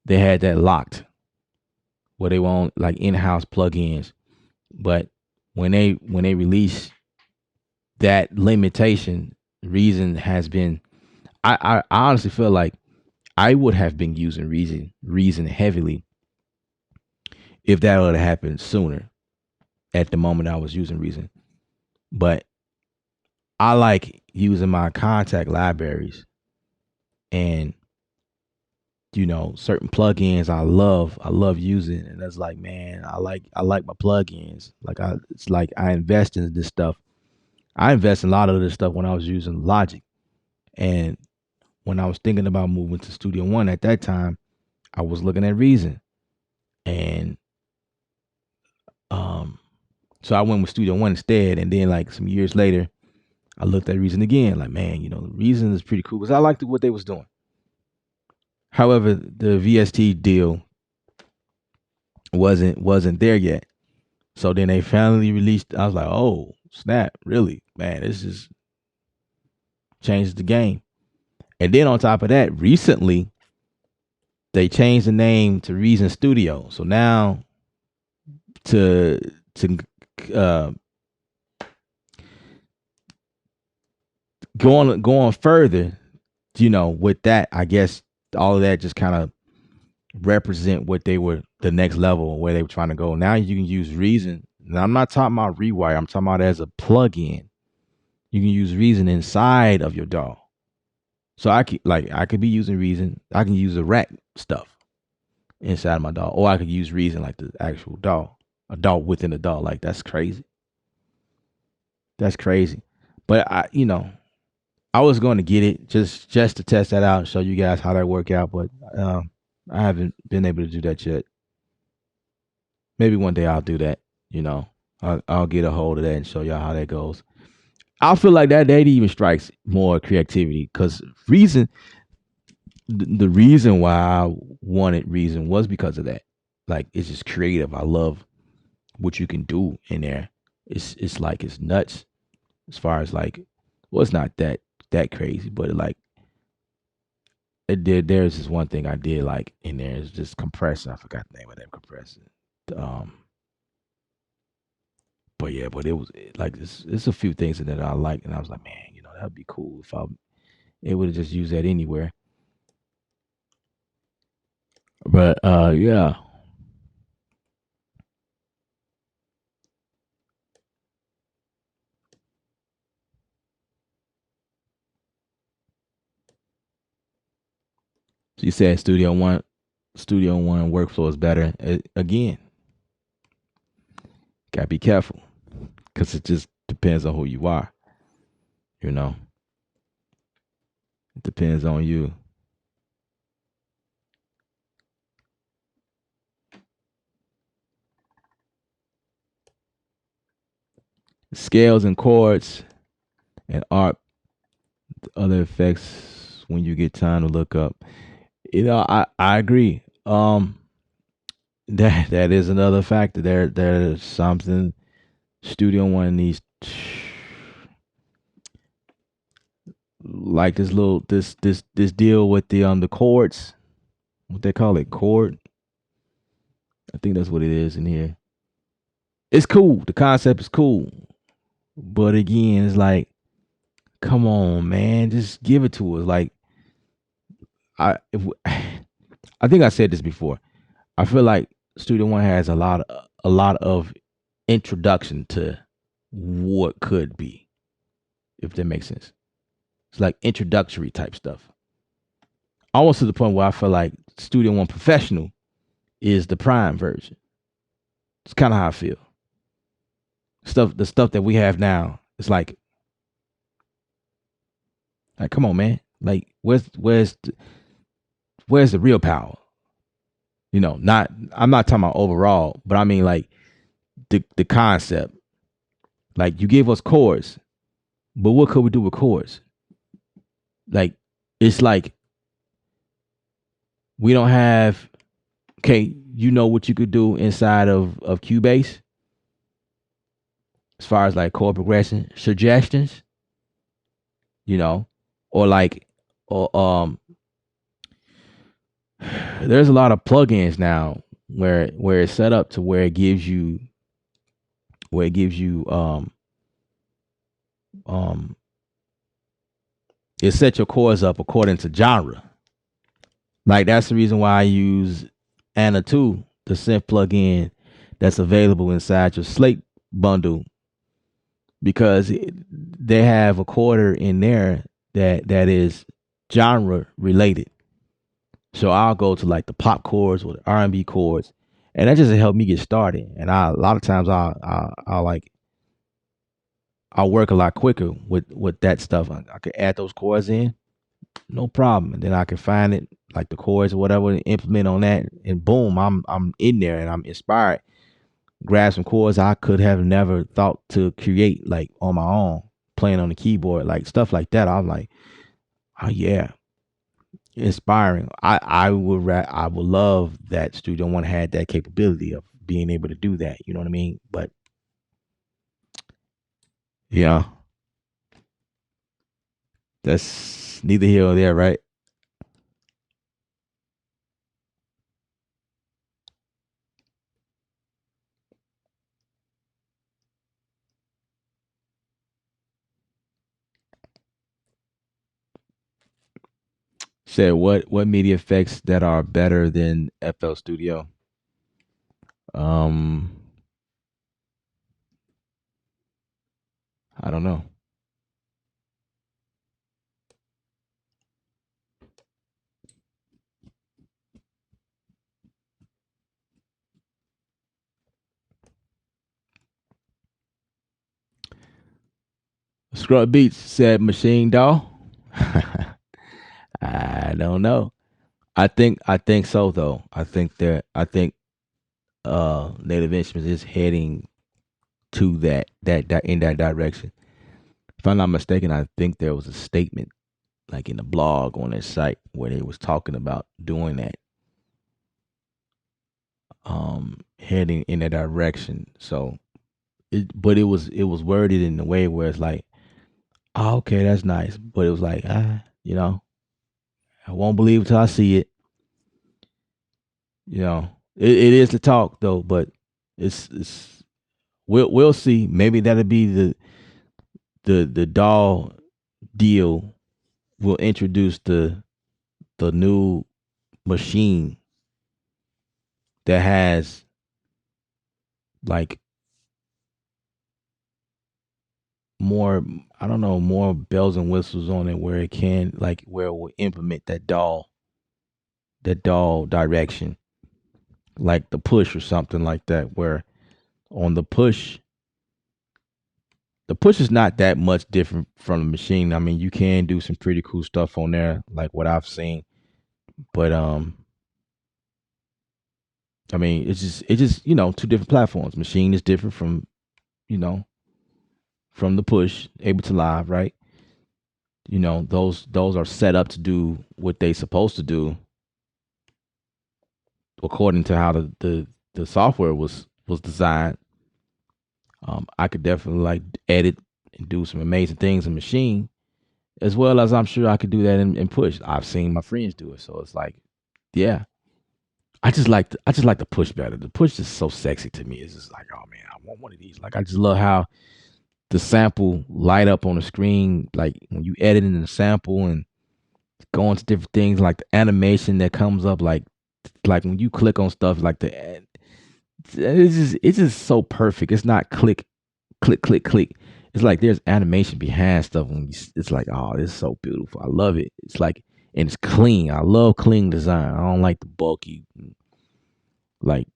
they had that locked where they want like in-house plugins. But when they release that limitation, Reason has been I honestly feel like I would have been using Reason heavily if that would have happened sooner at the moment I was using Reason. But I like using my contact libraries and certain plugins I love using, and that's like, man, I like my plugins. Like it's like I invest in this stuff. I invest in a lot of this stuff when I was using Logic, and when I was thinking about moving to Studio One at that time, I was looking at Reason, and um, so I went with Studio One instead. And then like some years later, I looked at Reason again. Like, man, Reason is pretty cool because I liked what they was doing. However, the VST deal wasn't there yet. So then they finally released. I was like, oh snap, really, man, this just changed the game. And then on top of that, recently they changed the name to Reason Studio. So now to uh, go on further, with that, I guess all of that just kind of represent what they were, the next level where they were trying to go. Now you can use Reason. Now I'm not talking about Rewire. I'm talking about as a plug-in. You can use Reason inside of your DAW. So I could be using Reason. I can use the rack stuff inside my DAW, or I could use Reason like the actual DAW, a DAW within a DAW. Like that's crazy. That's crazy. But I was going to get it just to test that out and show you guys how that work out. But I haven't been able to do that yet. Maybe one day I'll do that. I'll get a hold of that and show y'all how that goes. I feel like that even strikes more creativity because Reason, the reason why I wanted Reason was because of that. Like it's just creative. I love what you can do in there. It's like it's nuts as far as like, well, it's not that crazy, but there's this one thing I did like in there is just compressor. I forgot the name of that compressor. Um, but yeah, but it was like it's a few things in there that I like, and I was like, man, that'd be cool if I able to just use that anywhere. But yeah. So you said Studio One workflow is better. Again, gotta be careful because it just depends on who you are. You know, it depends on you. Scales and chords and art, other effects when you get time to look up. I agree. That is another factor. There's something Studio One needs, like this deal with the chords. What they call it, chord. I think that's what it is in here. It's cool. The concept is cool, but again, it's like, come on, man, just give it to us. Like I, if, I think I said this before. I feel like Studio One has a lot of introduction to what could be, if that makes sense. It's like introductory type stuff. Almost to the point where I feel like Studio One Professional is the prime version. It's kind of how I feel. the stuff that we have now, it's like come on, man. Like where's the real power? Not I'm not talking about overall, but I mean like the concept. Like you gave us chords, but what could we do with chords? Like it's like we don't have okay, what you could do inside of Cubase as far as like chord progression suggestions, you know, or like or there's a lot of plugins now where it's set up to where it gives you um it sets your chords up according to genre. Like that's the reason why I use Anna 2, the synth plugin that's available inside your Slate bundle, because they have a quarter in there that is genre related. So I'll go to like the pop chords or the R&B chords, and that just helped me get started. And a lot of times I'll work a lot quicker with that stuff. I can add those chords in, no problem, and then I can find it like the chords or whatever, and implement on that, and boom, I'm in there and I'm inspired. Grab some chords I could have never thought to create like on my own, playing on the keyboard, like stuff like that. I'm like, oh yeah, inspiring. I would love that Studio One had that capability of being able to do that. You know what I mean? But yeah, that's neither here or there, right? Said what media effects that are better than FL Studio? Um, I don't know. Scrub Beats said Machine Doll. I don't know. I think so though. I think Native Instruments is heading to that in that direction. If I'm not mistaken, I think there was a statement like in the blog on their site where they was talking about doing that, heading in that direction. So but it was worded in a way where it's like, oh, okay, that's nice, but it was like, I won't believe it till I see it. It is the talk though, but it's we'll see. Maybe that'll be the doll deal. Will introduce the new machine that has like more, I don't know, more bells and whistles on it, where it can like where it will implement that doll direction, like the push or something like that, where on the push is not that much different from the machine. I mean, you can do some pretty cool stuff on there, like what I've seen. But I mean, it's just two different platforms. Machine is different you know from the push, able to live, right? Those are set up to do what they supposed to do according to how the software was designed. I could definitely like edit and do some amazing things in machine, as well as I'm sure I could do that in push. I've seen my friends do it, so it's like, yeah. I just like the push better. The push is so sexy to me. It's just like, oh man, I want one of these. Like I just love how the sample light up on the screen, like when you edit in the sample and go into different things, like the animation that comes up, like when you click on stuff, like it's just so perfect. It's not click, click, click, click. It's like there's animation behind stuff. It's like, oh, this is so beautiful. I love it. It's like, and it's clean. I love clean design. I don't like the bulky, like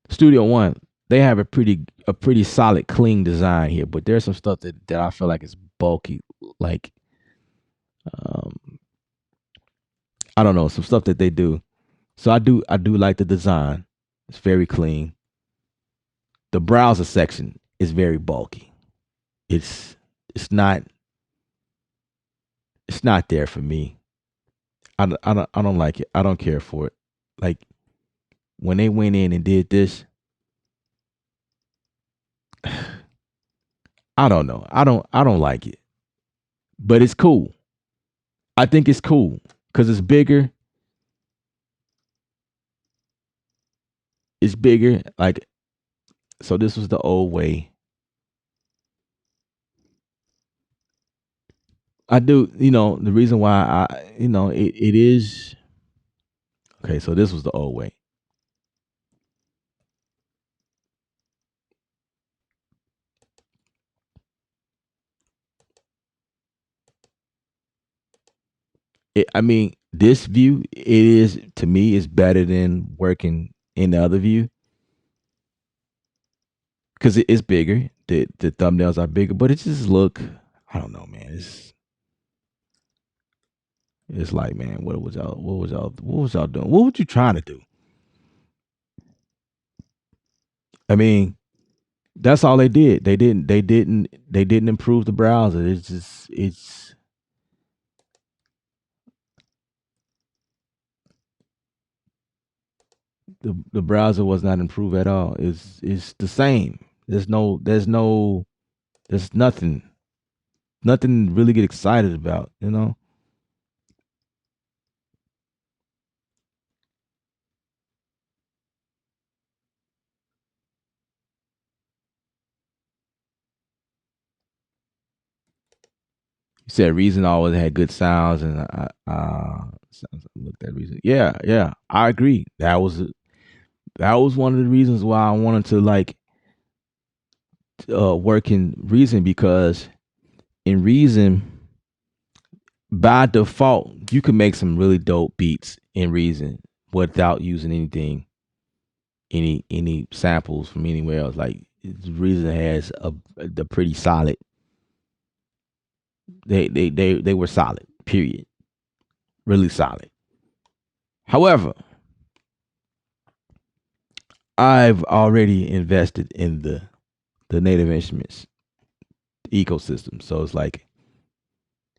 Studio One. they have a pretty solid clean design here, but there's some stuff that I feel like is bulky, like um I don't know, some stuff that they do. So I do like the design. It's very clean. The browser section is very bulky. It's it's not it's not there for me. I don't like it. I don't care for it. Like when they went in and did this, I don't know. I don't like it. But it's cool. I think it's cool cuz it's bigger. It's bigger like so this was the old way. I do, the reason why it is okay, so this was the old way. I mean, this view, it is to me is better than working in the other view because it is bigger. The thumbnails are bigger, but it just look. I don't know, man. It's like, man, what was y'all doing? What were you trying to do? I mean, that's all they did. They didn't improve the browser. It's the browser was not improved at all. It's the same. There's nothing to really get excited about. You said Reason always had good sounds, and I looked at Reason. Yeah, yeah, I agree. That was one of the reasons why I wanted to like work in Reason because in Reason by default you can make some really dope beats in Reason without using any samples from anywhere else. Like Reason has the pretty solid. They were solid. Period. Really solid. However, I've already invested in the Native Instruments ecosystem, so it's like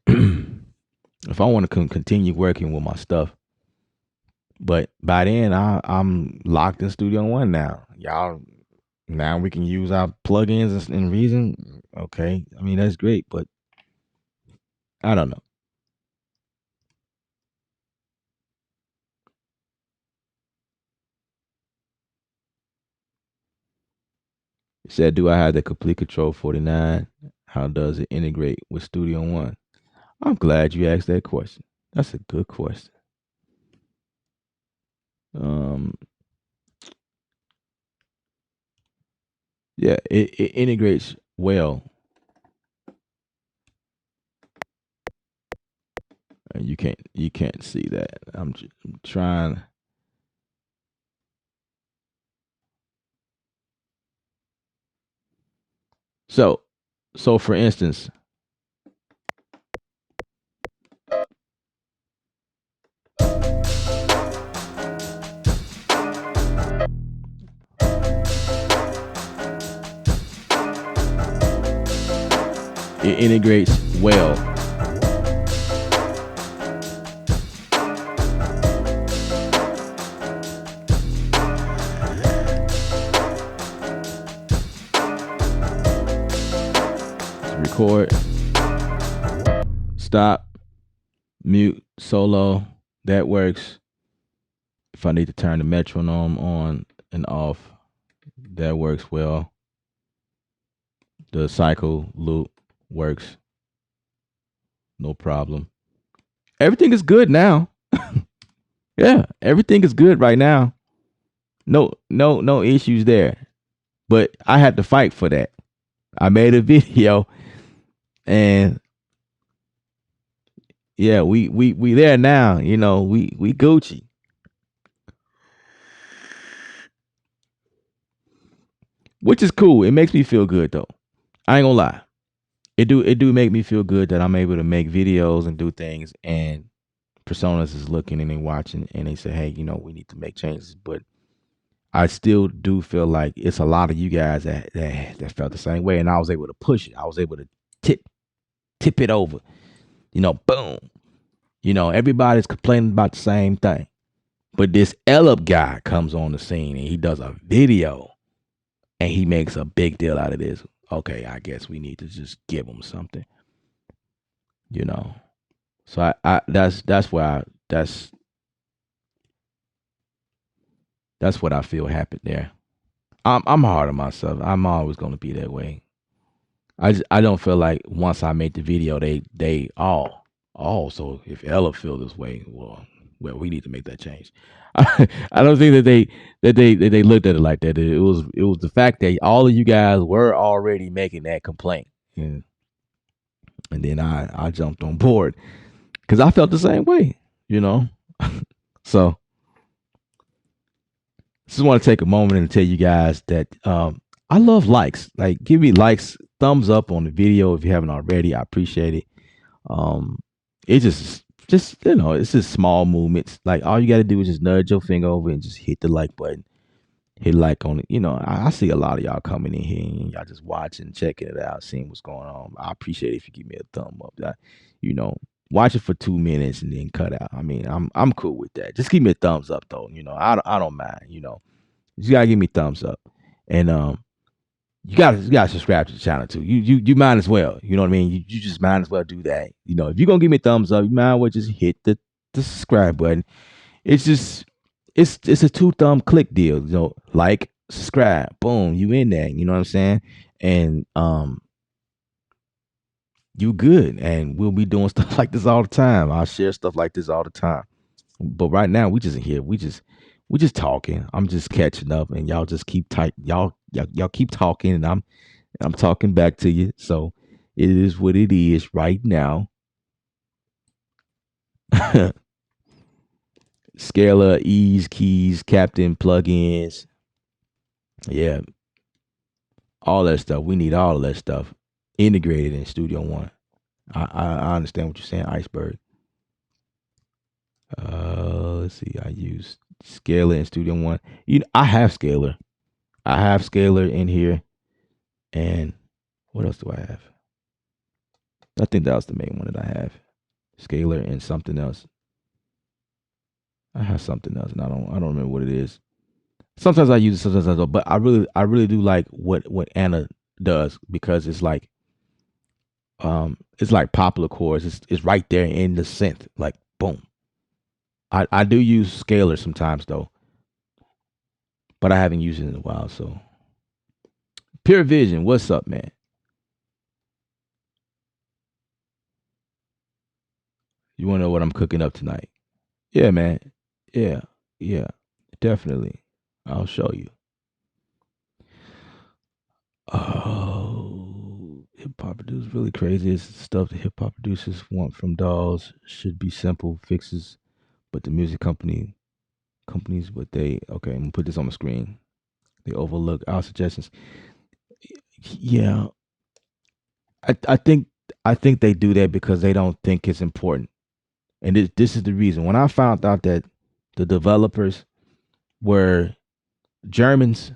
if I want to continue working with my stuff, but by then I'm locked in Studio One now. Y'all, now we can use our plugins in Reason. Okay, I mean that's great, but I don't know. It said, "Do I have the complete Control 49? How does it integrate with Studio One?" I'm glad you asked that question. That's a good question. Um, yeah, it integrates well. And you can't see that. I'm trying. So so for instance, it integrates well. Record, stop, mute, solo. That works. If I need to turn the metronome on and off, that works well. The cycle loop works, no problem. Everything is good now. Yeah, everything is good right now. No issues there. But I had to fight for that. I made a video, and yeah, we there now. We Gucci. which is cool. It makes me feel good though. I ain't gonna lie. It do make me feel good that I'm able to make videos and do things, and personas is looking and they watching and they say, hey, we need to make changes. But I still do feel like it's a lot of you guys that felt the same way, and I was able to push it. I was able to tip it over. Boom. Everybody's complaining about the same thing. But this Ellip guy comes on the scene and he does a video and he makes a big deal out of this. Okay, I guess we need to just give him something. So I that's why that's what I feel happened there. I'm hard on myself. I'm always gonna be that way. I don't feel like once I make the video they all so if Ella feel this way, well we need to make that change. I don't think that they looked at it like that. It was the fact that all of you guys were already making that complaint, and then I jumped on board because I felt the same way, So just want to take a moment and tell you guys that I love likes. Like, give me likes, thumbs up on the video if you haven't already. I appreciate it. It just it's just small movements. Like, all you got to do is just nudge your finger over and just hit the like button. Hit like on it. I see a lot of y'all coming in here and y'all just watching, checking it out, seeing what's going on. I appreciate it if you give me a thumb up. Watch it for 2 minutes and then cut out. I mean, I'm cool with that. Just give me a thumbs up though. I don't mind. You gotta give me thumbs up, and you gotta subscribe to the channel too. You might as well. You know what I mean? You just might as well do that. If you're gonna give me a thumbs up, you might as well just hit the subscribe button. It's just it's a 2 thumb click deal. Like, subscribe, boom, you in there. You know what I'm saying? And you good. And we'll be doing stuff like this all the time. I'll share stuff like this all the time. But right now we just in here. We just talking. I'm just catching up, and y'all just keep tight. Y'all keep talking, and I'm talking back to you. So it is what it is right now. Scalar, ease, keys, captain, plugins. Yeah. All that stuff. We need all of that stuff integrated in Studio One. I understand what you're saying, Iceberg. Let's see. I use Scalar in Studio One. I have Scalar. I have Scalar in here. And what else do I have? I think that was the main one that I have. Scalar and something else. I have something else, and I don't remember what it is. Sometimes I use it, sometimes I don't. But I really do like what Anna does, because it's like popular chords. It's right there in the synth, like boom. I do use Scalar sometimes though, but I haven't used it in a while. So, Pure Vision, what's up, man? You want to know what I'm cooking up tonight? Yeah, man. Yeah, definitely. I'll show you. Oh, hip hop producers really crazy. It's stuff that hip hop producers want from dolls. Should be simple fixes, but the music companies, but they okay. I'm gonna put this on the screen. They overlook our suggestions. Yeah, I think they do that because they don't think it's important. And this is the reason. When I found out that the developers were Germans,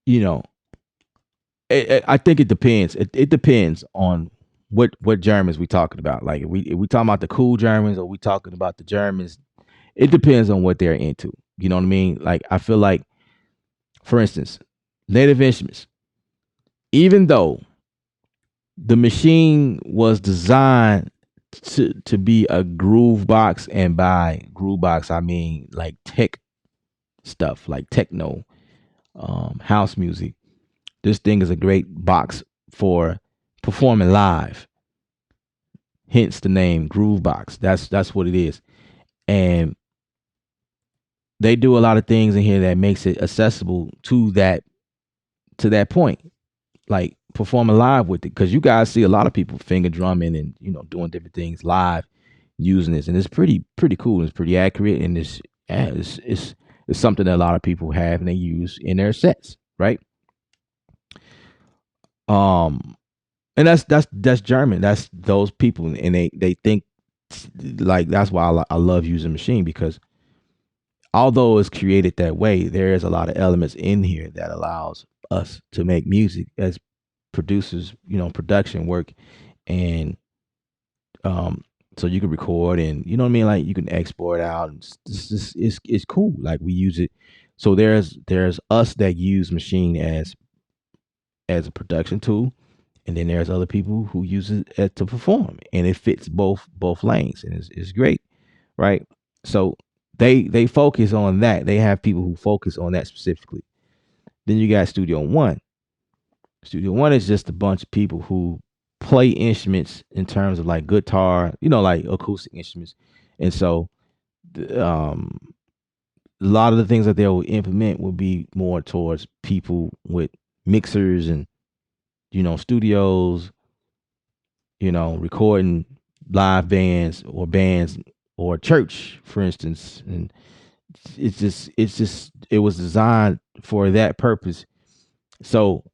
I think it depends. It depends on what Germans we talking about. Like, if we talking about the cool Germans, or we talking about the Germans. It depends on what they're into. You know what I mean? Like, I feel like, for instance, Native Instruments, even though the machine was designed to be a groove box, and by groove box I mean like tech stuff, like techno, house music. This thing is a great box for performing live. Hence the name Groove Box. That's what it is. And they do a lot of things in here that makes it accessible to that point. Like, performing live with it. Because you guys see a lot of people finger drumming and doing different things live using this. And it's pretty cool. It's pretty accurate, and it's something that a lot of people have and they use in their sets, right? Um, and that's German. That's those people, and they think like that's why I love using Machine, because although it's created that way, there is a lot of elements in here that allows us to make music as producers, production work, and um, so you can record, and you know what I mean, like you can export out, and it's cool. Like we use it. So there's us that use Machine as a production tool, and then there's other people who use it to perform, and it fits both lanes, and it's great, right? So they focus on that. They have people who focus on that specifically. Then you got Studio One. Studio One is just a bunch of people who play instruments in terms of like guitar, like acoustic instruments, and so um, a lot of the things that they'll implement will be more towards people with mixers and studios, recording live bands or church, for instance. And it was designed for that purpose. So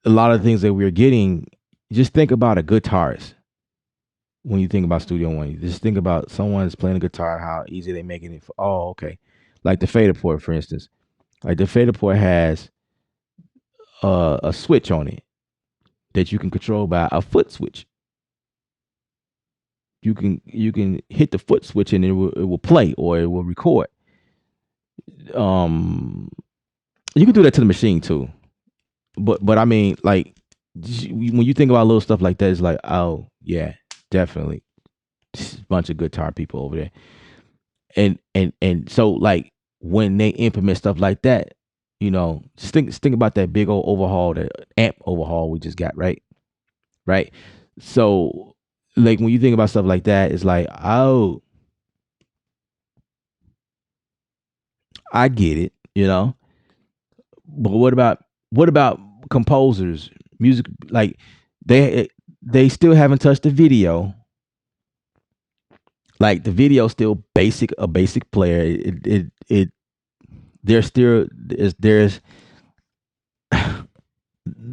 a lot of things that we're getting, just think about a guitarist. When you think about Studio One, just think about someone's playing a guitar, how easy they making it. Okay. Like the fader port, for instance. Like the fader port has a switch on it that you can control by a foot switch. You can hit the foot switch and it will play or it will record. Um, you can do that to the machine too, but I mean, like when you think about little stuff like that, it's like, oh yeah, definitely, just a bunch of guitar people over there, and so like when they implement stuff like that, just think about that big old overhaul, that amp overhaul we just got, right. So like when you think about stuff like that, it's like, oh, I get it, but what about composers, music, like they still haven't touched the video. Like the video still a basic player. It there's still there's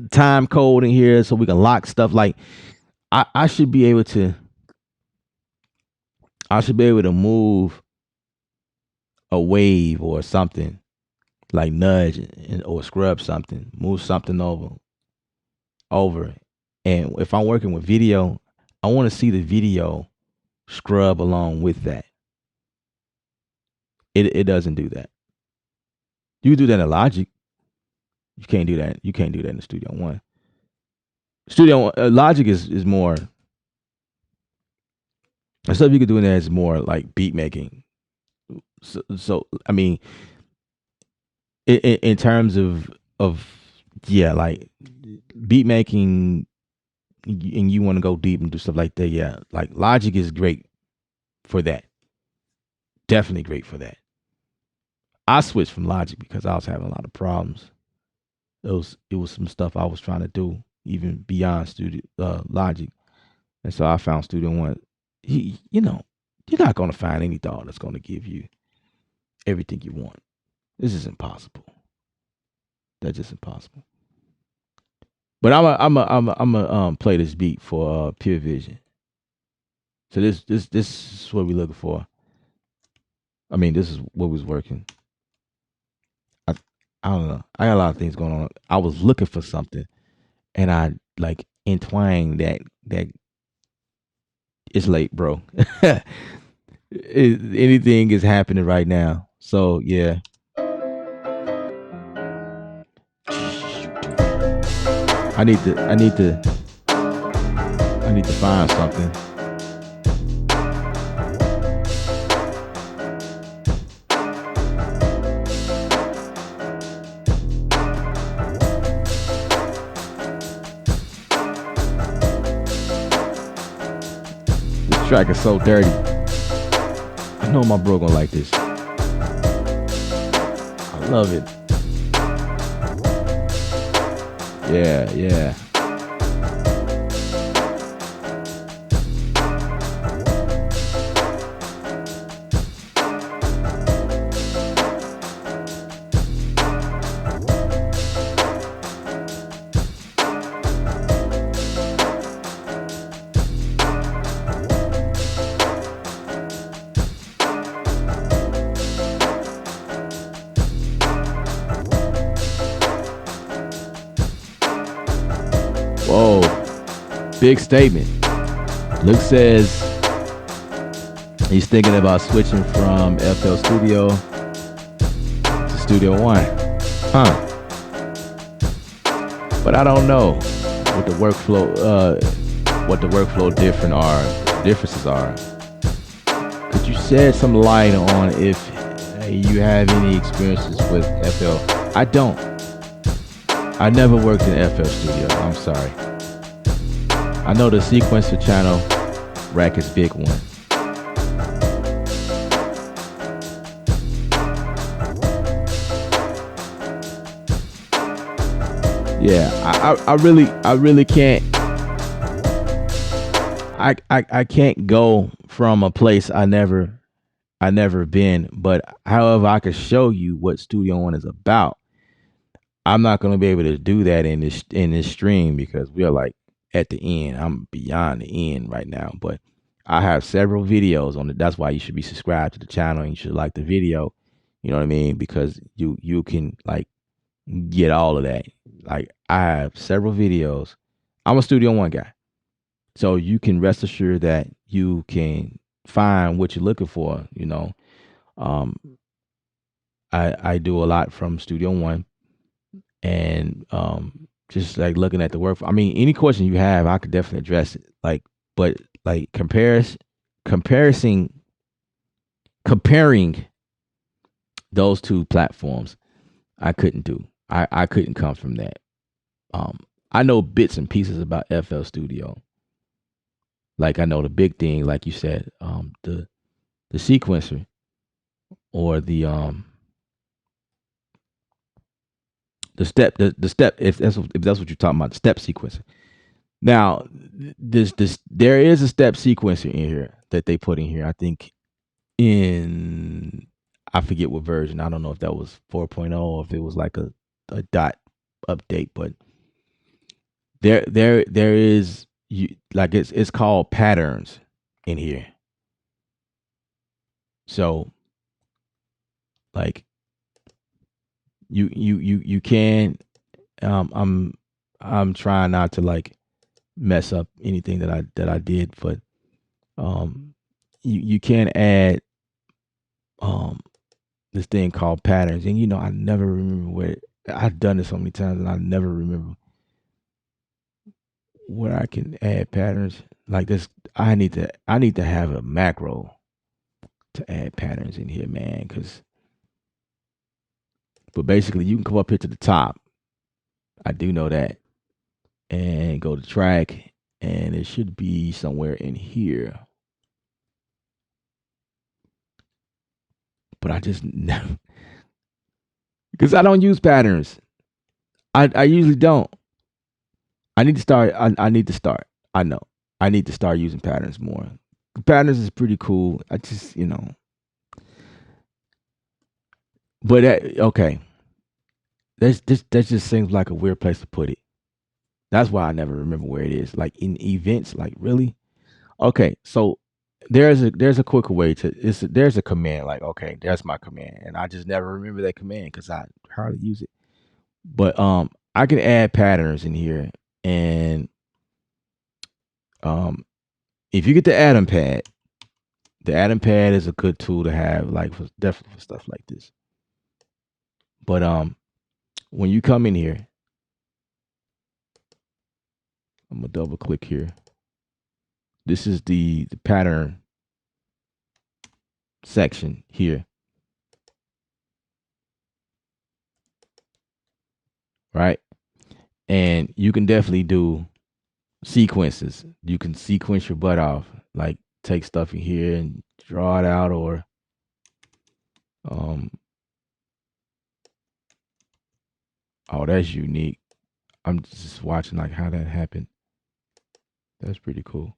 time code in here so we can lock stuff. Like I should be able to move a wave or something, like nudge or scrub something, move something over. And if I'm working with video, I want to see the video scrub along with that. It doesn't do that. You can do that in Logic. You can't do that. You can't do that in the Studio One. Logic is more, the stuff you can do in there is more like beat making. So I mean, in terms of yeah, like beat making, and you want to go deep and do stuff like that. Yeah, like Logic is great for that. Definitely great for that. I switched from Logic because I was having a lot of problems. It was some stuff I was trying to do even beyond Studio Logic, and so I found Studio One. You're not going to find any dog that's going to give you everything you want. This is impossible. That's just impossible. But I'm a play this beat for Pure Vision. So this is what we're looking for. I mean, this is what was working. I don't know. I got a lot of things going on. I was looking for something, and I like entwined that. It's late, bro. Anything is happening right now. So yeah. I need to find something. This track is so dirty. I know my bro gonna like this. I love it. Yeah. Big statement. Luke says he's thinking about switching from FL Studio to Studio One. Huh. But I don't know what the workflow differences are. Could you shed some light on if you have any experiences with FL? I don't. I never worked in FL Studio. I'm sorry. I know the sequencer channel rack is big one. Yeah, I really can't. I can't go from a place I never been, but however I could show you what Studio One is about. I'm not going to be able to do that in this stream because we are like at the end. I'm beyond the end right now, but I have several videos on it. That's why you should be subscribed to the channel and you should like the video. You know what I mean? Because you can like get all of that. Like I have several videos. I'm a Studio One guy. So you can rest assured that you can find what you're looking for, you know. I do a lot from Studio One and just like looking at the work. I mean, any question you have, I could definitely address it. Like, but like comparing those two platforms, I couldn't do. I couldn't come from that. I know bits and pieces about FL Studio. Like I know the big thing, like you said, the sequencer or the step if that's what you're talking about, the step sequencer. Now, this there is a step sequencer in here that they put in here. I think in I forget what version. I don't know if that was 4.0 or if it was like a dot update, but there is like it's called patterns in here. So like you can I'm trying not to like mess up anything that I did, but you can add this thing called patterns, and you know I never remember where I've done it so many times, and I never remember where I can add patterns like this. I need to have a macro to add patterns in here, man. But basically, you can come up here to the top. I do know that, and go to track, and it should be somewhere in here. But I just never, because I don't use patterns. I usually don't. I need to start. I need to start. I know. I need to start using patterns more. Patterns is pretty cool. I just, you know. But okay. That just seems like a weird place to put it. That's why I never remember where it is. Like in events, like really? Okay, so there's a quicker way to there's a command like okay, that's my command. And I just never remember that command because I hardly use it. But I can add patterns in here and if you get the Atom Pad, the Atom Pad is a good tool to have, like for definitely for stuff like this. But when you come in here, I'm gonna double click here. This is the pattern section here, right? And you can definitely do sequences. You can sequence your butt off, like take stuff in here and draw it out, or oh, that's unique. I'm just watching like how that happened. That's pretty cool.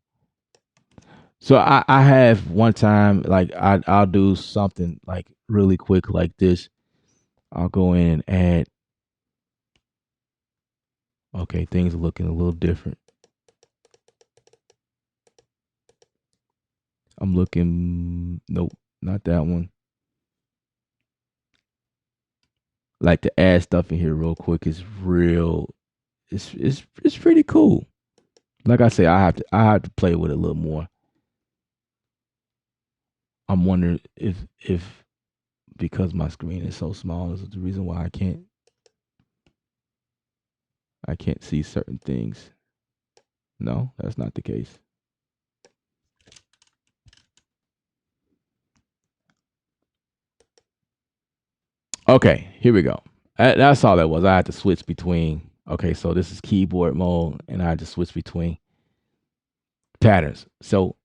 So I have one time like I'll do something like really quick like this. I'll go in and add. Okay, things are looking a little different. I'm looking. Nope, not that one. Like to add stuff in here real quick is real. It's pretty cool. Like I say, I have to play with it a little more. I'm wondering if because my screen is so small is the reason why I can't see certain things. No, that's not the case. Okay, here we go. That's all that was. I had to switch between. Okay, so this is keyboard mode, and I had to switch between patterns. So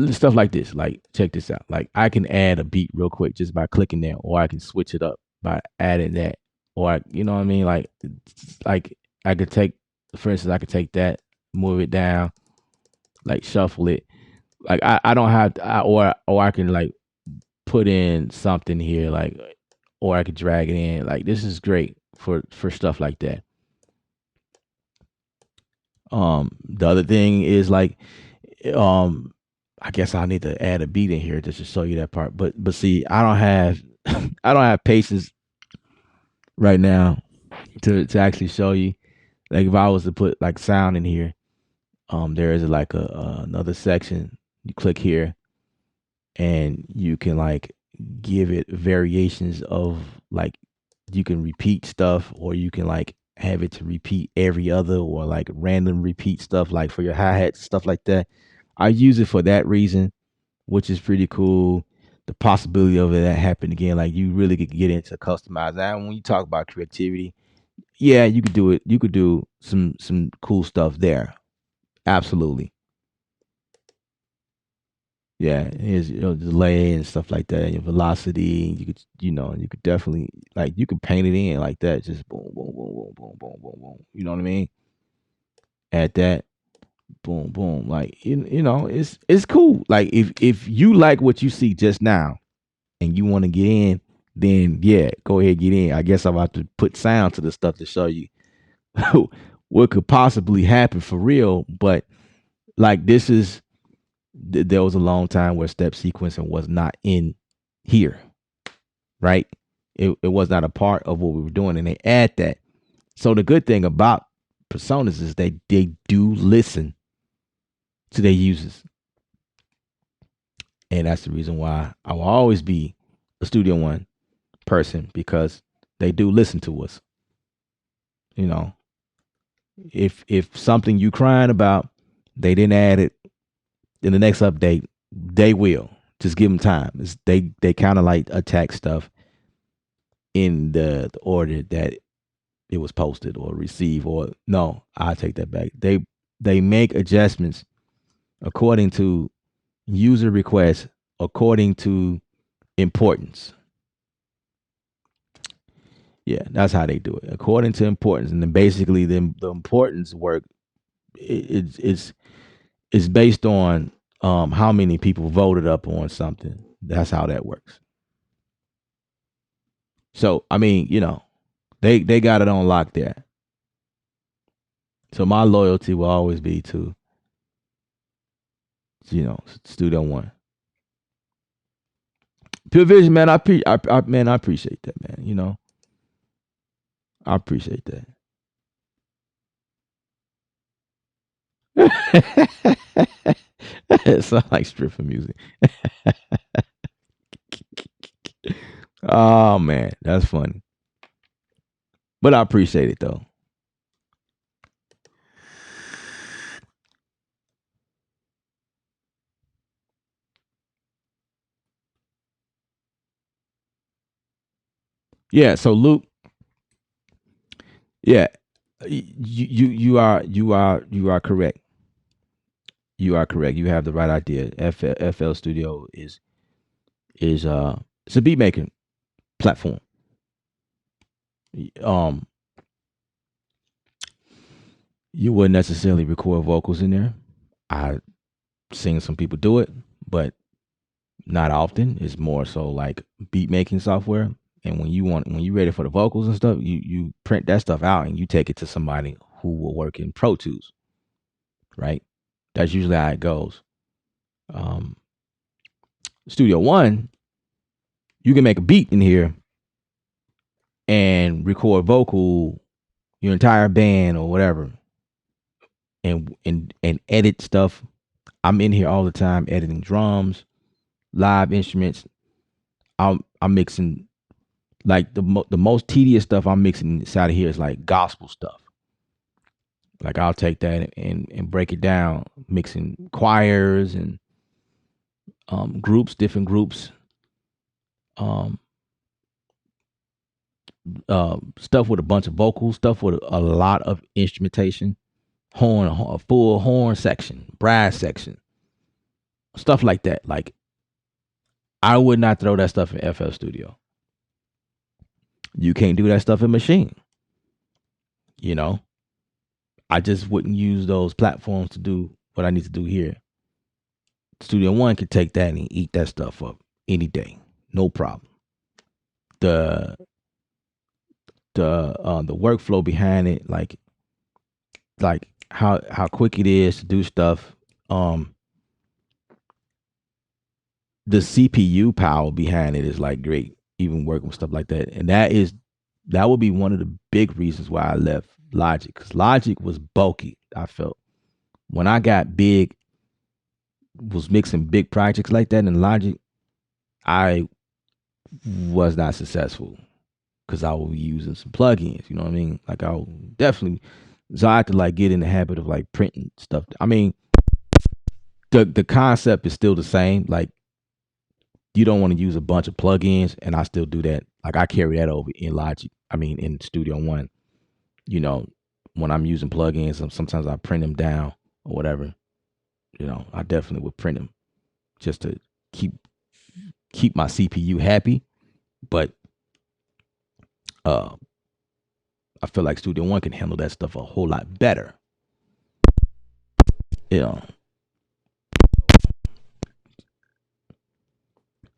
stuff like this, like check this out. Like I can add a beat real quick just by clicking there, or I can switch it up by adding that, or you know what I mean. Like I could take, for instance, I could take that, move it down, like shuffle it. Like I don't have to, or I can like put in something here, like, or I could drag it in. Like this is great for stuff like that. The other thing is like, um, I guess I need to add a beat in here just to show you that part. But see, I don't have I don't have patience right now to actually show you. Like if I was to put like sound in here, there is like another section. You click here, and you can like give it variations of like you can repeat stuff, or you can like have it to repeat every other, or like random repeat stuff like for your hi-hats, stuff like that. I use it for that reason, which is pretty cool. The possibility of it that happening again, like you really could get into customizing. And when you talk about creativity, yeah, you could do it. You could do some cool stuff there. Absolutely. Yeah, here's delay and stuff like that, your velocity. You could definitely like you could paint it in like that, just boom, boom, boom, boom, boom, boom, boom, boom. You know what I mean? Add that, boom, boom. Like it's cool. Like if you like what you see just now and you want to get in, then yeah, go ahead get in. I guess I'm about to put sound to the stuff to show you what could possibly happen for real. But like this is there was a long time where step sequencing was not in here, right? It was not a part of what we were doing, and they add that. So the good thing about personas is they do listen to their users, and that's the reason why I will always be a Studio One person, because they do listen to us. You know, if something you crying about, they didn't add it in the next update, they will. Just give them time. They kind of like attack stuff in the order that it was posted or received. Or no, I take that back. They make adjustments according to user requests, according to importance. Yeah, that's how they do it, according to importance. And then basically the importance work, it's based on how many people voted up on something. That's how that works. So I mean, they got it on lock there. So my loyalty will always be to Studio One. Pure Vision, man. Man, I appreciate that, man. I appreciate that. It sounds like stripping music. Oh man, that's funny. But I appreciate it though. Yeah. So Luke, yeah, you are correct. You are correct. You have the right idea. FL Studio is it's a beat making platform. Um, you wouldn't necessarily record vocals in there. I seen some people do it, but not often. It's more so like beat making software. And when you ready for the vocals and stuff, you print that stuff out and you take it to somebody who will work in Pro Tools, right? That's usually how it goes. Um, Studio One, you can make a beat in here and record vocal, your entire band or whatever, and edit stuff. I'm in here all the time editing drums, live instruments. I'm mixing like the most tedious stuff I'm mixing inside of here is like gospel stuff. Like I'll take that and break it down, mixing choirs and groups, different groups, um, stuff with a bunch of vocals, stuff with a lot of instrumentation, a full horn section, brass section, stuff like that. Like I would not throw that stuff in FL Studio. You can't do that stuff in Machine. You know, I just wouldn't use those platforms to do what I need to do here. Studio One could take that and eat that stuff up any day, no problem. The workflow behind it, like how quick it is to do stuff. The CPU power behind it is like great, even working with stuff like that. And that would be one of the big reasons why I left Logic, because Logic was bulky. I felt when I got big, was mixing big projects like that in Logic, I was not successful because I was using some plugins. You know what I mean? Like I definitely, so I had to like get in the habit of like printing stuff. I mean, the concept is still the same. Like you don't want to use a bunch of plugins, and I still do that. Like I carry that over in Logic. I mean, in Studio One. You know, when I'm using plugins, sometimes I print them down or whatever. You know, I definitely would print them just to keep my CPU happy. But I feel like Studio One can handle that stuff a whole lot better. Yeah.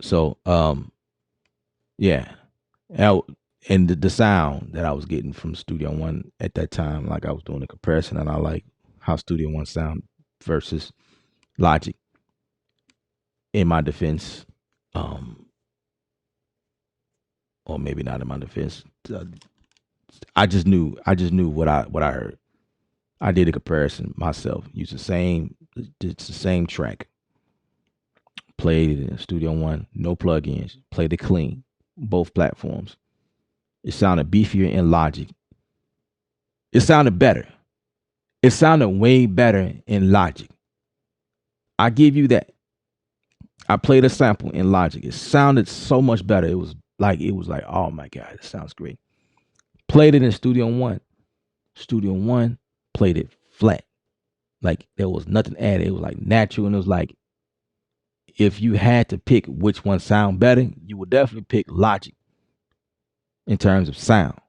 So yeah. And the sound that I was getting from Studio One at that time, like I was doing a comparison, and I like how Studio One sound versus Logic. In my defense, or maybe not in my defense, I just knew what I heard. I did a comparison myself. Used it's the same track. Played it in Studio One, no plugins. Played it clean, both platforms. It sounded beefier in Logic. It sounded better. It sounded way better in Logic. I give you that. I played a sample in Logic. It sounded so much better. It was like, oh my God, it sounds great. Played it in Studio One. Studio One played it flat. Like there was nothing added. It was like natural, and it was like, if you had to pick which one sound better, you would definitely pick Logic in terms of sound.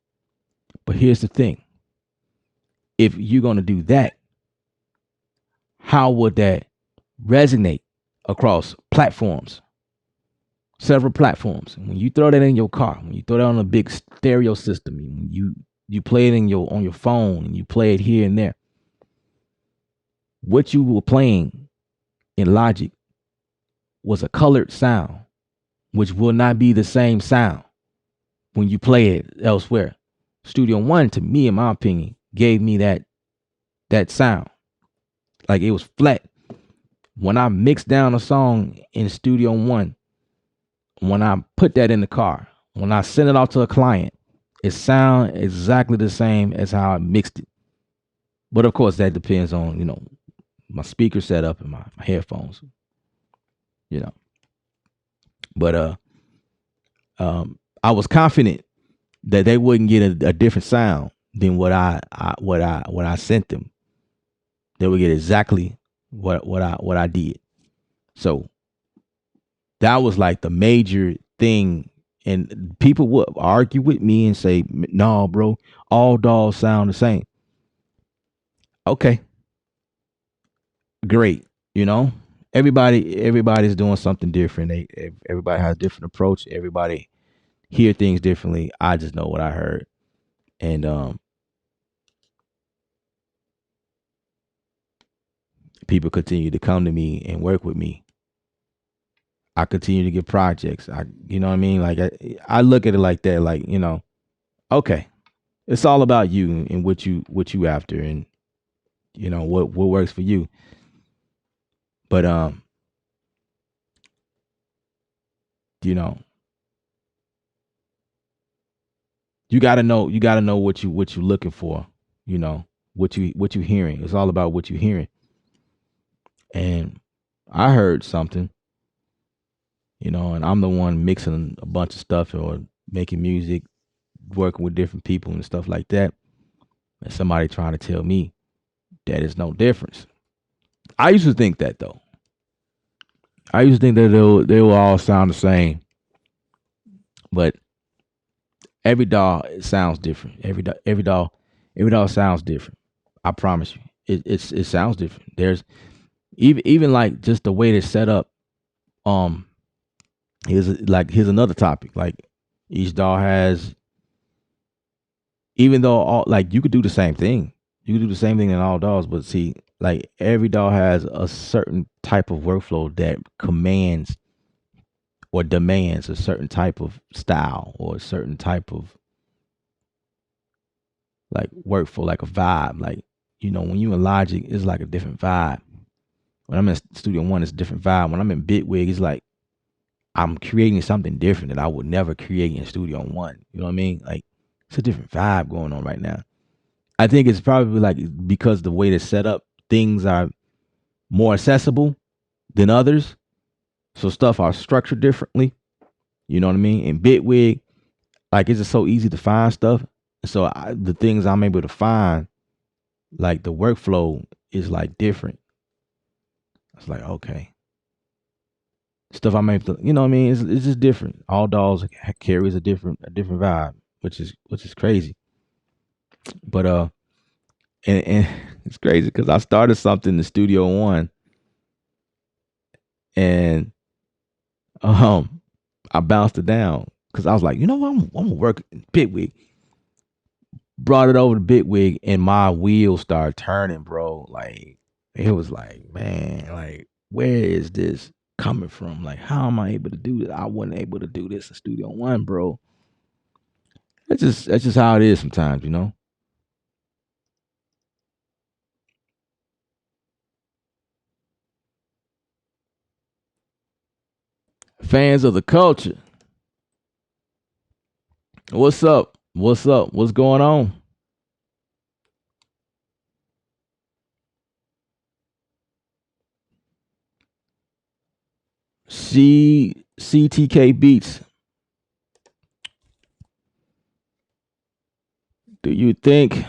But here's the thing. If you're going to do that, how would that resonate across platforms? Several platforms. When you throw that in your car, when you throw that on a big stereo system, when you play it on your phone, and you play it here and there, what you were playing in Logic was a colored sound, which will not be the same sound when you play it elsewhere. Studio One, to me, in my opinion, gave me that sound. Like it was flat. When I mixed down a song in Studio One, when I put that in the car, when I send it off to a client, it sounds exactly the same as how I mixed it. But of course, that depends on, my speaker setup and my headphones. But I was confident that they wouldn't get a different sound than what I sent them. They would get exactly what I did. So that was like the major thing. And people would argue with me and say, "No, bro, all dolls sound the same." Okay, great. Everybody's doing something different. Everybody has a different approach. Everybody hear things differently. I just know what I heard, and people continue to come to me and work with me. I continue to get projects. You know what I mean? Like I look at it like that. Like okay, it's all about you and what you after, and what works for you. But you know, you gotta know what you're looking for, what you hearing. It's all about what you're hearing. And I heard something, and I'm the one mixing a bunch of stuff or making music, working with different people and stuff like that. And somebody trying to tell me that it's no difference. I used to think that though. I used to think that they will all sound the same, but every DAW sounds different. Every DAW sounds different. I promise you, it sounds different. There's even like just the way they're set up. Um, here's another topic. Like each DAW has, even though all like you could do the same thing. You could do the same thing in all DAWs, but see, like every DAW has a certain type of workflow that commands or demands a certain type of style or a certain type of like workflow, like a vibe. Like, when you in Logic, it's like a different vibe. When I'm in Studio One, it's a different vibe. When I'm in Bitwig, it's like I'm creating something different that I would never create in Studio One. You know what I mean? Like it's a different vibe going on right now. I think it's probably like because the way they're set up, things are more accessible than others. So stuff are structured differently. You know what I mean? In Bitwig, like it's just so easy to find stuff. So the things I'm able to find, like the workflow is like different. It's like, okay, stuff I'm able to, you know what I mean? It's just different. All dolls carries a different vibe, which is crazy. But and it's crazy because I started something in Studio One, and I bounced it down because I was like, I'm gonna work in Bitwig. Brought it over to Bitwig, and my wheels started turning, bro. Like it was like, man, like where is this coming from? Like, how am I able to do this? I wasn't able to do this in Studio One, bro. That's just how it is sometimes. Fans of the culture. What's up? What's up? What's going on? CTK Beats. Do you think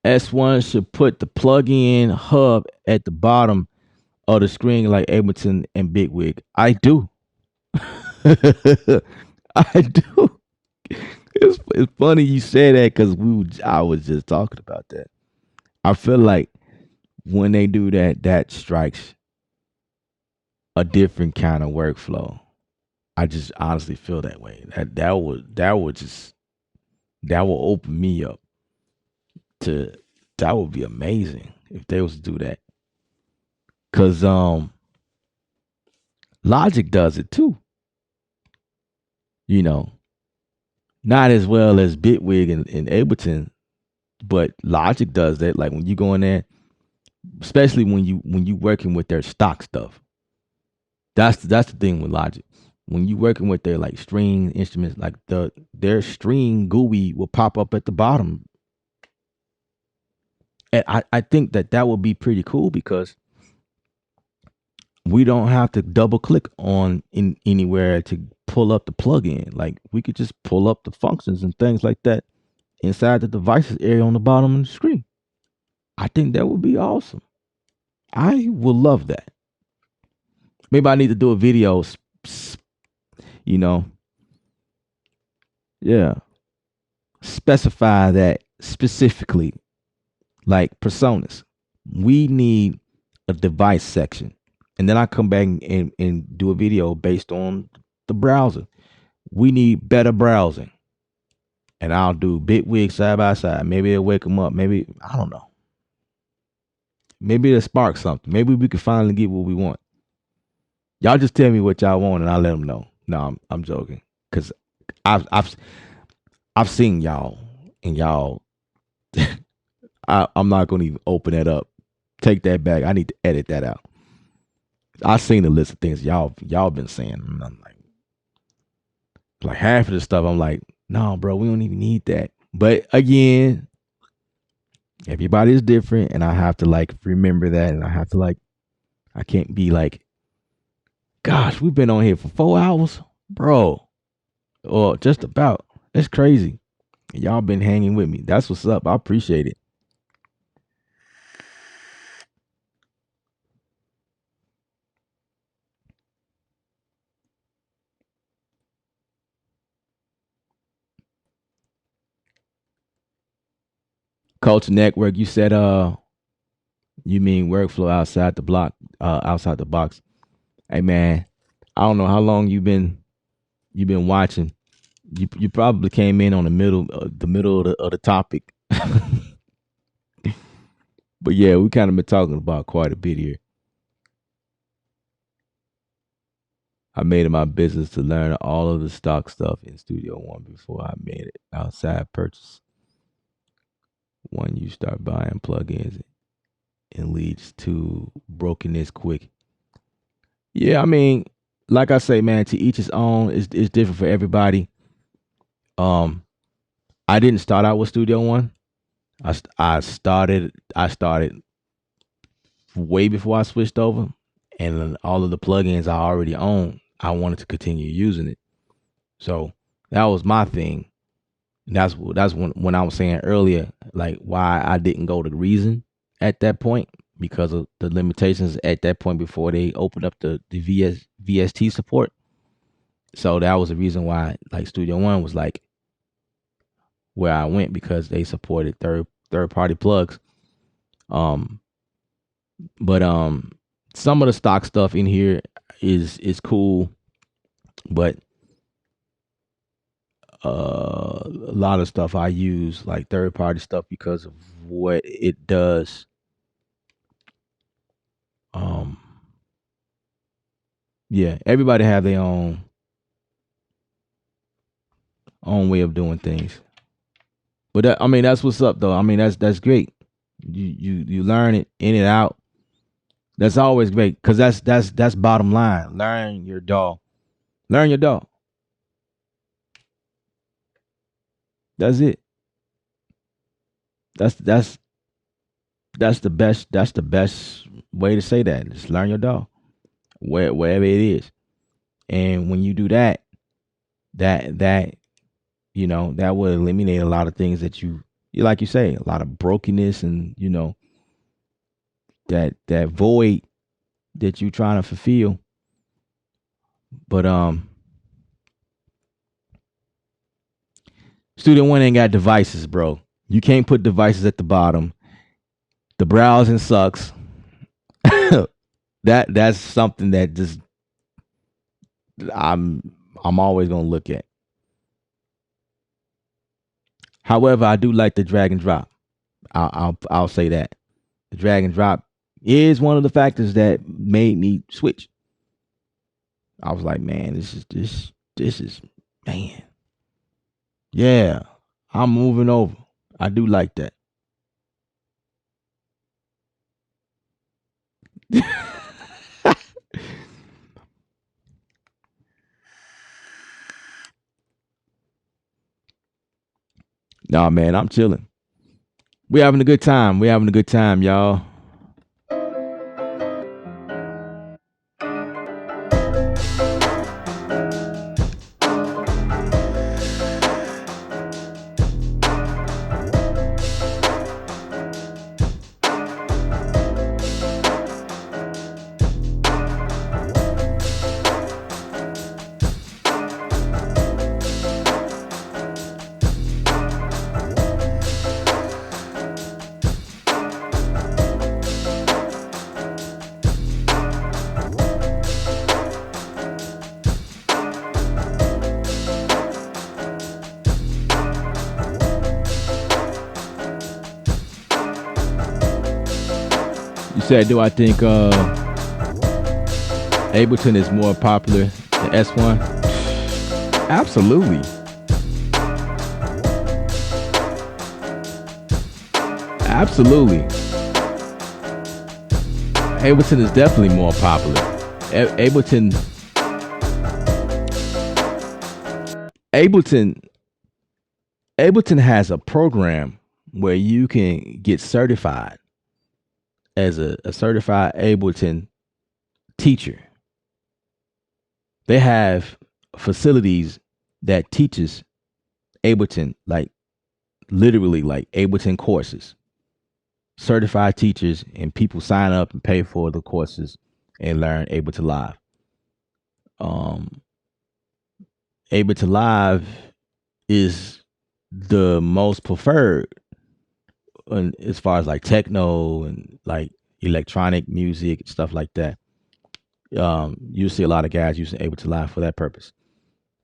S1 should put the plug-in hub at the bottom of the screen like Ableton and Bitwig? I do. I do. It's funny you say that because I was just talking about that. I feel like when they do that, that strikes a different kind of workflow. I just honestly feel that way. That will open me up to that would be amazing if they was to do that. Cause Logic does it too. You know, not as well as Bitwig and Ableton, but Logic does that. Like when you go in there, especially when you working with their stock stuff. That's the thing with Logic. When you working with their like string instruments, like their string GUI will pop up at the bottom. And I think that would be pretty cool because we don't have to double click on in anywhere to pull up the plugin. Like we could just pull up the functions and things like that inside the devices area on the bottom of the screen. I think that would be awesome. I would love that. Maybe I need to do a video, you know, yeah, specify that specifically, like personas. We need a device section. And then I come back and do a video based on the browser. We need better browsing. And I'll do Bitwig side by side. Maybe it'll wake them up. Maybe, I don't know. Maybe it'll spark something. Maybe we can finally get what we want. Y'all just tell me what y'all want and I'll let them know. No, I'm joking. Because I've seen y'all and y'all I'm not gonna even open that up. Take that back. I need to edit that out. I seen the list of things y'all been saying. And I'm like half of the stuff. I'm like, no, bro, we don't even need that. But again, everybody is different, and I have to like remember that, and I have to like, I can't be like, gosh, we've been on here for 4 hours, bro, or just about. That's crazy. Y'all been hanging with me. That's what's up. I appreciate it. Culture Network, you said you mean workflow outside the box. Hey man, I don't know how long you've been watching. You probably came in on the middle of the topic. But yeah, we kind of been talking about quite a bit here. I made it my business to learn all of the stock stuff in Studio One before I made it outside purchase. When you start buying plugins, it leads to brokenness quick. Yeah, I mean, like I say, man, to each his own. It's different for everybody. I didn't start out with Studio One. I started way before I switched over, and all of the plugins I already own, I wanted to continue using it. So that was my thing. And that's when I was saying earlier, like why I didn't go to Reason at that point, because of the limitations at that point before they opened up the VST support. So that was the reason why like Studio One was like where I went, because they supported third party plugs. But some of the stock stuff in here is cool, but a lot of stuff I use like third party stuff because of what it does. Yeah, everybody have their own way of doing things. But that, I mean, that's what's up though. I mean, that's great. You learn it in and out. That's always great, because that's bottom line. Learn your DAW. Learn your DAW. That's it. That's the best. That's the best way to say that. Just learn your DAW, wherever it is. And when you do that, that you know, that will eliminate a lot of things that you like you say, a lot of brokenness, and you know, that void that you trying to fulfill. But Studio One ain't got devices, bro. You can't put devices at the bottom. The browsing sucks. That's something that just I'm always gonna look at. However, I do like the drag and drop. I'll say that the drag and drop is one of the factors that made me switch. I was like, man, this is man. Yeah, I'm moving over. I do like that. Nah, man, I'm chilling. We having a good time. We having a good time, y'all. You said, do I think Ableton is more popular than S1? Absolutely. Absolutely. Ableton is definitely more popular. Ableton Ableton Ableton has a program where you can get certified as a certified Ableton teacher. They have facilities that teaches Ableton, like literally like Ableton courses. Certified teachers, and people sign up and pay for the courses and learn Ableton Live. Um, Ableton Live is the most preferred as far as like techno and like electronic music, stuff like that. You see a lot of guys using Ableton Live for that purpose.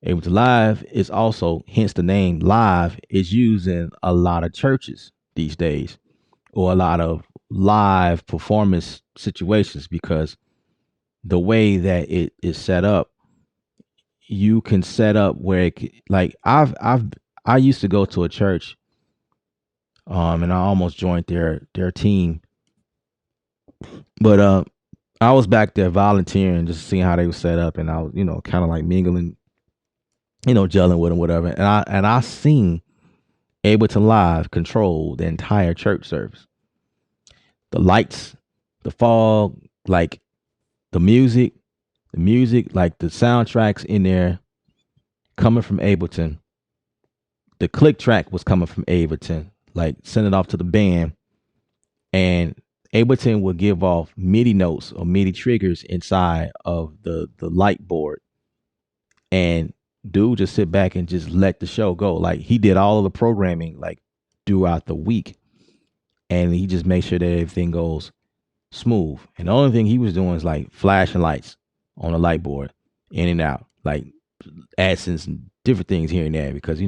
Ableton Live is also, hence the name Live, is used in a lot of churches these days, or a lot of live performance situations, because the way that it is set up, you can set up where like I used to go to a church, and I almost joined their team, but I was back there volunteering, just seeing how they were set up, and I was, kind of like mingling, gelling with them, whatever. And I seen Ableton Live control the entire church service, the lights, the fog, like the music, like the soundtracks in there coming from Ableton. The click track was coming from Ableton, like send it off to the band, and Ableton will give off MIDI notes or MIDI triggers inside of the light board, and dude just sit back and just let the show go. Like he did all of the programming like throughout the week, and he just made sure that everything goes smooth. And the only thing he was doing is like flashing lights on the light board, in and out, like accents and different things here and there, because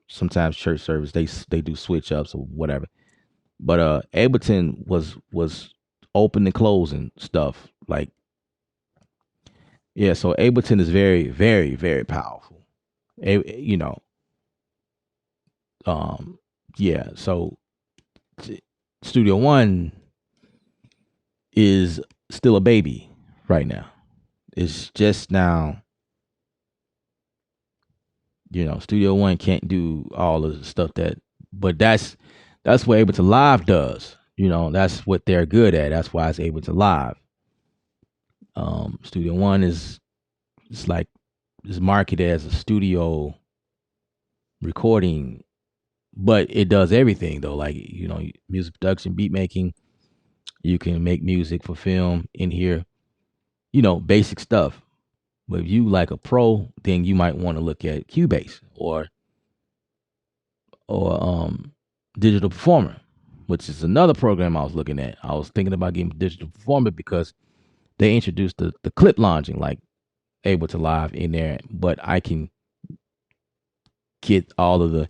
sometimes church service they do switch ups or whatever. But Ableton was open and closing stuff. Like, yeah, so Ableton is very, very, very powerful. You know, yeah. So Studio One is still a baby right now. It's just now, Studio One can't do all of the stuff but that's what Ableton Live does. That's what they're good at. That's why it's Ableton Live. Studio One is marketed as a studio recording, but it does everything though. Like, music production, beat making. You can make music for film in here, basic stuff. But if you like a pro, then you might want to look at Cubase or Digital Performer, which is another program I was looking at. I was thinking about getting Digital Performer because they introduced the clip launching, like Ableton Live in there, but I can get all of the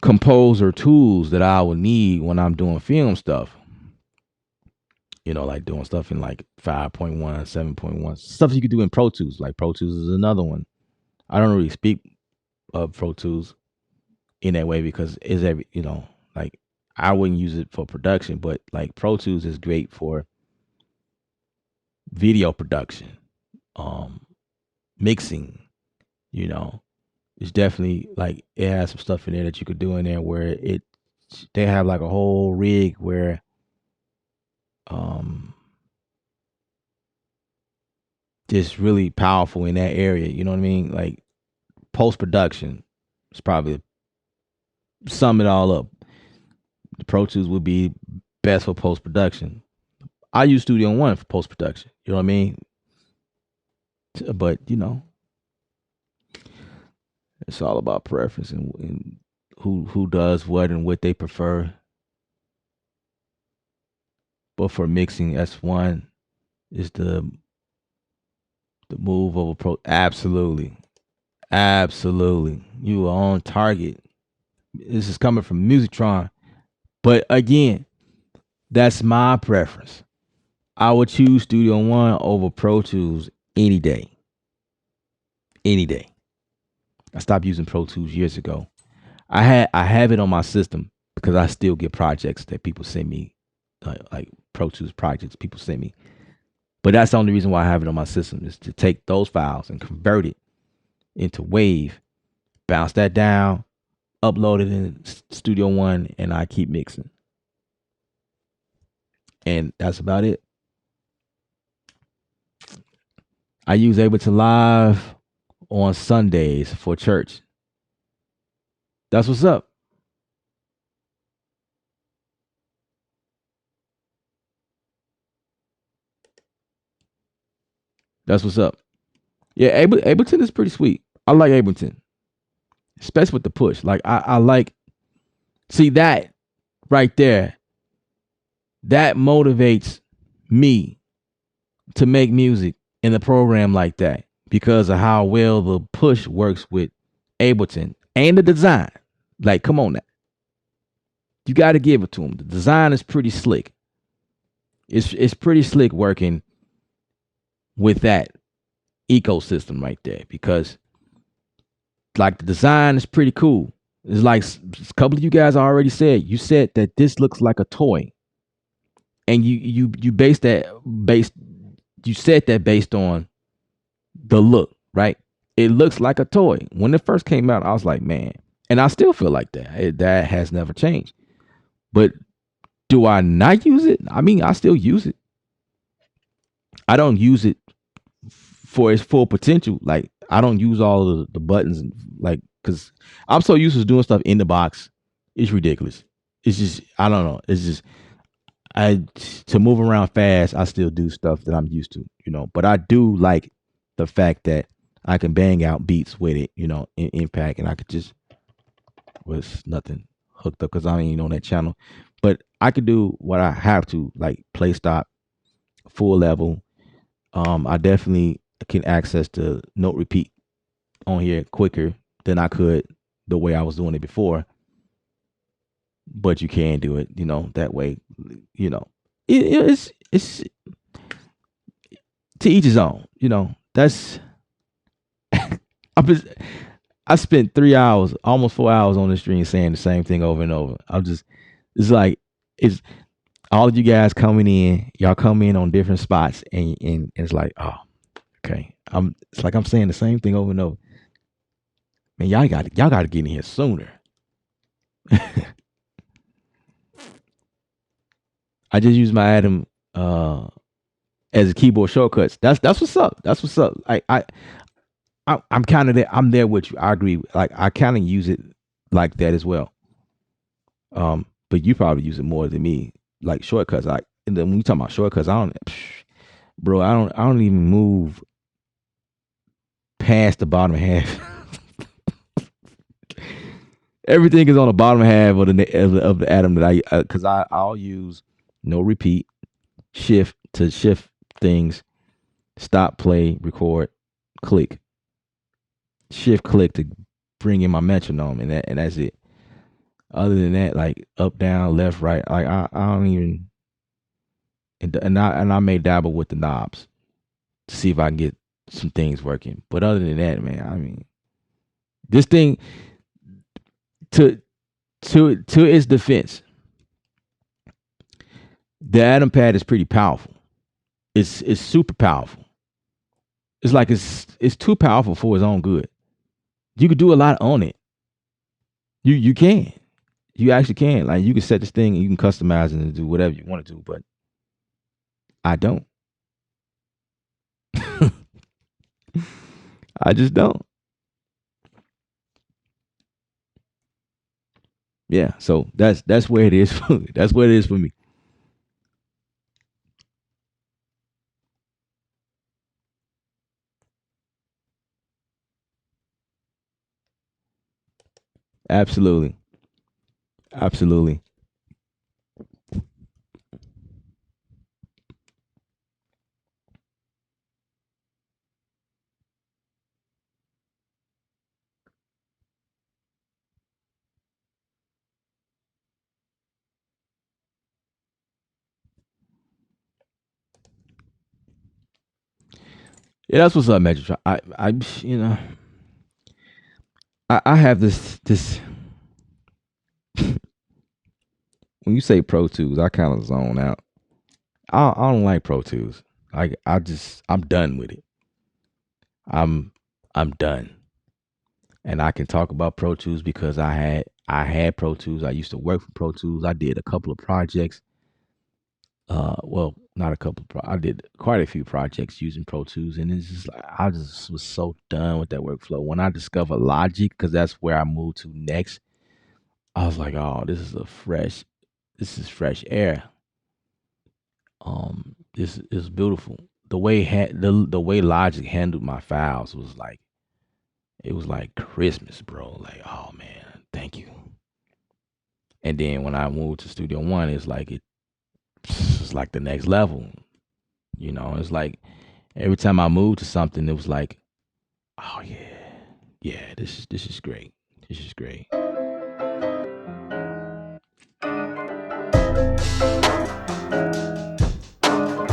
composer tools that I would need when I'm doing film stuff. Like doing stuff in like 5.1, 7.1, stuff you could do in Pro Tools. Like Pro Tools is another one. I don't really speak of Pro Tools in that way because it's like I wouldn't use it for production, but like Pro Tools is great for video production, mixing. It's definitely like it has some stuff in there that you could do in there where they have like a whole rig where just really powerful in that area. You know what I mean? Like post production is probably, sum it all up, the Pro Tools would be best for post production. I use Studio One for post production. You know what I mean? But it's all about preference and who does what and what they prefer. But for mixing, S1 is the move over Pro. Absolutely. You are on target. This is coming from Musictron. But again, that's my preference. I would choose Studio One over Pro Tools any day. Any day. I stopped using Pro Tools years ago. I have it on my system because I still get projects that people send me, like Pro Tools projects people send me. But that's the only reason why I have it on my system is to take those files and convert it into Wave, bounce that down, upload it in Studio One, and I keep mixing. And that's about it. I use Ableton Live on Sundays for church. That's what's up. That's what's up. Yeah, Ableton is pretty sweet. I like Ableton, especially with the push. Like I like, see that right there. That motivates me to make music in a program like that because of how well the push works with Ableton and the design. Like, come on now. You got to give it to them. The design is pretty slick. It's pretty slick working with that ecosystem right there because like the design is pretty cool. It's like a couple of you guys already said. You said that this looks like a toy, and you said that based on the look, right? It looks like a toy. When it first came out, I was like, man, and I still feel like that. That has never changed. But do I not use it? I mean, I still use it. I don't use it for its full potential. Like I don't use all the buttons, like because I'm so used to doing stuff in the box. It's ridiculous. It's just I don't know. It's just I to move around fast. I still do stuff that I'm used to, But I do like the fact that I can bang out beats with it, in Impact, and I could just was nothing hooked up because I ain't on that channel. But I could do what I have to, like play stop, full level. I definitely can access the note repeat on here quicker than I could the way I was doing it before. But you can do it, that way. It's to each his own. That's I spent 3 hours, almost 4 hours on the stream saying the same thing over and over. It's like it's all of you guys coming in, y'all come in on different spots, and it's like, oh, okay. It's like I'm saying the same thing over and over. Man, y'all got to get in here sooner. I just use my Atom as a keyboard shortcuts. That's what's up. That's what's up. I'm kind of there. I'm there with you. I agree. Like I kind of use it like that as well. But you probably use it more than me. Like shortcuts. Like and then when you talk about shortcuts, I don't even move past the bottom half. Everything is on the bottom half of the Atom that because I'll use no repeat, shift to shift things, stop, play, record, click, shift, click to bring in my metronome, and that's it. Other than that, like up, down, left, right, like I don't even, and I may dabble with the knobs to see if I can get some things working. But other than that, man, I mean, this thing to its defense, the Atom Pad is pretty powerful. It's super powerful. It's like it's too powerful for its own good. You could do a lot on it. You can. You actually can. Like you can set this thing and you can customize it and do whatever you want to do, but I don't. I just don't. Yeah, so that's where it is. That's where it is for me. Absolutely. Absolutely. Yeah, that's what's up, Metro. I I have this when you say Pro Tools, I kind of zone out. I don't like Pro Tools. I'm done with it. I'm done. And I can talk about Pro Tools because I had Pro Tools. I used to work for Pro Tools. I did a couple of projects. Well, not a couple. I did quite a few projects using Pro Tools, and it's just like I just was so done with that workflow. When I discovered Logic, because that's where I moved to next, I was like, oh, this is fresh air. This is beautiful. The way Logic handled my files was like it was like Christmas, bro. Like, oh man, thank you. And then when I moved to Studio One, it's like the next level. You know, it's like every time I moved to something, it was like, oh yeah, this is great. This is great.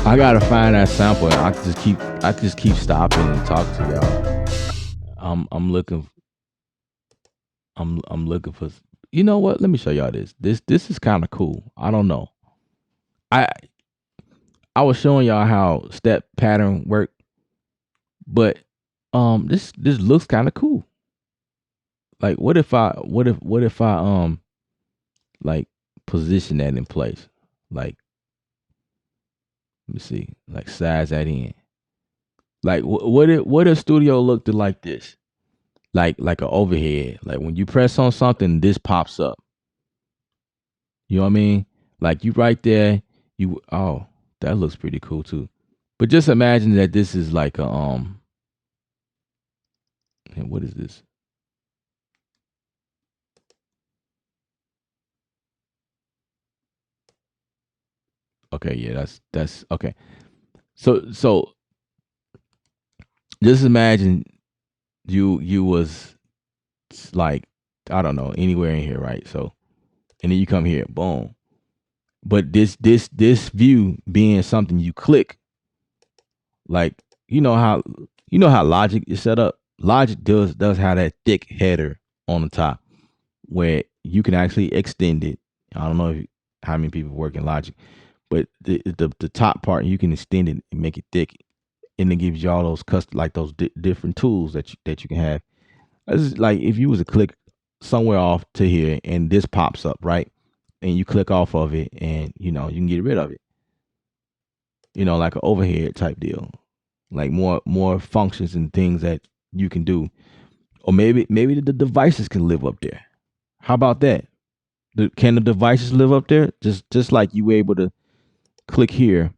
I gotta find that sample. And I just keep stopping and talk to y'all. I'm looking I'm looking for. You know what? Let me show y'all this. This is kind of cool. I don't know. I I was showing y'all how step pattern work, but this looks kind of cool. Like what if I like position that in place? Like let me see. Like size that in. Like what if studio looked like this? Like an overhead. Like when you press on something, this pops up. You know what I mean? Like you right there, that looks pretty cool too. But just imagine that this is like a and what is this? Okay, yeah, that's okay. So just imagine you was like I don't know, anywhere in here, right? So and then you come here, boom. But this view being something you click, like you know how Logic is set up. Logic does have that thick header on the top where you can actually extend it. I don't know how many people work in Logic, but the top part you can extend it and make it thick, and it gives you all those custom like those different tools that you can have. It's like if you was to click somewhere off to here and this pops up, right, and you click off of it, and you can get rid of it. Like an overhead type deal, like more functions and things that you can do, or maybe the devices can live up there. How about that? Can the devices live up there? Just like you were able to click here.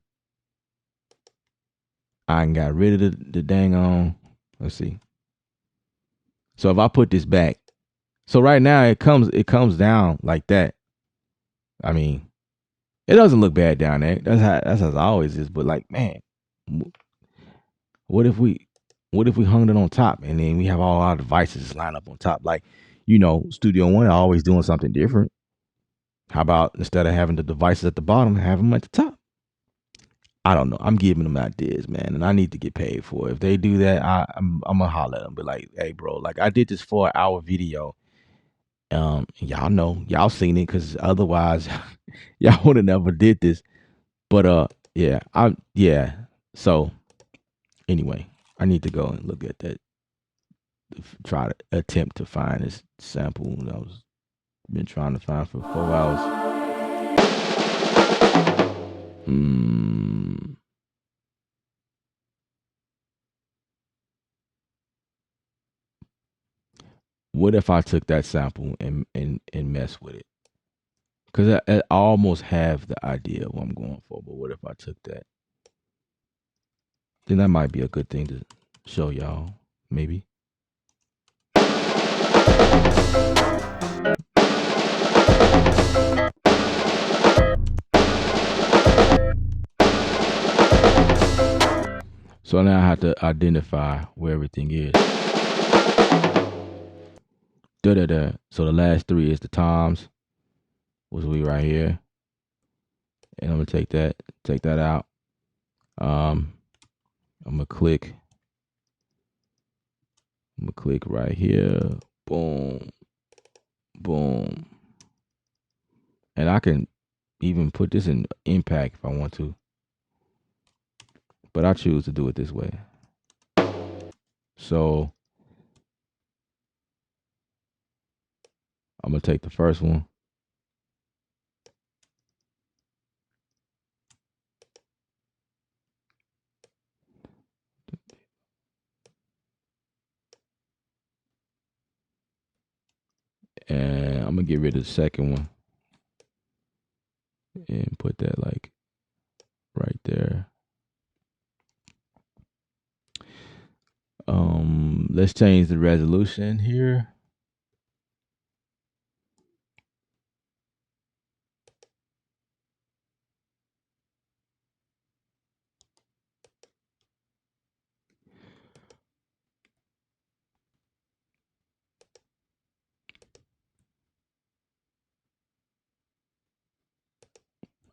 I got rid of the dang on. Let's see. So if I put this back, so right now it comes down like that. I mean, it doesn't look bad down there. That's how it always is. But like, man, what if we hung it on top and then we have all our devices lined up on top? Like, Studio One always doing something different. How about instead of having the devices at the bottom, have them at the top? I don't know. I'm giving them ideas, man, and I need to get paid for it. If they do that, I'm gonna holler at them, be like, "Hey, bro, like I did this 4 hour video. Y'all know, y'all seen it, because otherwise, y'all would have never did this. But yeah. So anyway, I need to go and look at that. Try to attempt to find this sample that I was been trying to find for 4 hours. Hmm. What if I took that sample and mess with it? Because I almost have the idea of what I'm going for, but what if I took that? Then that might be a good thing to show y'all, maybe. So now I have to identify where everything is. Da da da. So the last 3 is the toms, which will be right here, and I'm gonna take that out. I'm gonna click right here. Boom, boom, and I can even put this in impact if I want to. But I choose to do it this way. So I'm going to take the first one. And I'm going to get rid of the second one. And put that like right there. Let's change the resolution here.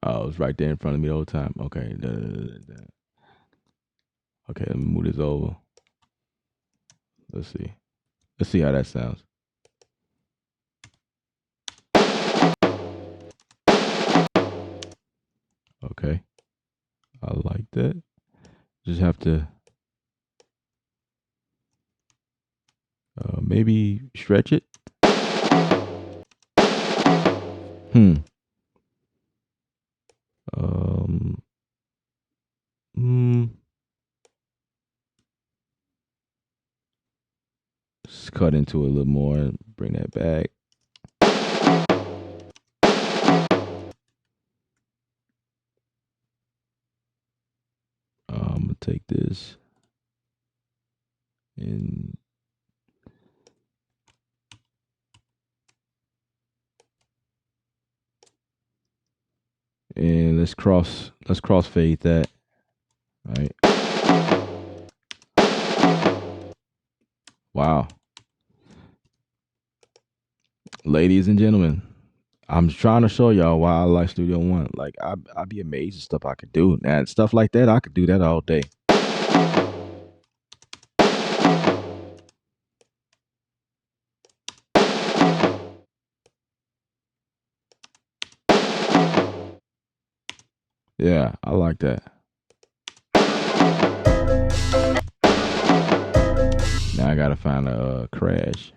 Oh, it's right there in front of me the whole time. Okay. Okay, let me move this over. Let's see. Let's see how that sounds. Okay. I like that. Just have to maybe stretch it. Let's cut into it a little more and bring that back. I'm gonna take this and let's crossfade that. All right. Wow. Ladies and gentlemen, I'm trying to show y'all why I like Studio One. Like I'd be amazed at stuff I could do. And stuff like that, I could do that all day. Yeah, I like that. Now I gotta find a crash.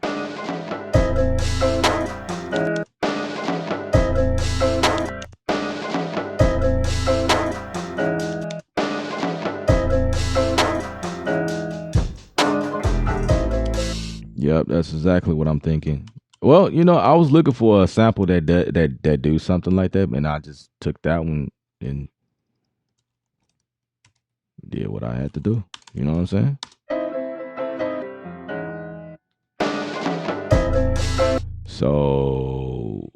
Yep, that's exactly what I'm thinking. Well, I was looking for a sample that do something like that, and I just took that one and did what I had to do. You know what I'm saying? So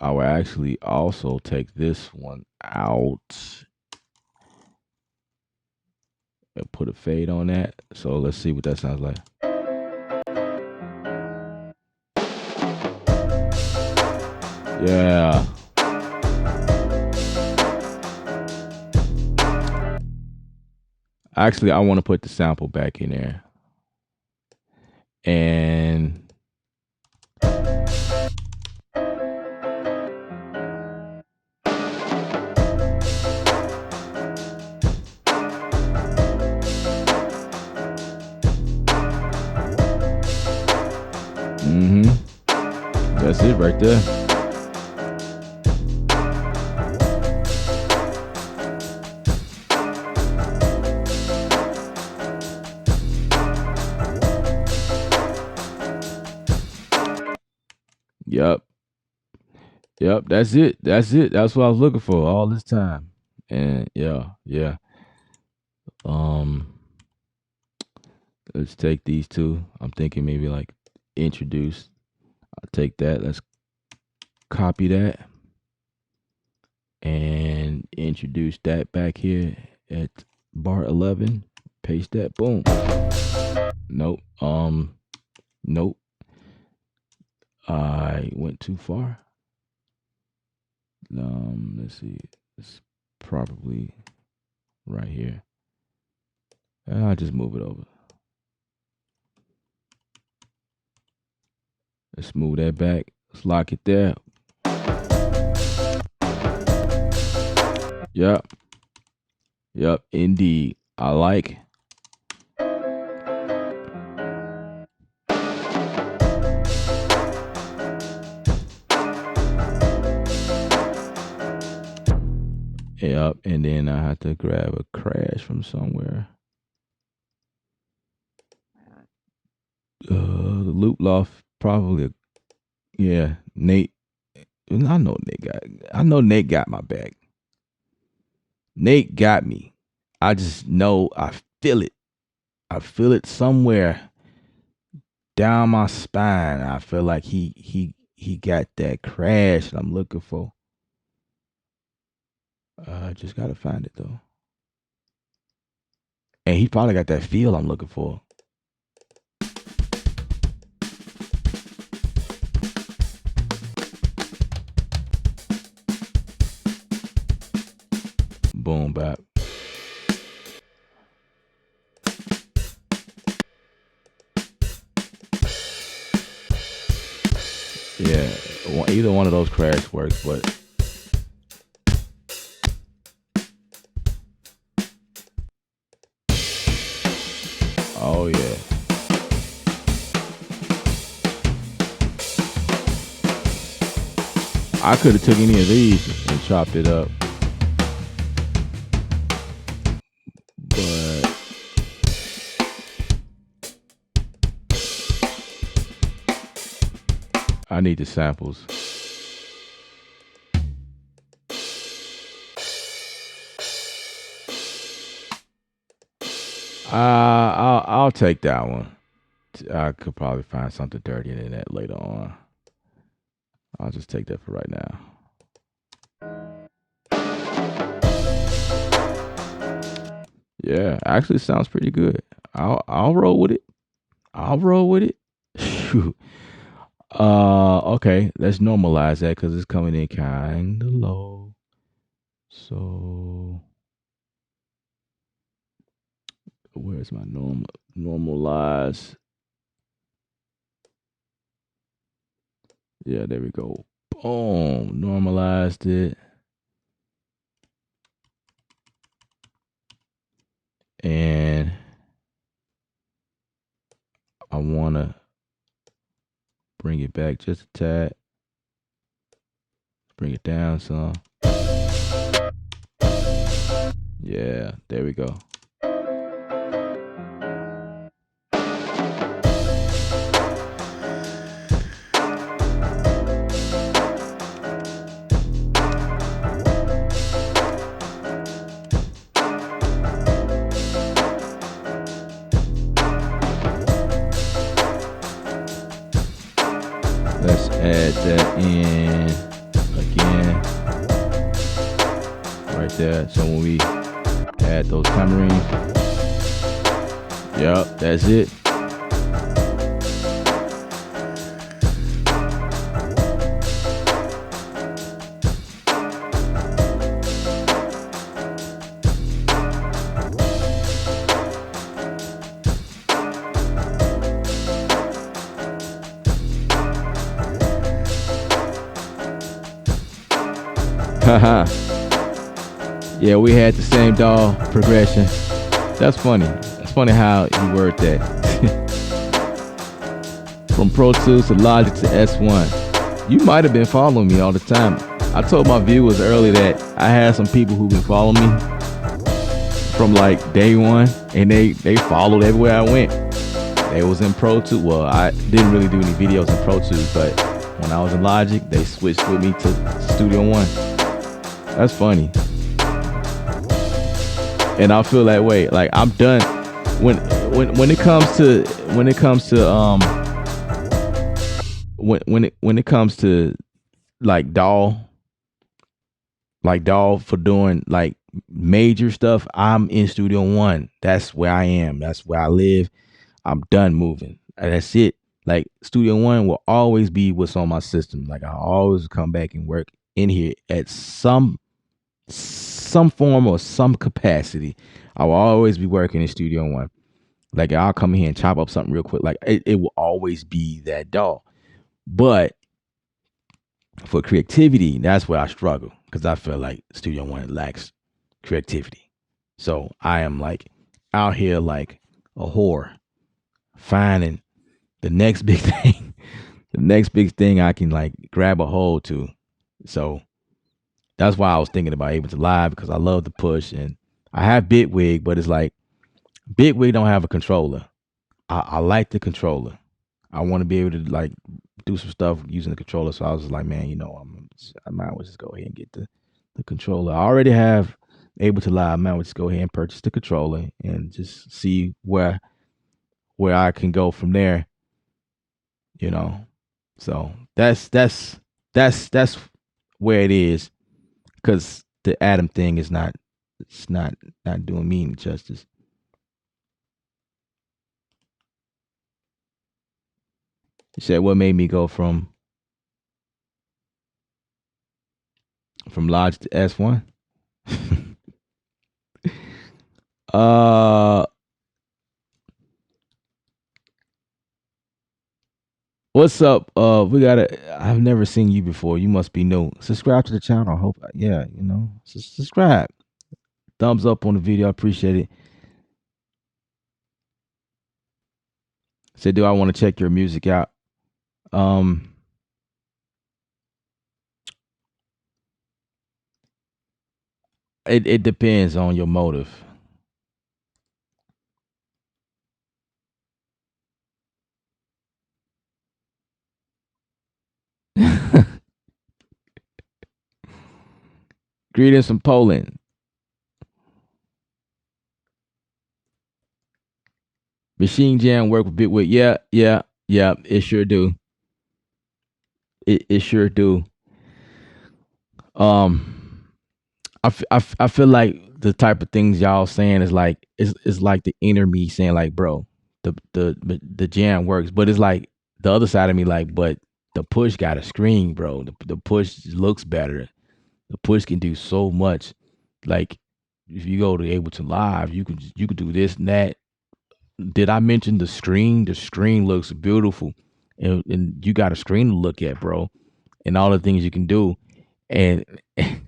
I will actually also take this one out and put a fade on that. So let's see what that sounds like. Yeah. Actually, I want to put the sample back in there. And that's it right there. Yep, that's it. That's what I was looking for all this time. And yeah. Let's take these two. I'm thinking maybe like introduce. I'll take that. Let's copy that and introduce that back here at bar 11. Paste that. Boom. Nope. Nope. I went too far. Let's see. It's probably right here. I'll just move it over. Let's move that back. Let's lock it there. Yep. Yep. Indeed. I like. Yep. And then I have to grab a crash from somewhere. The loop loft probably. Yeah. Nate. I know Nate got my back. Nate got me. I just know I feel it. I feel it somewhere down my spine. I feel like he got that crash that I'm looking for. I just gotta find it though. And he probably got that feel I'm looking for. Boom bap. Yeah, either one of those crash works, but oh yeah. I could have took any of these and chopped it up. But I need the samples. I'll take that one. I could probably find something dirtier than that later on. I'll just take that for right now. Yeah, actually sounds pretty good. I'll roll with it. I'll roll with it. Shoot. Okay, let's normalize that because it's coming in kind of low. So where's my normalize? Yeah, there we go. Boom, normalized it. And I want to bring it back just a tad. Bring it down some. Yeah, there we go. Let's add that in again. Right there. So when we add those tamarines, yep, that's it. Haha. Yeah, we had the same DAW progression. That's funny. That's funny how you word that. From Pro Tools to Logic to S1. You might have been following me all the time. I told my viewers earlier that I had some people who've been following me from like day one, and they followed everywhere I went. They was in Pro Tools. Well, I didn't really do any videos in Pro Tools, but when I was in Logic, they switched with me to Studio One. That's funny. And I feel that way. Like I'm done when it comes to when it comes to like DAW for doing like major stuff, I'm in Studio One. That's where I am. That's where I live. I'm done moving. And that's it. Like Studio One will always be what's on my system. Like I always come back and work in here at some form or some capacity. I will always be working in Studio One. Like I'll come here and chop up something real quick. Like it will always be that DAW. But for creativity, that's where I struggle because I feel like Studio One lacks creativity. So I am like out here like a whore, finding the next big thing, the next big thing I can like grab a hold to. So that's why I was thinking about Ableton Live, because I love the push, and I have Bitwig, but it's like Bitwig don't have a controller. I like the controller. I want to be able to like do some stuff using the controller. So I was just like, man, I might as well just go ahead and get the controller. I already have Ableton Live. I might as well just go ahead and purchase the controller and just see where I can go from there. You know, so that's where it is, because the Atom thing is not, it's not doing me any justice. You said what made me go from Logic to S1? uh what's up? I've never seen you before. You must be new. Subscribe to the channel. I hope, yeah, subscribe. Thumbs up on the video. I appreciate it. Say, do I want to check your music out? Um it depends on your motive. Greetings from Poland. Machine Jam work with Bitwig. Yeah. It sure do. It sure do. Um, I feel like the type of things y'all saying is like, it's like the inner me saying like, bro, the jam works, but it's like the other side of me like, but the push got a screen, bro. The push looks better. The push can do so much. Like if you go to Ableton Live, you could do this and that. Did I mention the screen? The screen looks beautiful, and you got a screen to look at, bro, and all the things you can do, and and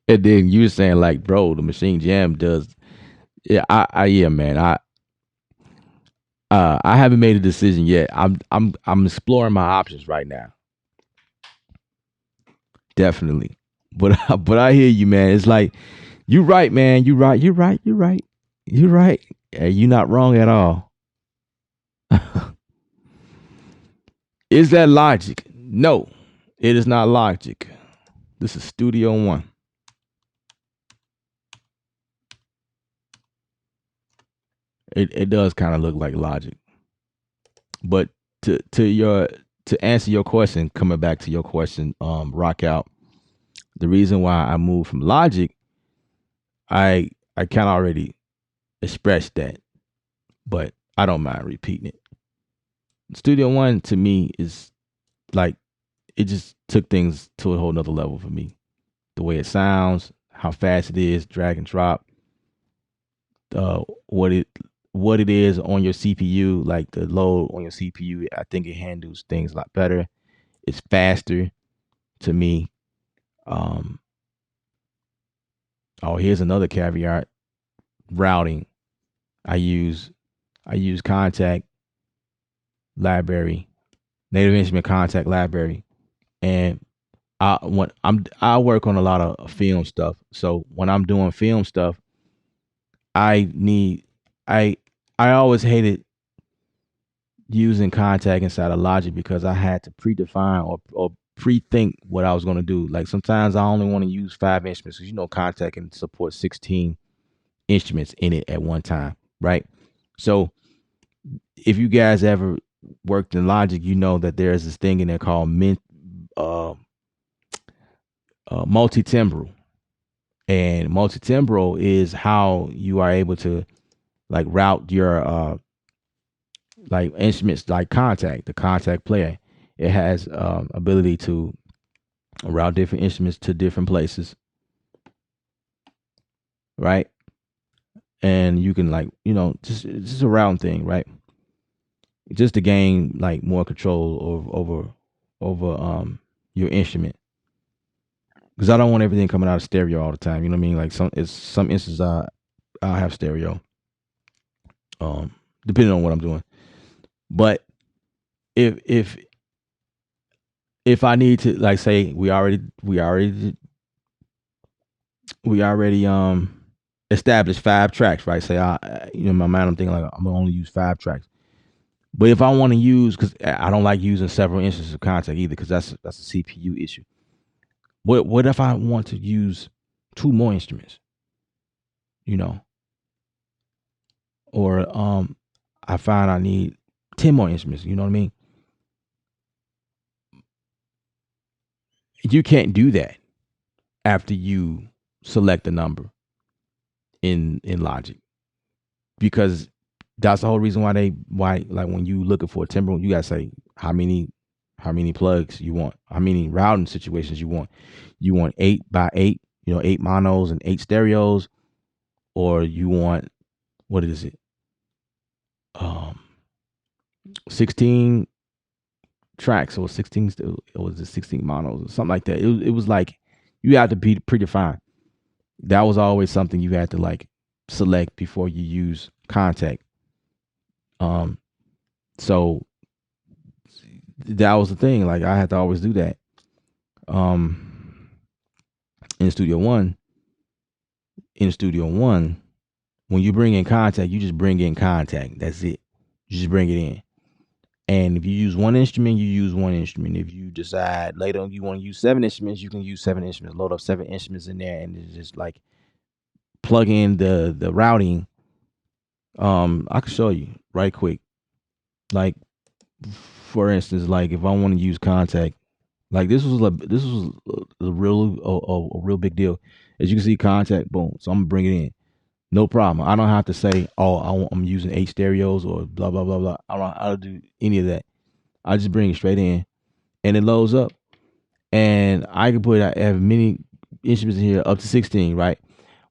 then you were saying like, bro, the Machine Jam does. Yeah, yeah, man. I haven't made a decision yet. I'm exploring my options right now. Definitely, but but I hear you, man. It's like you're right, man. You're right. You're right. You're right. You're right. You're not wrong at all. Is that Logic? No, it is not Logic. This is Studio One. It does kind of look like Logic, but to answer your question, coming back to your question, Rock Out. The reason why I moved from Logic, I kind of already expressed that, but I don't mind repeating it. Studio One to me is like, it just took things to a whole nother level for me. The way it sounds, how fast it is, drag and drop, uh, what it what it is on your CPU, like the load on your CPU. I think it handles things a lot better. It's faster to me. Um, oh, here's another caveat: routing. I use Contact Library, Native Instrument Contact Library, and I work on a lot of film stuff. So when I'm doing film stuff, I need I I always hated using Contact inside of Logic because I had to predefine or pre-think what I was going to do. Like sometimes I only want to use 5 instruments because Contact can support 16 instruments in it at one time, right? So if you guys ever worked in Logic, you know that there's this thing in there called uh, multi-timbral, and multi-timbral is how you are able to like route your like instruments, like Contact, the Contact player. It has ability to route different instruments to different places, right? And you can like just a round thing, right? Just to gain like more control over your instrument. because I don't want everything coming out of stereo all the time. You know what I mean? Like some instances I'll have stereo, um, depending on what I'm doing. But if if if I need to, like, say we already established 5 tracks, right? Say in my mind I'm thinking like I'm gonna only use 5 tracks. But if I want to use, because I don't like using several instances of contact either, because that's a CPU issue. What if I want to use 2 more instruments, you know, or I find I need 10 more instruments. You know what I mean? You can't do that after you select the number in Logic, because that's the whole reason why like when you looking for a timbre, you gotta say how many plugs you want, how many routing situations you want. You want 8 by 8, 8 monos and 8 stereos, or you want, what is it? Um 16 tracks, or 16, or was it 16 monos or something like that. It was like you had to be predefined. That was always something you had to like select before you use contact. Um so that was the thing. Like I had to always do that. Um in Studio One, in Studio One, when you bring in contact, you just bring in contact. That's it. You just bring it in. And if you use one instrument, you use one instrument. If you decide later on you want to use 7 instruments, you can use 7 instruments. Load up 7 instruments in there, and it's just like plug in the routing. I can show you right quick. Like for instance, like if I want to use contact, like this was a real big deal. As you can see, contact, boom. So I'm gonna bring it in. No problem. I don't have to say, oh, I'm using 8 stereos or blah blah blah blah. I don't do any of that. I just bring it straight in, and it loads up. And I can I have many instruments in here up to 16, right?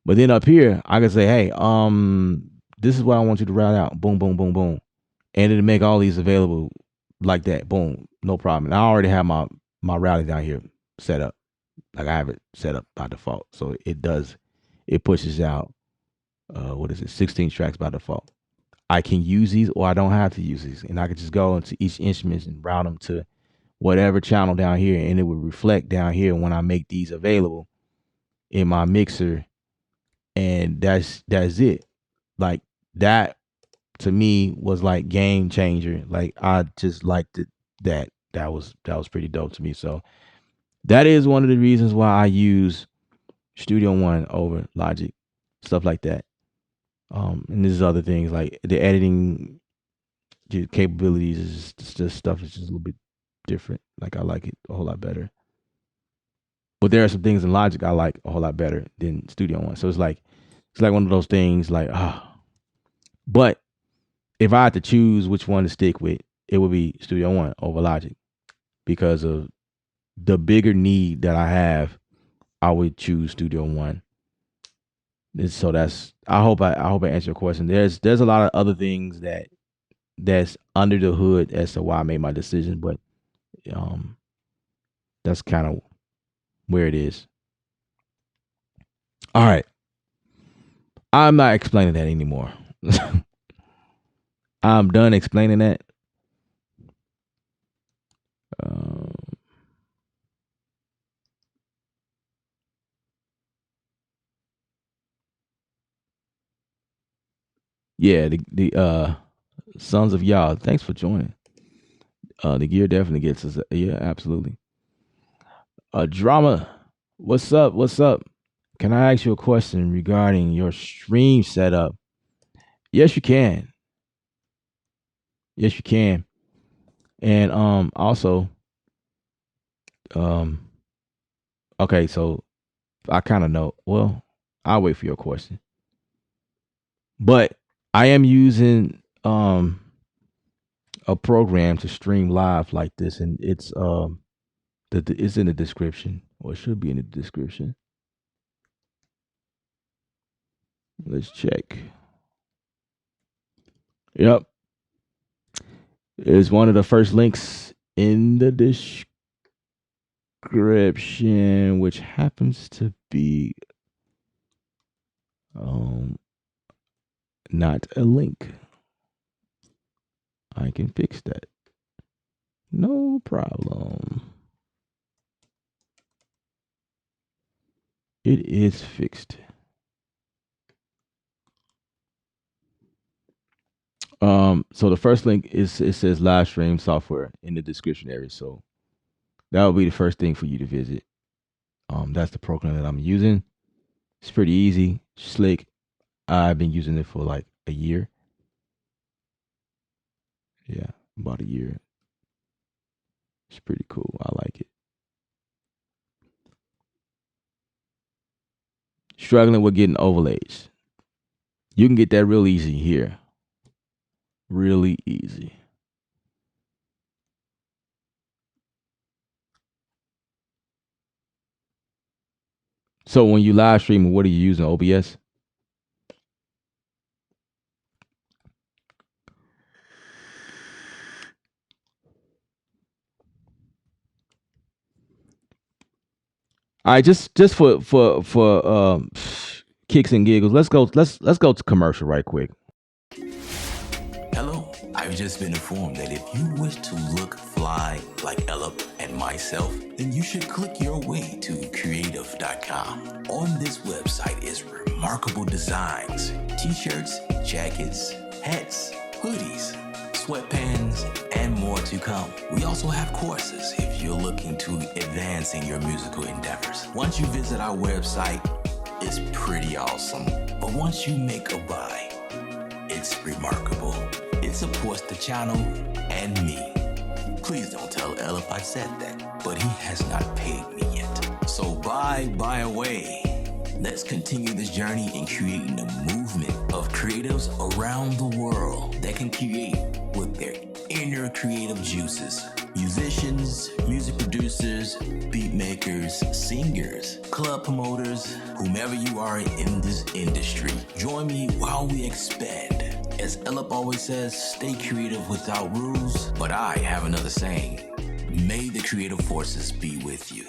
But then up here, I can say, hey, this is what I want you to route out. Boom, boom, boom, boom, and it'll make all these available like that. Boom, no problem. And I already have my routing down here set up. Like I have it set up by default, so it pushes out. What is it? 16 tracks by default. I can use these, or I don't have to use these, and I can just go into each instrument and route them to whatever channel down here, and it would reflect down here when I make these available in my mixer, and that's it. Like that to me was like game changer. Like I just liked it. That was pretty dope to me. So that is one of the reasons why I use Studio One over Logic, stuff like that. And there's other things like the editing capabilities is just stuff is just a little bit different. Like I like it a whole lot better. But there are some things in Logic I like a whole lot better than Studio One. So it's like one of those things like But if I had to choose which one to stick with, it would be Studio One over Logic, because of the bigger need that I have. I would choose Studio One. So that's I hope I answered your question. There's a lot of other things that's under the hood as to why I made my decision, but um that's kind of where it is. All right. I'm not explaining that anymore. I'm done explaining that. Uh, yeah, the Sons of Yah. Thanks for joining. The gear definitely gets us. Yeah, absolutely. Drama. What's up? What's up? Can I ask you a question regarding your stream setup? Yes, you can. Yes, you can. And also, um okay, so I kind of know. Well, I'll wait for your question. But I am using a program to stream live like this, and it's in the description, or it should be in the description. Let's check. Yep, it's one of the first links in the description, which happens to be not a link. I can fix that. No problem. It is fixed. So the first link is, it says live stream software in the description area. So that will be the first thing for you to visit. That's the program that I'm using. It's pretty easy, slick. I've been using it for like a year. Yeah, about a year. It's pretty cool. I like it. Struggling with getting overlays. You can get that real easy here. Really easy. So when you live streaming, what are you using? OBS? All right, just for kicks and giggles, let's go to commercial right quick. Hello, I've just been informed that if you wish to look fly like Ella and myself, then you should click your way to creative.com. On this website is remarkable designs, t-shirts, jackets, hats, hoodies, sweatpants, and more to come. We also have courses if you're looking to advance in your musical endeavors. Once you visit our website, it's pretty awesome. But once you make a buy, it's remarkable. It supports the channel and me. Please don't tell Elif I said that, but he has not paid me yet. So buy away. Let's continue this journey in creating a movement of creatives around the world that can create with their inner creative juices. Musicians, music producers, beat makers, singers, club promoters, whomever you are in this industry, join me while we expand. As Elip always says, stay creative without rules, but I have another saying. May the creative forces be with you.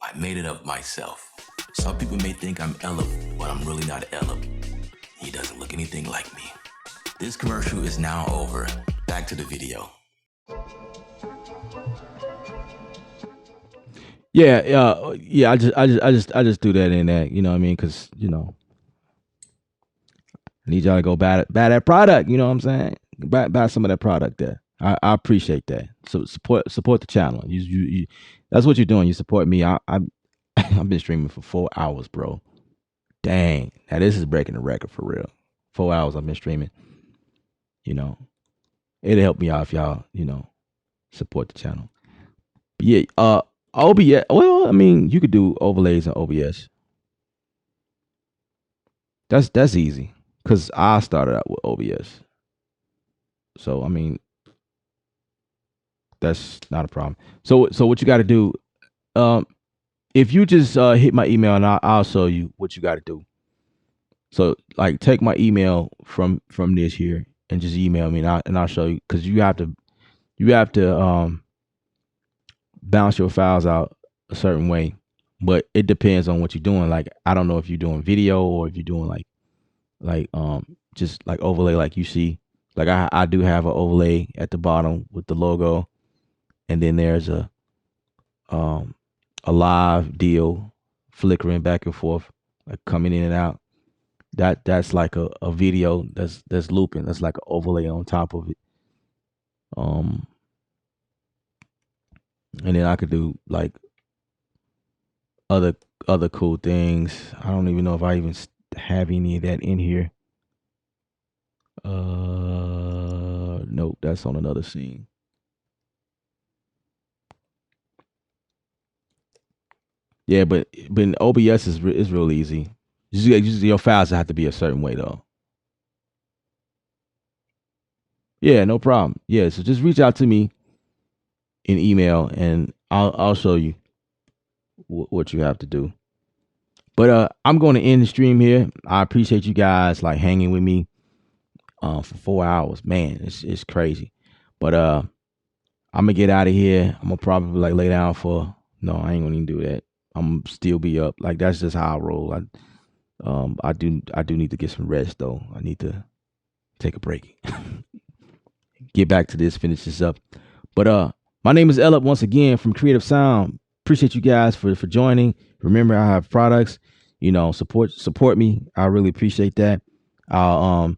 I made it up myself. Some people may think I'm Elip, but I'm really not Elip. He doesn't look anything like me. This commercial is now over. Back to the video. Yeah. I just do that in that. You know what I mean? Because I need y'all to go buy that product. You know what I'm saying? Buy some of that product there. I appreciate that. So support the channel. You that's what you're doing. You support me. I've been streaming for 4 hours, bro. Dang. Now this is breaking the record for real. 4 hours I've been streaming. It'll help me out if y'all, support the channel. But yeah, OBS. Well, I mean, you could do overlays in OBS. That's easy because I started out with OBS. So I mean, that's not a problem. So what you got to do? If you just hit my email and I'll show you what you got to do. So like, take my email from this here and just email me and I'll show you, because you have to bounce your files out a certain way, but it depends on what you're doing. Like, I don't know if you're doing video or if you're doing like just like overlay, like you see. Like I do have an overlay at the bottom with the logo, and then there's a live deal flickering back and forth, like coming in and out. That's like a video that's looping. That's like an overlay on top of it. And then I could do like other cool things. I don't even know if I even have any of that in here. Nope, that's on another scene. Yeah, but in OBS is real easy. Your files have to be a certain way though. Yeah, no problem. Yeah, so just reach out to me in email and I'll show you what you have to do. But I'm going to end the stream here. I appreciate you guys like hanging with me for 4 hours. Man, it's crazy. But I'm gonna get out of here. I'm gonna probably like lay down for No, I ain't gonna even do that. I'm still be up. Like that's just how I roll. I do need to get some rest though. I need to take a break. Get back to this, finish this up. But my name is Ella once again from Creative Sound. Appreciate you guys for joining. Remember, I have products. Support me. I really appreciate that. I'll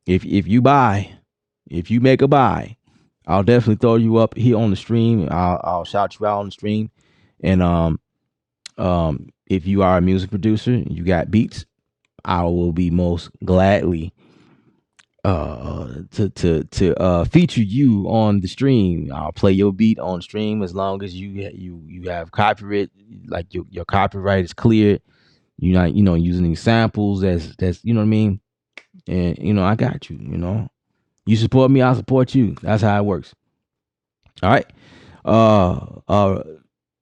if you make a buy, I'll definitely throw you up here on the stream. I'll shout you out on the stream. And if you are a music producer, you got beats, I will be most gladly to feature you on the stream. I'll play your beat on stream as long as you have copyright, like your copyright is cleared. You're not using any samples. That's you know what I mean. And I got you. You support me, I'll support you. That's how it works. All right.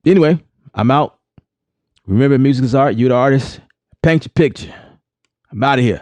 Anyway, I'm out. Remember, music is art. You're the artist. Paint your picture. I'm out of here.